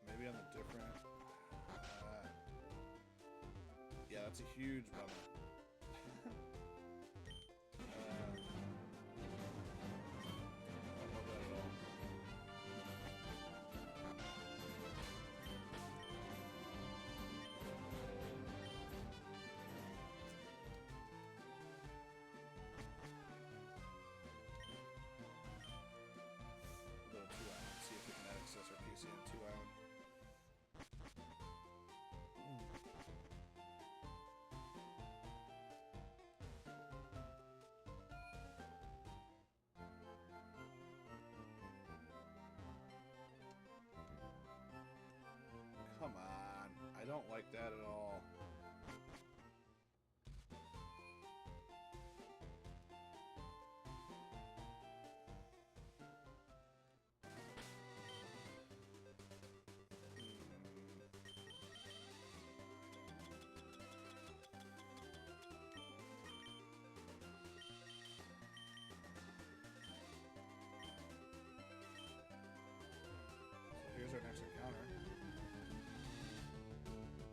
Maybe on the different... yeah, that's a huge bummer. I don't know that at all. We'll go to 2 Island, see if we can access our PC on 2 Island. don't like that at all. Here's our next encounter.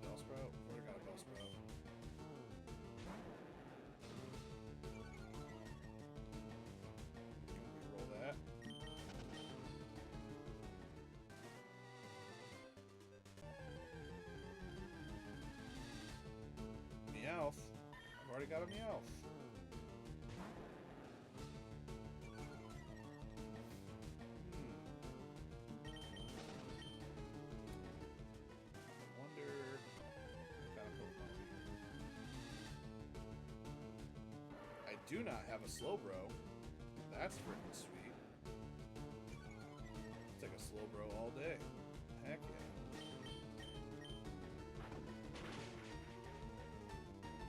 Bellsprout? We already got a Bellsprout. Roll that. Meowth. I've already got a Meowth. I do not have a Slowbro. That's freaking sweet. I'll take a Slowbro all day. Heck yeah.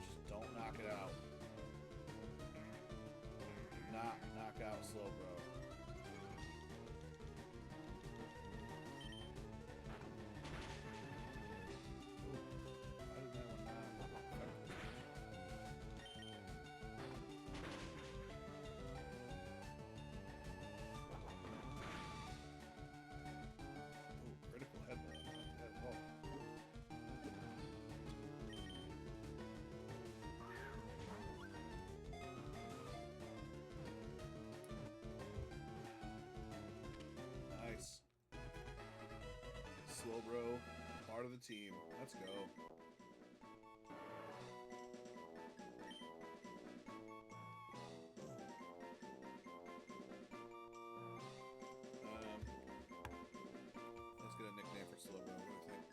Just don't knock it out. Do not knock out Slowbro. Nice. Slowbro, part of the team. Let's go. Let's get a nickname for Slowbro. What do you think?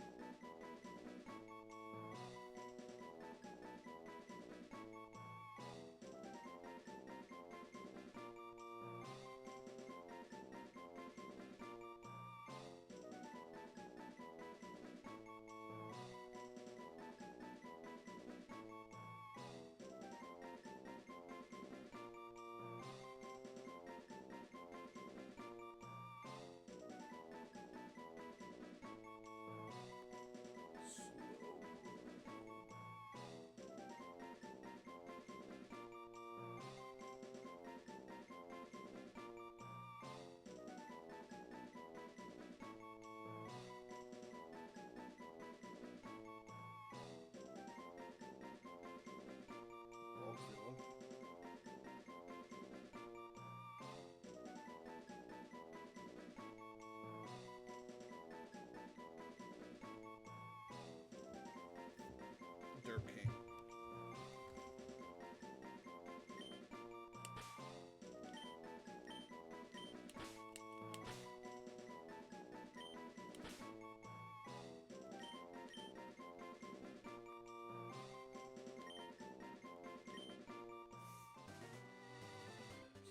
Derp King.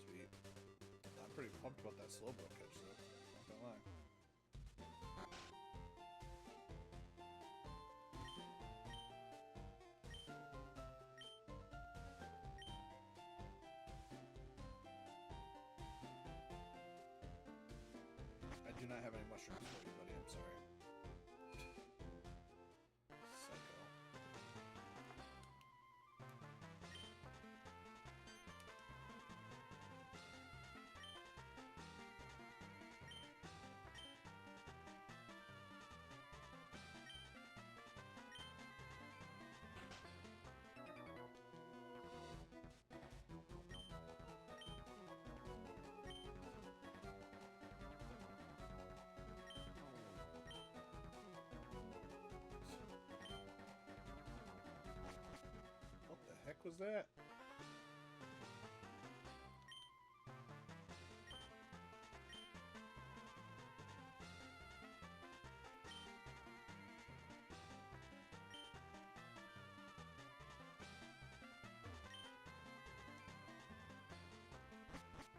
Sweet. I'm pretty pumped about that Slowbro catch, though. Not gonna lie. I do not have any mushrooms for you, buddy. I'm sorry. Psycho. What the heck was that?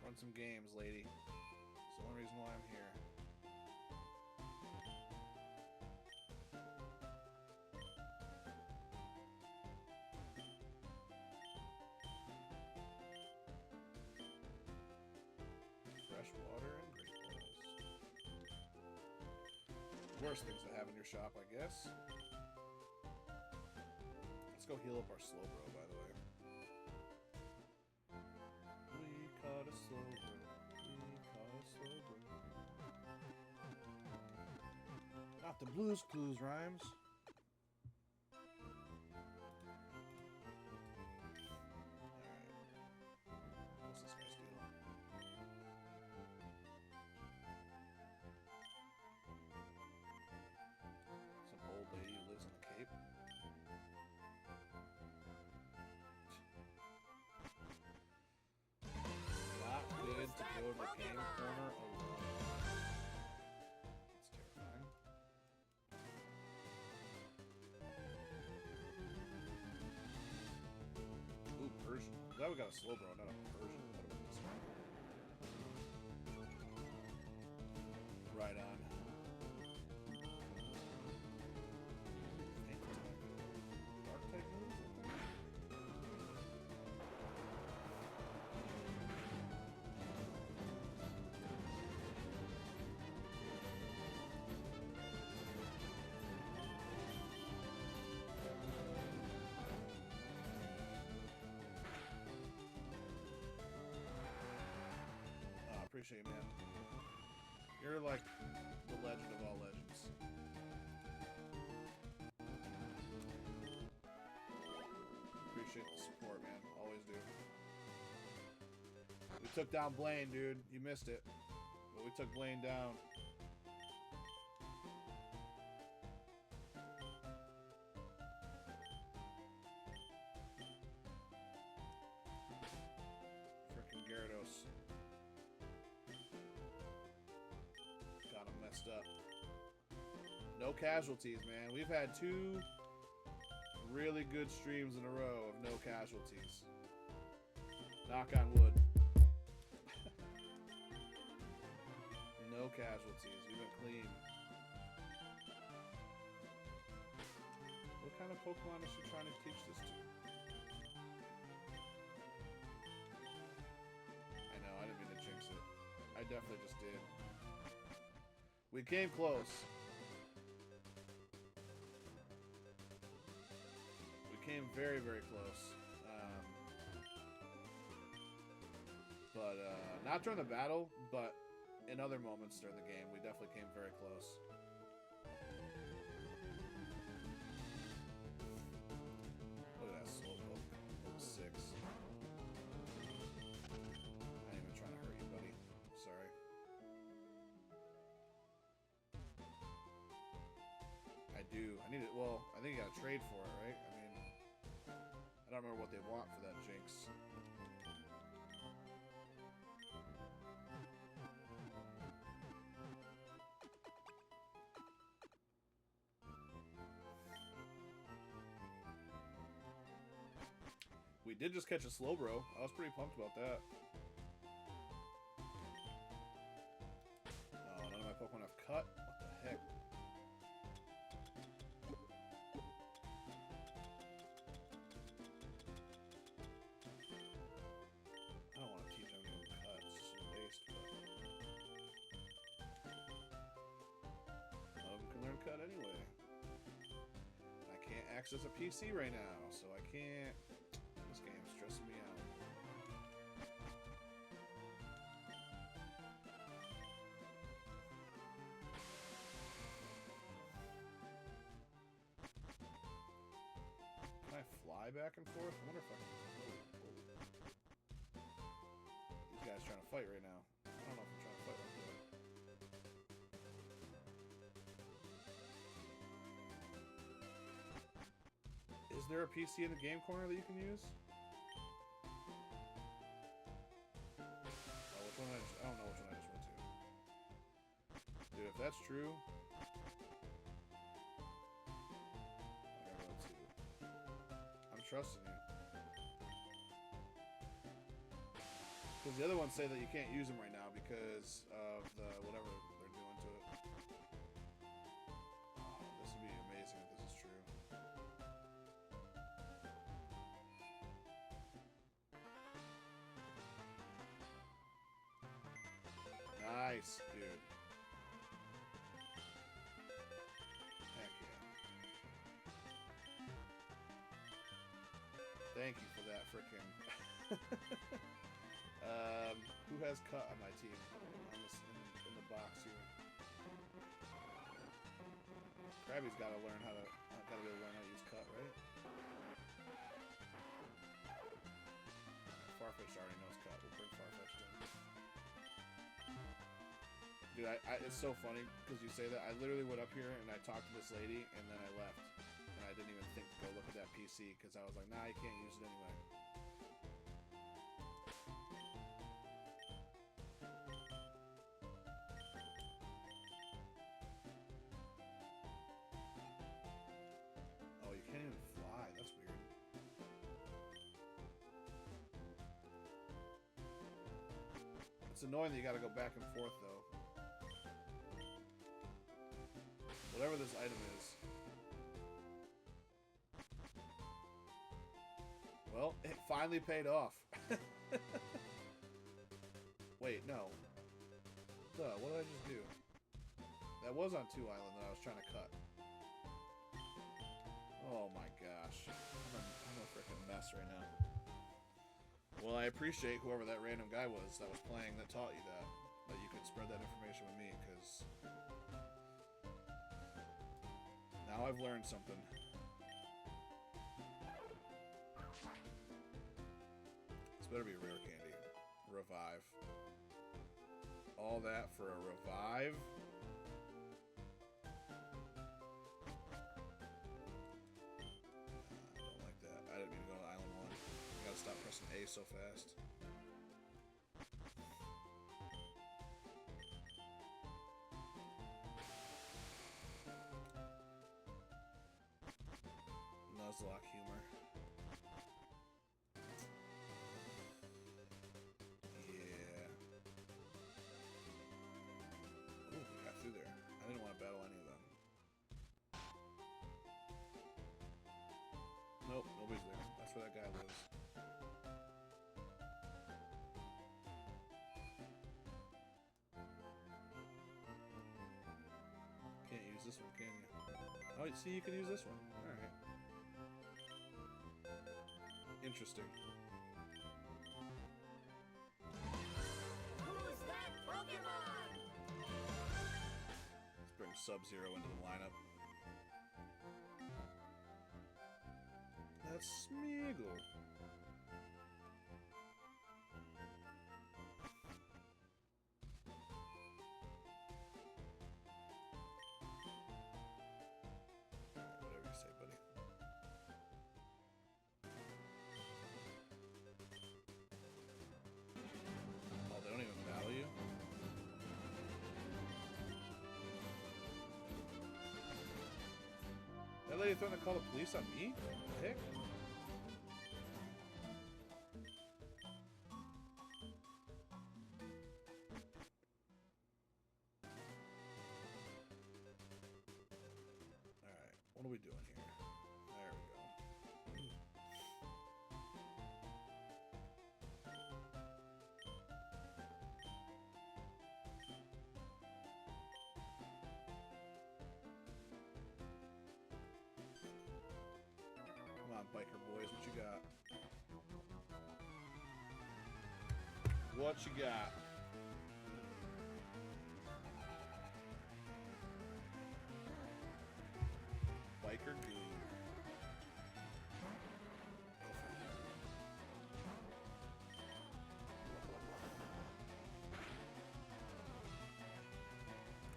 Run some games, lady. It's the only reason why I'm here. fresh water and great balls. Worst things to have in your shop, I guess. Let's go heal up our slow bro, by the way. We caught a slow bro. We caught a slow bro. Not the Blues Clues rhymes. Go over the game corner alone. That's terrifying. Ooh, Persian. Glad we got a slow bro, not a Persian. Right on. Dark type moves, I think? Appreciate it, man. You're like the legend of all legends. Appreciate the support, man. Always do. We took down Blaine, dude. You missed it. But we took Blaine down. Frickin' Gyarados. Got him messed up. No casualties, man. We've had 2 really good streams in a row of no casualties. Knock on wood. No casualties. We've been clean. What kind of Pokemon is she trying to teach this to? I know, I didn't mean to jinx it. I definitely just did. We came close. We came very, very close. Not during the battle, but in other moments during the game, we definitely came very close. Look at that slow book. Level 6. I ain't even trying to hurt you, buddy. Sorry. I do. I need it. Well, I think you gotta trade for it, right? I mean, I don't remember what they want for that Jinx. We did just catch a Slowbro. I was pretty pumped about that. Oh, none of my Pokemon have cut? What the heck? I don't want to teach them to cut. It's just a waste, but... none of them can learn cut anyway. I can't access a PC right now, so I can't... This game's stressing me out. Can I fly back and forth? I wonder if I can. These guys trying to fight right now. I don't know if I'm trying to fight like that. Is there a PC in the game corner that you can use? I don't know which one I just went to. Dude, if that's true... I gotta go to... I'm trusting you. Because the other ones say that you can't use them right now because of the whatever they're doing to it. Oh, this would be amazing if this is true. Nice, dude. Heck yeah. Thank you for that frickin'. Who has cut on my team? On this, in the box here. Krabby's gotta learn how to. Gotta be able to learn how to use cut, right? Farfetch'd already knows cut. We'll bring Farfetch'd in. Dude, it's so funny because you say that. I literally went up here and I talked to this lady and then I left. And I didn't even think to go look at that PC because I was like, nah, you can't use it anyway. Oh, you can't even fly. That's weird. It's annoying that you gotta go back and forth, though. Whatever this item is. Well, it finally paid off. Wait, no. Duh, what did I just do? That was on 2 Island that I was trying to cut. Oh my gosh. I'm a freaking mess right now. Well, I appreciate whoever that random guy was that was playing that taught you that. That you could spread that information with me, because now I've learned something. This better be a rare candy. Revive. All that for a revive? I don't like that. I didn't mean to go to Island 1. I gotta stop pressing A so fast. Nuzlocke humor. Yeah. Ooh, we got through there. I didn't want to battle any of them. Nope, nobody's there. That's where that guy lives. Can't use this one, can you? Oh, see, you can use this one. Alright. Interesting. Who's that Pokemon? Let's bring Sub-Zero into the lineup. That's Smeagol. Whatever you say, buddy. Oh, they don't even battle you? That lady threatened to call the police on me? Heck? Alright, what are we doing here? There we go. Come on, biker boys, what you got? What you got? Biker goo.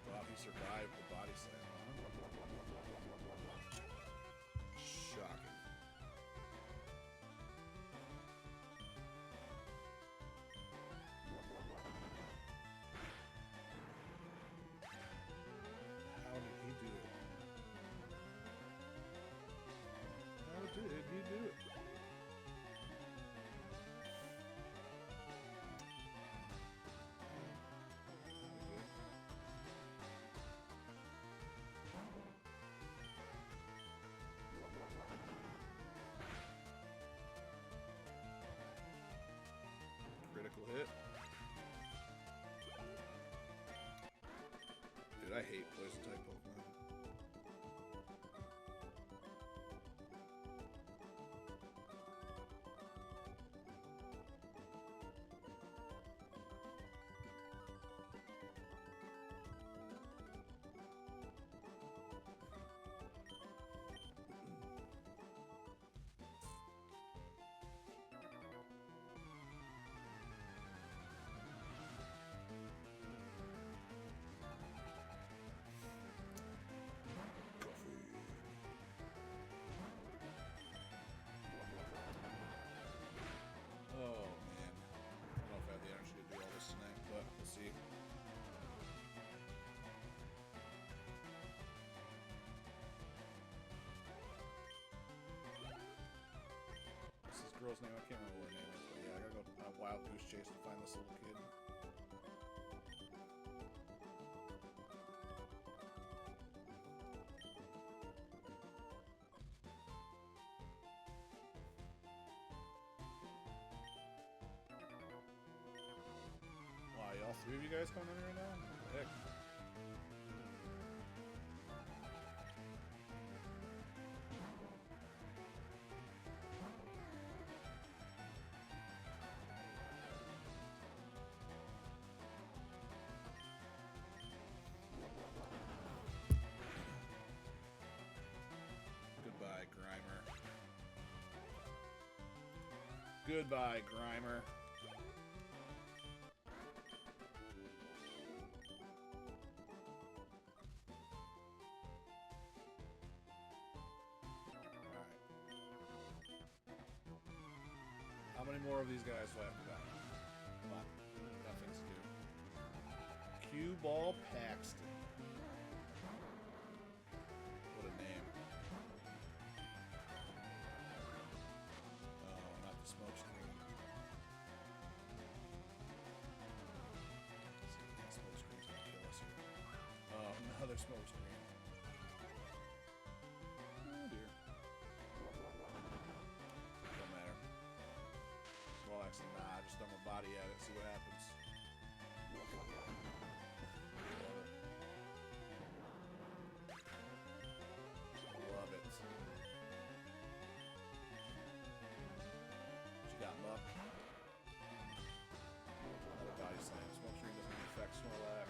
Wow, he survived the body slam, huh? Shocking. hate poison type Pokemon. Oh man, I don't know if I have the energy to do all this tonight, but we'll see. What's this girl's name? I can't remember what her name is, but yeah, I gotta go on a wild goose chase to find this little kid. Wow, y'all three of you guys coming in here now? What the heck? Goodbye, Grimer. Goodbye, Grimer. How many more of these guys do I have to battle? Come on. Got things to do. Cue Ball Paxton. What a name. Oh, not the smoke screen. See, that smoke screen's gonna kill us here. Oh, another smoke screen. Oh dear. Don't matter. Well, actually, nah, just throw my body at it, see what happens. Love it. Love it. What you got, Muck? Another body slam. Smoke screen doesn't affect Snorlax.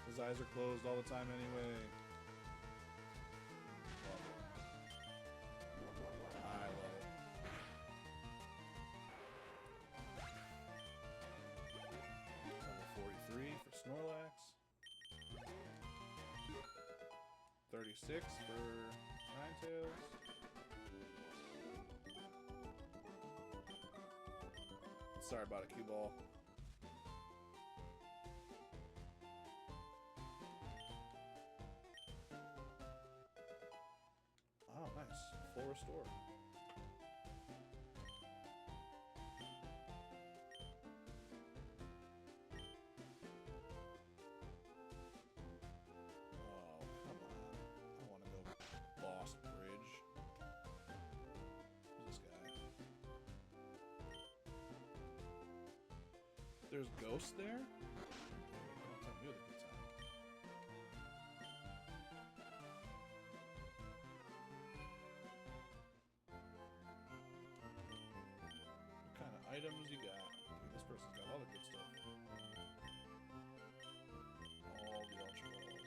His eyes are closed all the time anyway. Love it. I love it. Level 43 for Snorlax. 36 for Ninetales. Sorry about it, cue ball. Oh, nice. Full restore. Oh, come on. I want to go Boss Bridge. Who's this guy? There's ghosts there? Don't tell me the good time. What kind of items you got? Dude, this person's got all the good stuff. All the Ultra Balls.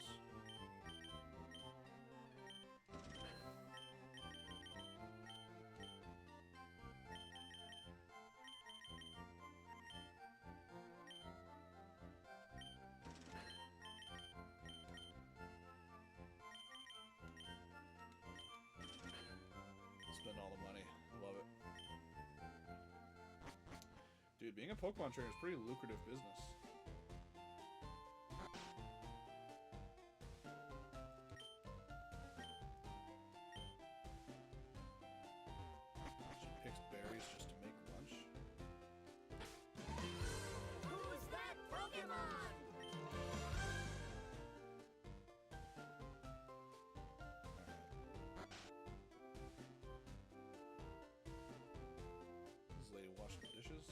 Spend all the money. Love it. Dude, being a Pokemon trainer is pretty lucrative business. She picks berries just to make lunch. Who's that Pokemon? This lady washing the dishes.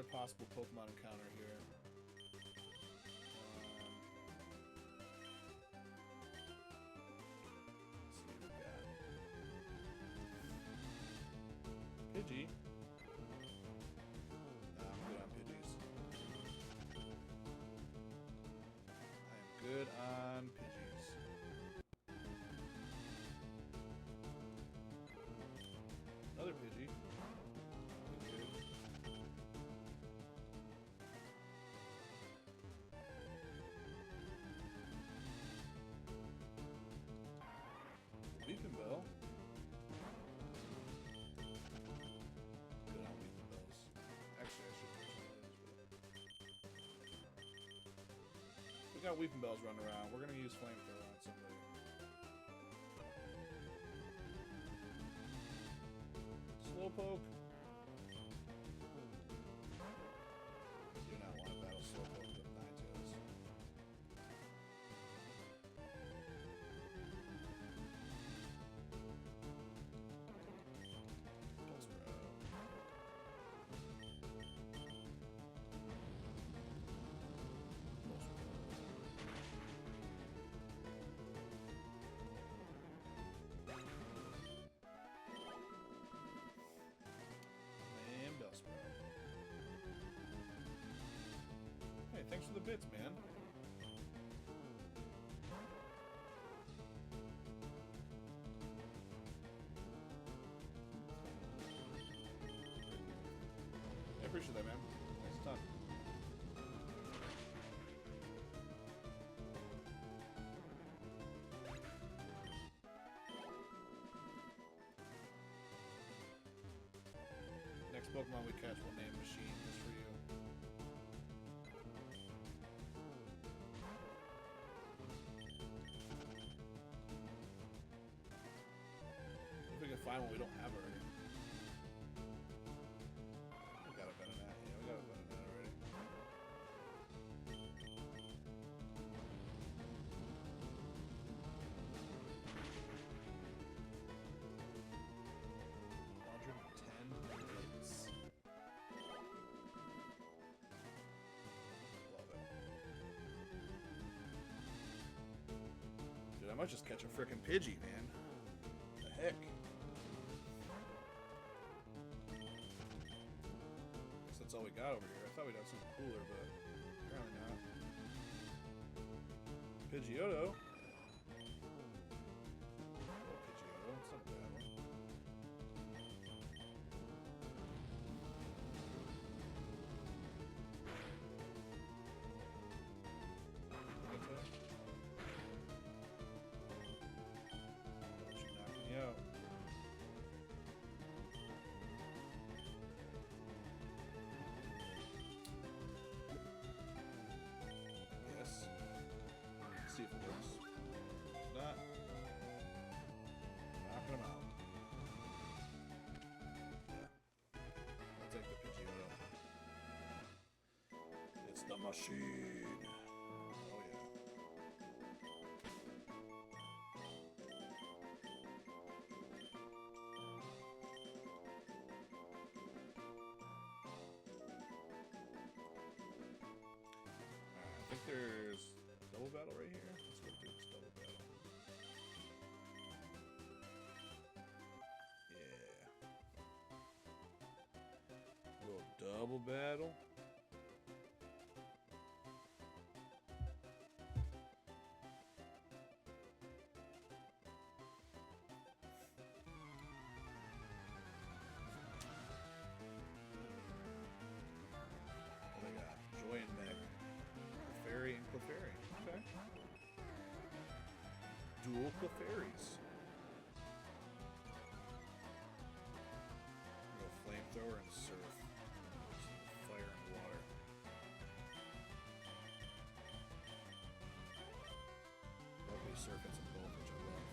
another possible Pokemon encounter here. Let's see what we got. Pidgey. Nah, I'm good on Pidgeys. I am good on Pidgeys. Another Pidgey. Weeping Bell. Good on Weeping Bells. Actually, I should mention those. We got Weeping Bells running around. We're gonna use Flamethrower on somebody. Slowpoke. Do not want to battle Slowpoke with Ninetales. And Bellsprout. Hey, thanks for the bits, man. I appreciate that, man. Thanks a ton. Next Pokemon we catch, we'll name Machine just for you. If we can find one we don't have already. We got a Venonat. Yeah, we got a Venonat already. Dude, I might just catch a frickin' Pidgey, man. What the heck? Guess that's all we got over here. I thought we'd have something cooler, but apparently not. Pidgeotto. Oh, Pidgeotto. It's not a bad one. Out. Yes. Let's see if it works. If not, knocking them out. Yeah. I'll take the Pidgeotto. It's the machine. Oh yeah. I think there's a double battle right here. Let's go do this double battle. Yeah. A little double battle. What do they got? Joy and Meg. Clefairy and Clefairy. Okay. Dual Clefairies. Go Flamethrower and Surf. Fire and water. Lovely Surf and some both, which I love.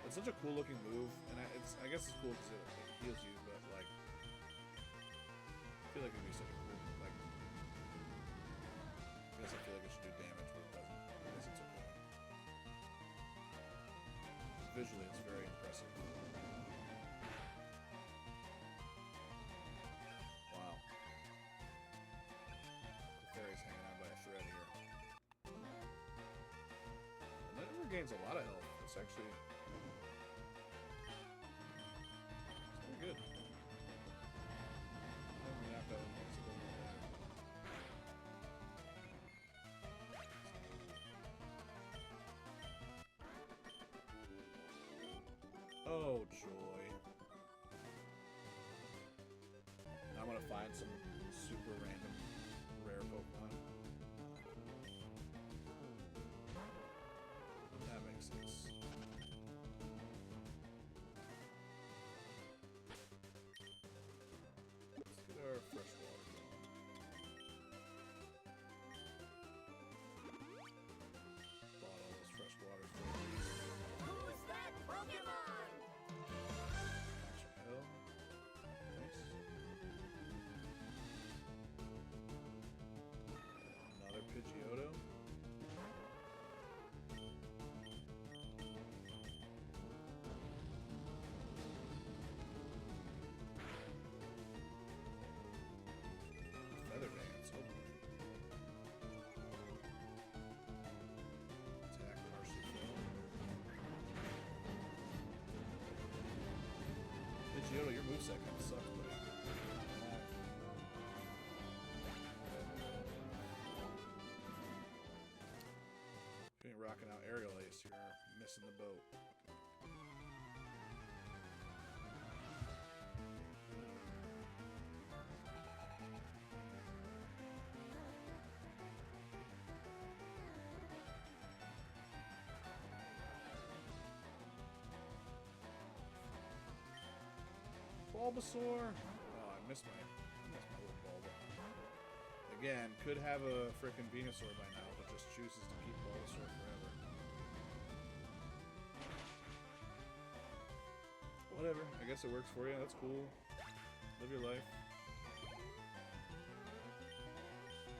It's such a cool looking move, and I guess it's cool because it heals you, but like, I feel like it'd be such a cool, like, I guess I feel like it should do damage, but it doesn't. I guess it's okay. Visually, it's very impressive. Wow. The fairy's hanging on by a thread here. And that regains a lot of health. It's actually... it's very good. Maybe not that one, it's a little more better. Oh, joy. I'm gonna find some super random rare Pokemon. That makes sense. Let's get our fresh water going. Bought all those fresh waters for a reason. Who's that Pokemon? Hell. Nice. Another Pidgeotto. Feather Dance. Oh boy. Attack Merciful. Pidgeotto, your moveset kind of sucks, buddy. If you ain't rocking out Aerial Ace, you're missing the boat. Bulbasaur! Oh, I missed my little Bulba. Again, could have a frickin' Venusaur by now, but just chooses to keep Bulbasaur forever. Whatever, I guess it works for you, that's cool. Live your life.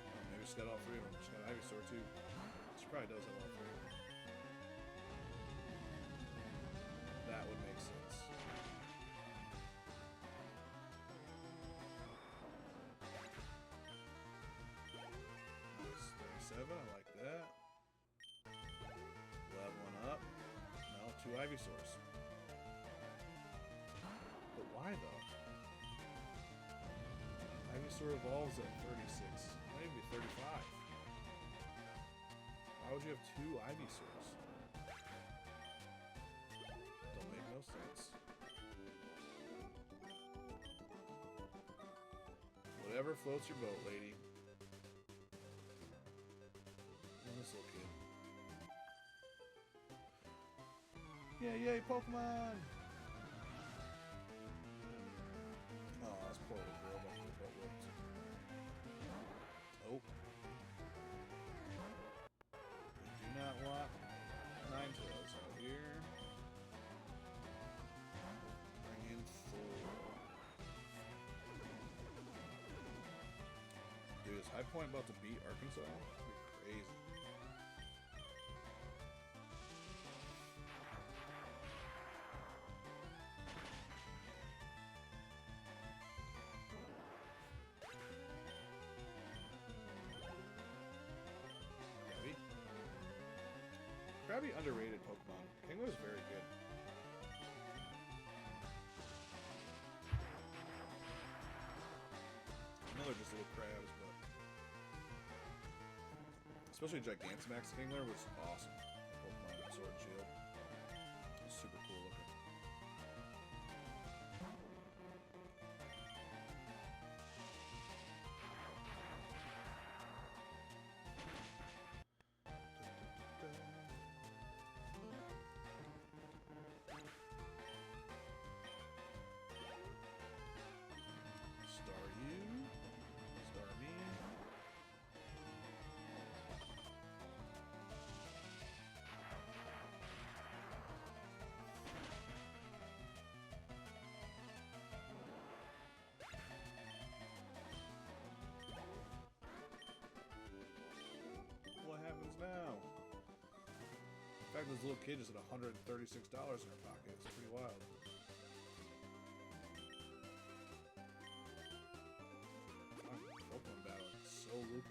Oh, maybe she's got all three of them. She's got Ivysaur too. She probably does have all three of them. That would make sense. Nice, 37, I like that. Leveling up. No, 2 Ivysaurs. But why though? Ivysaur evolves at 36. Might even be 35. Why would you have 2 Ivysaurs? Don't make no sense. Whatever floats your boat, lady. Oh, this little kid. Yeah, yay, Pokemon! Oh, that's poor little girl about to get butt whipped. Oh. We do not want Ninetales out here. Bring in Thor. Dude, is High Point about to beat Arkansas? That'd be crazy. Krabby underrated Pokemon. Kingler is very good. I know they're just little crabs, but especially Gigantamax Kingler was awesome. Pokemon with Sword and Shield. It was super cool looking. Star you. Star me. fact, this little kid just had $136 in her pocket. It's pretty wild. Pokemon battle is so lucrative.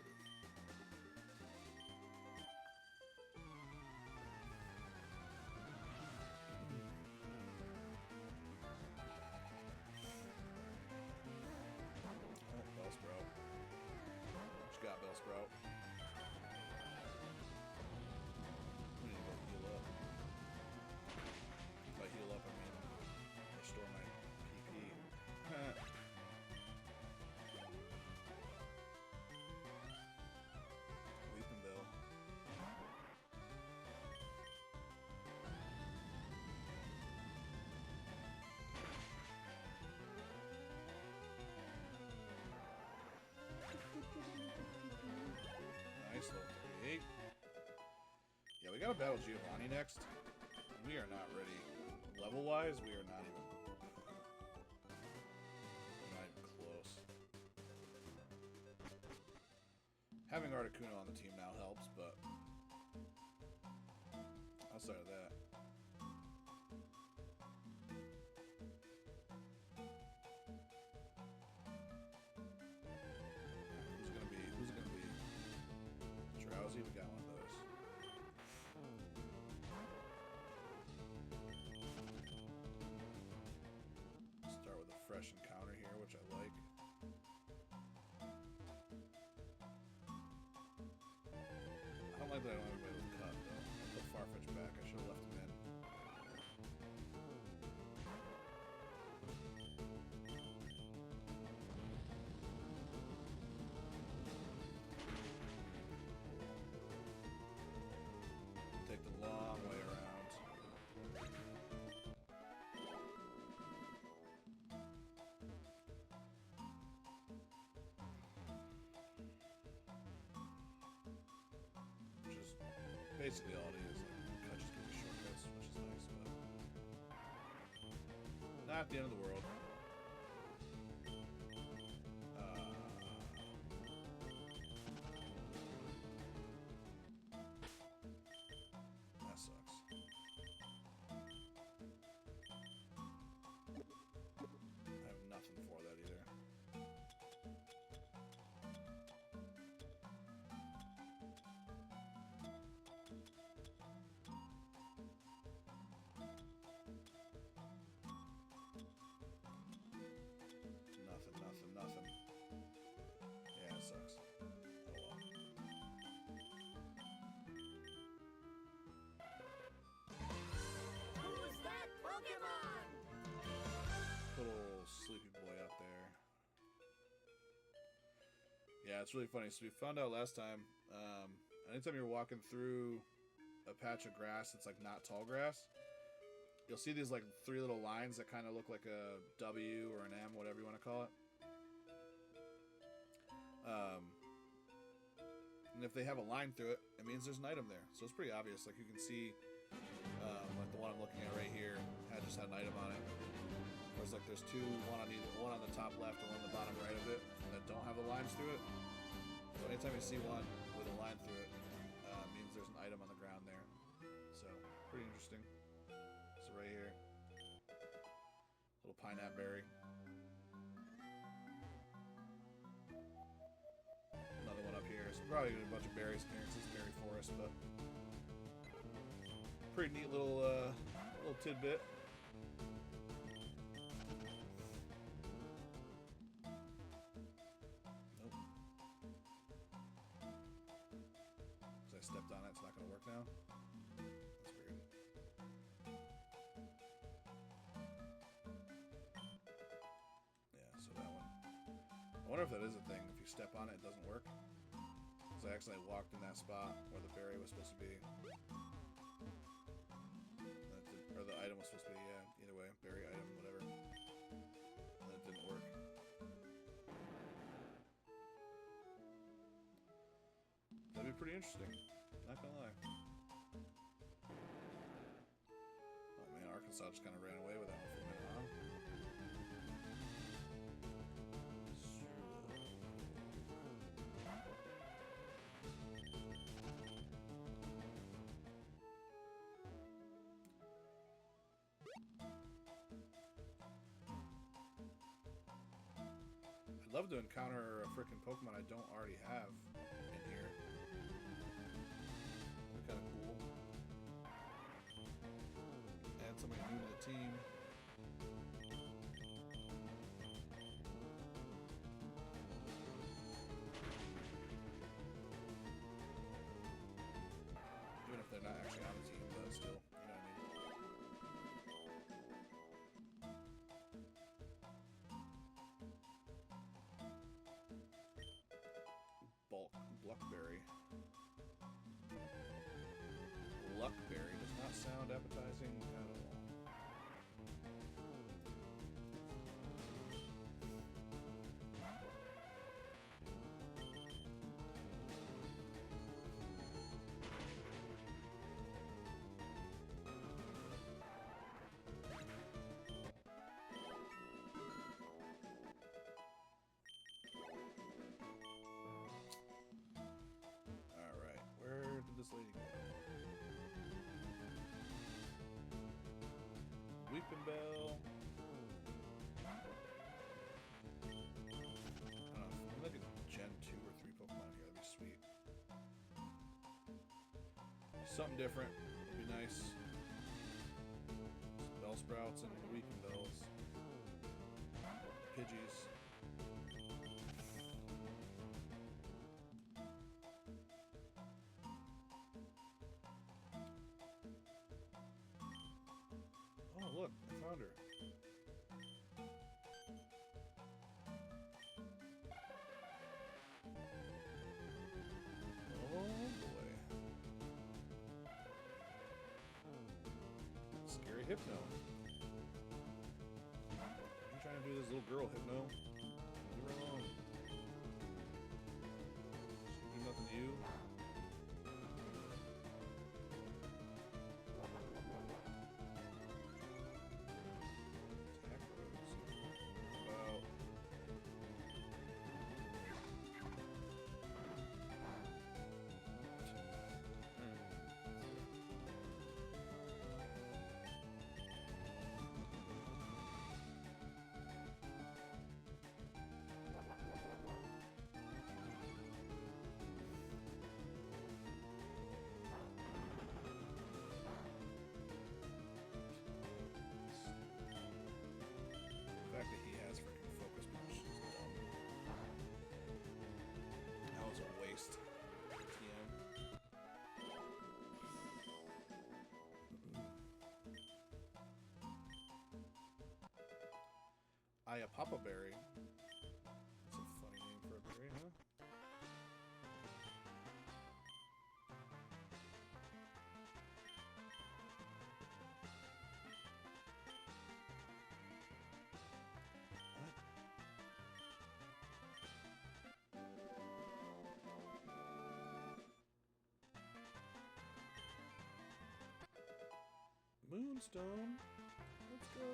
Bellsprout. What you got, Bellsprout? I need to go heal up. If I heal up, I mean restore my PP. Weeping Bell. Nice, level 38. Yeah, we gotta battle Giovanni next. We are not ready. Level-wise, we are not even close. Having Articuno on the team now helps, but outside of that, who's it gonna be? Drowsy, we got one of those. Start with a fresh encounter here, which I like. I don't like that I don't have anybody with cut, though. I put Farfetch back. I should have left him in. Take the long way around. Which is basically all it is. Like, cut just gives you shortcuts, which is nice, but not the end of the world. That sucks. I have nothing for that either. Nothing. Yeah, it sucks. Oh well. Who's that Pokemon? Little sleepy boy out there. Yeah, it's really funny. So we found out last time, anytime you're walking through a patch of grass that's like not tall grass, you'll see these like 3 little lines that kind of look like a W or an M, whatever you want to call it. And if they have a line through it, it means there's an item there. So it's pretty obvious. Like you can see, like the one I'm looking at right here just had an item on it. Whereas like there's 2, one on the top left and one on the bottom right of it that don't have the lines through it. So anytime you see one with a line through it, means there's an item on the ground there. So pretty interesting. So right here, little pineapple berry. Another one up here. So probably a bunch of berries in here. It's this berry forest, but pretty neat little tidbit. Nope. Because I stepped on it, it's not going to work now. That's weird. Yeah, so that one. I wonder if that is a thing. If you step on it, it doesn't work. Because I accidentally walked in that spot where the berry was supposed to be. Or the item was supposed to be, yeah, either way. Berry item, whatever. And it didn't work. That'd be pretty interesting. Not gonna lie. Oh man, Arkansas just kind of ran away with that one for a minute, huh? love to encounter a freaking Pokemon I don't already have in here. They're kind of cool. Add somebody new to the team. Even if they're not actually on the team, but still, you know what I mean. Bluckberry. Bluckberry does not sound appetizing at all. Alright, where did this lady go? Weeping Bell. I don't know, I'm gonna get Gen 2 or 3 Pokemon here, that'd be sweet. Something different would be nice. Bellsprouts and Weeping Bells. Pidgeys. Oh, look, I found her. Oh, boy. Scary Hypno. I'm trying to do this little girl, Hypno. Leave her alone. She do nothing to you. The fact that he has freaking focus punch is dumb. That was a waste. TM. Papa Berry. That's a funny name for a berry, huh? Moonstone. Let's go.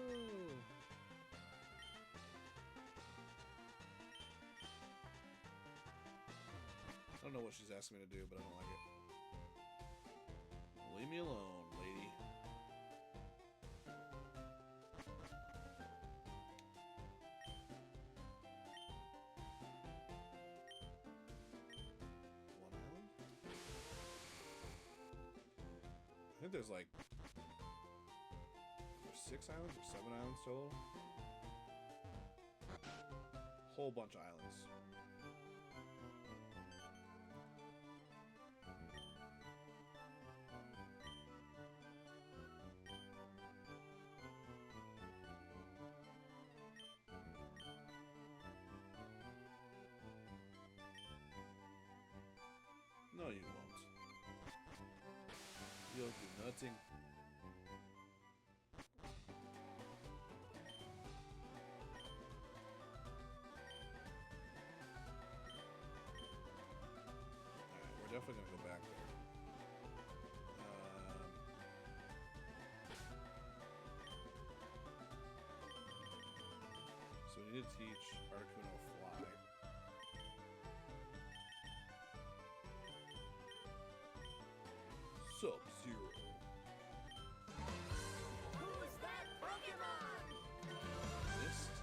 I don't know what she's asking me to do, but I don't like it. Leave me alone, lady. One island? I think there's like 6 islands or 7 islands total. Whole bunch of islands. No, you won't. You'll do nothing. We're definitely gonna go back there. So we need to teach Articuno Fly. Sub-Zero. Who's that Pokemon? Mist.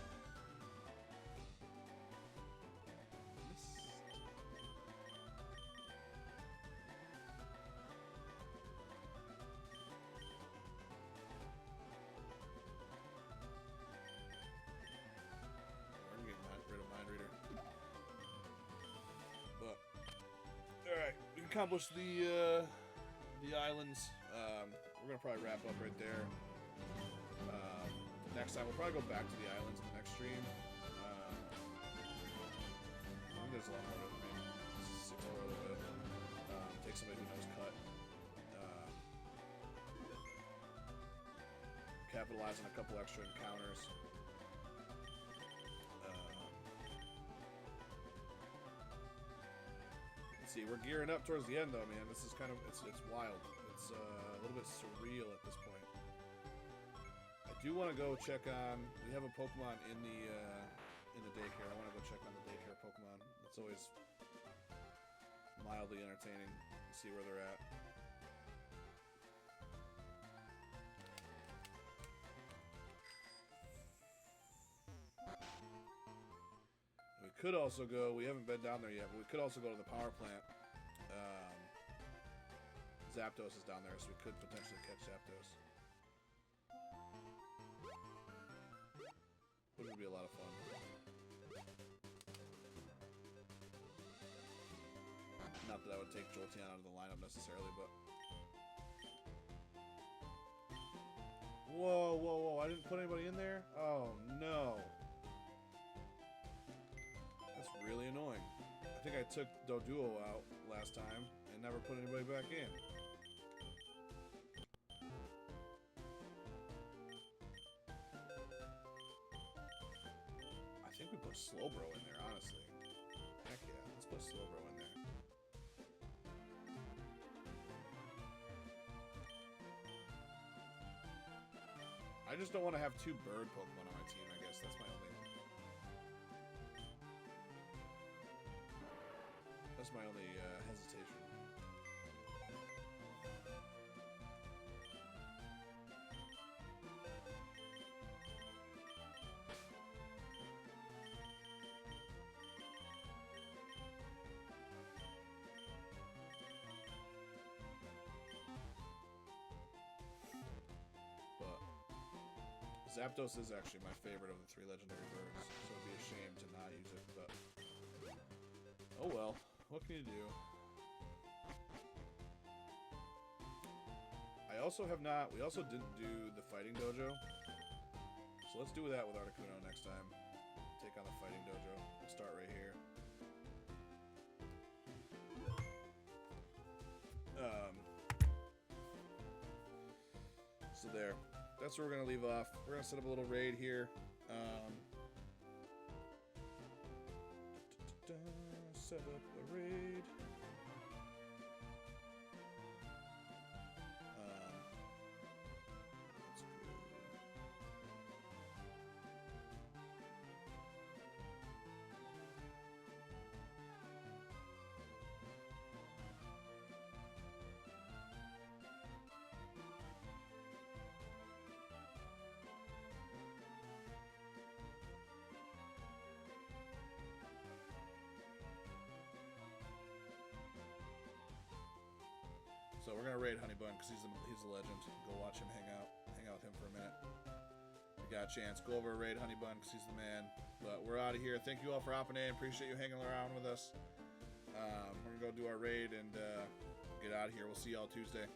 accomplished the islands. We're gonna probably wrap up right there. Next time we'll probably go back to the islands in the next stream. I think there's a lot more to it. Maybe 6 more a little bit. Take somebody who knows cut. Capitalize on a couple extra encounters. Let's see, we're gearing up towards the end though, man. This is kind of it's wild. It's a little bit surreal at this point. I do want to go check on. We have a Pokemon in the daycare. I want to go check on the daycare Pokemon. It's always mildly entertaining to see where they're at. We could also go. We haven't been down there yet, but we could also go to the power plant. Zapdos is down there, so we could potentially catch Zapdos. Which would be a lot of fun. Not that I would take Jolteon out of the lineup necessarily, but... Whoa, whoa, whoa, I didn't put anybody in there? Oh, no. That's really annoying. I think I took Doduo out last time and never put anybody back in. I think we put Slowbro in there, honestly. Heck yeah, let's put Slowbro in there. I just don't want to have 2 bird Pokemon on my team, I guess. That's my only hesitation. But Zapdos is actually my favorite of the 3 legendary birds, so it'd be a shame to not use it, but oh well. What can you do? I also have not... We also didn't do the Fighting Dojo. So let's do that with Articuno next time. Take on the Fighting Dojo. We'll start right here. So there. That's where we're going to leave off. We're going to set up a little raid here. Set up a raid. Let's go. So we're gonna raid Honeybun because he's a legend. Go watch him hang out with him for a minute. If you got a chance, go over and raid Honeybun because he's the man. But we're out of here. Thank you all for hopping in. Appreciate you hanging around with us. We're gonna go do our raid and get out of here. We'll see y'all Tuesday.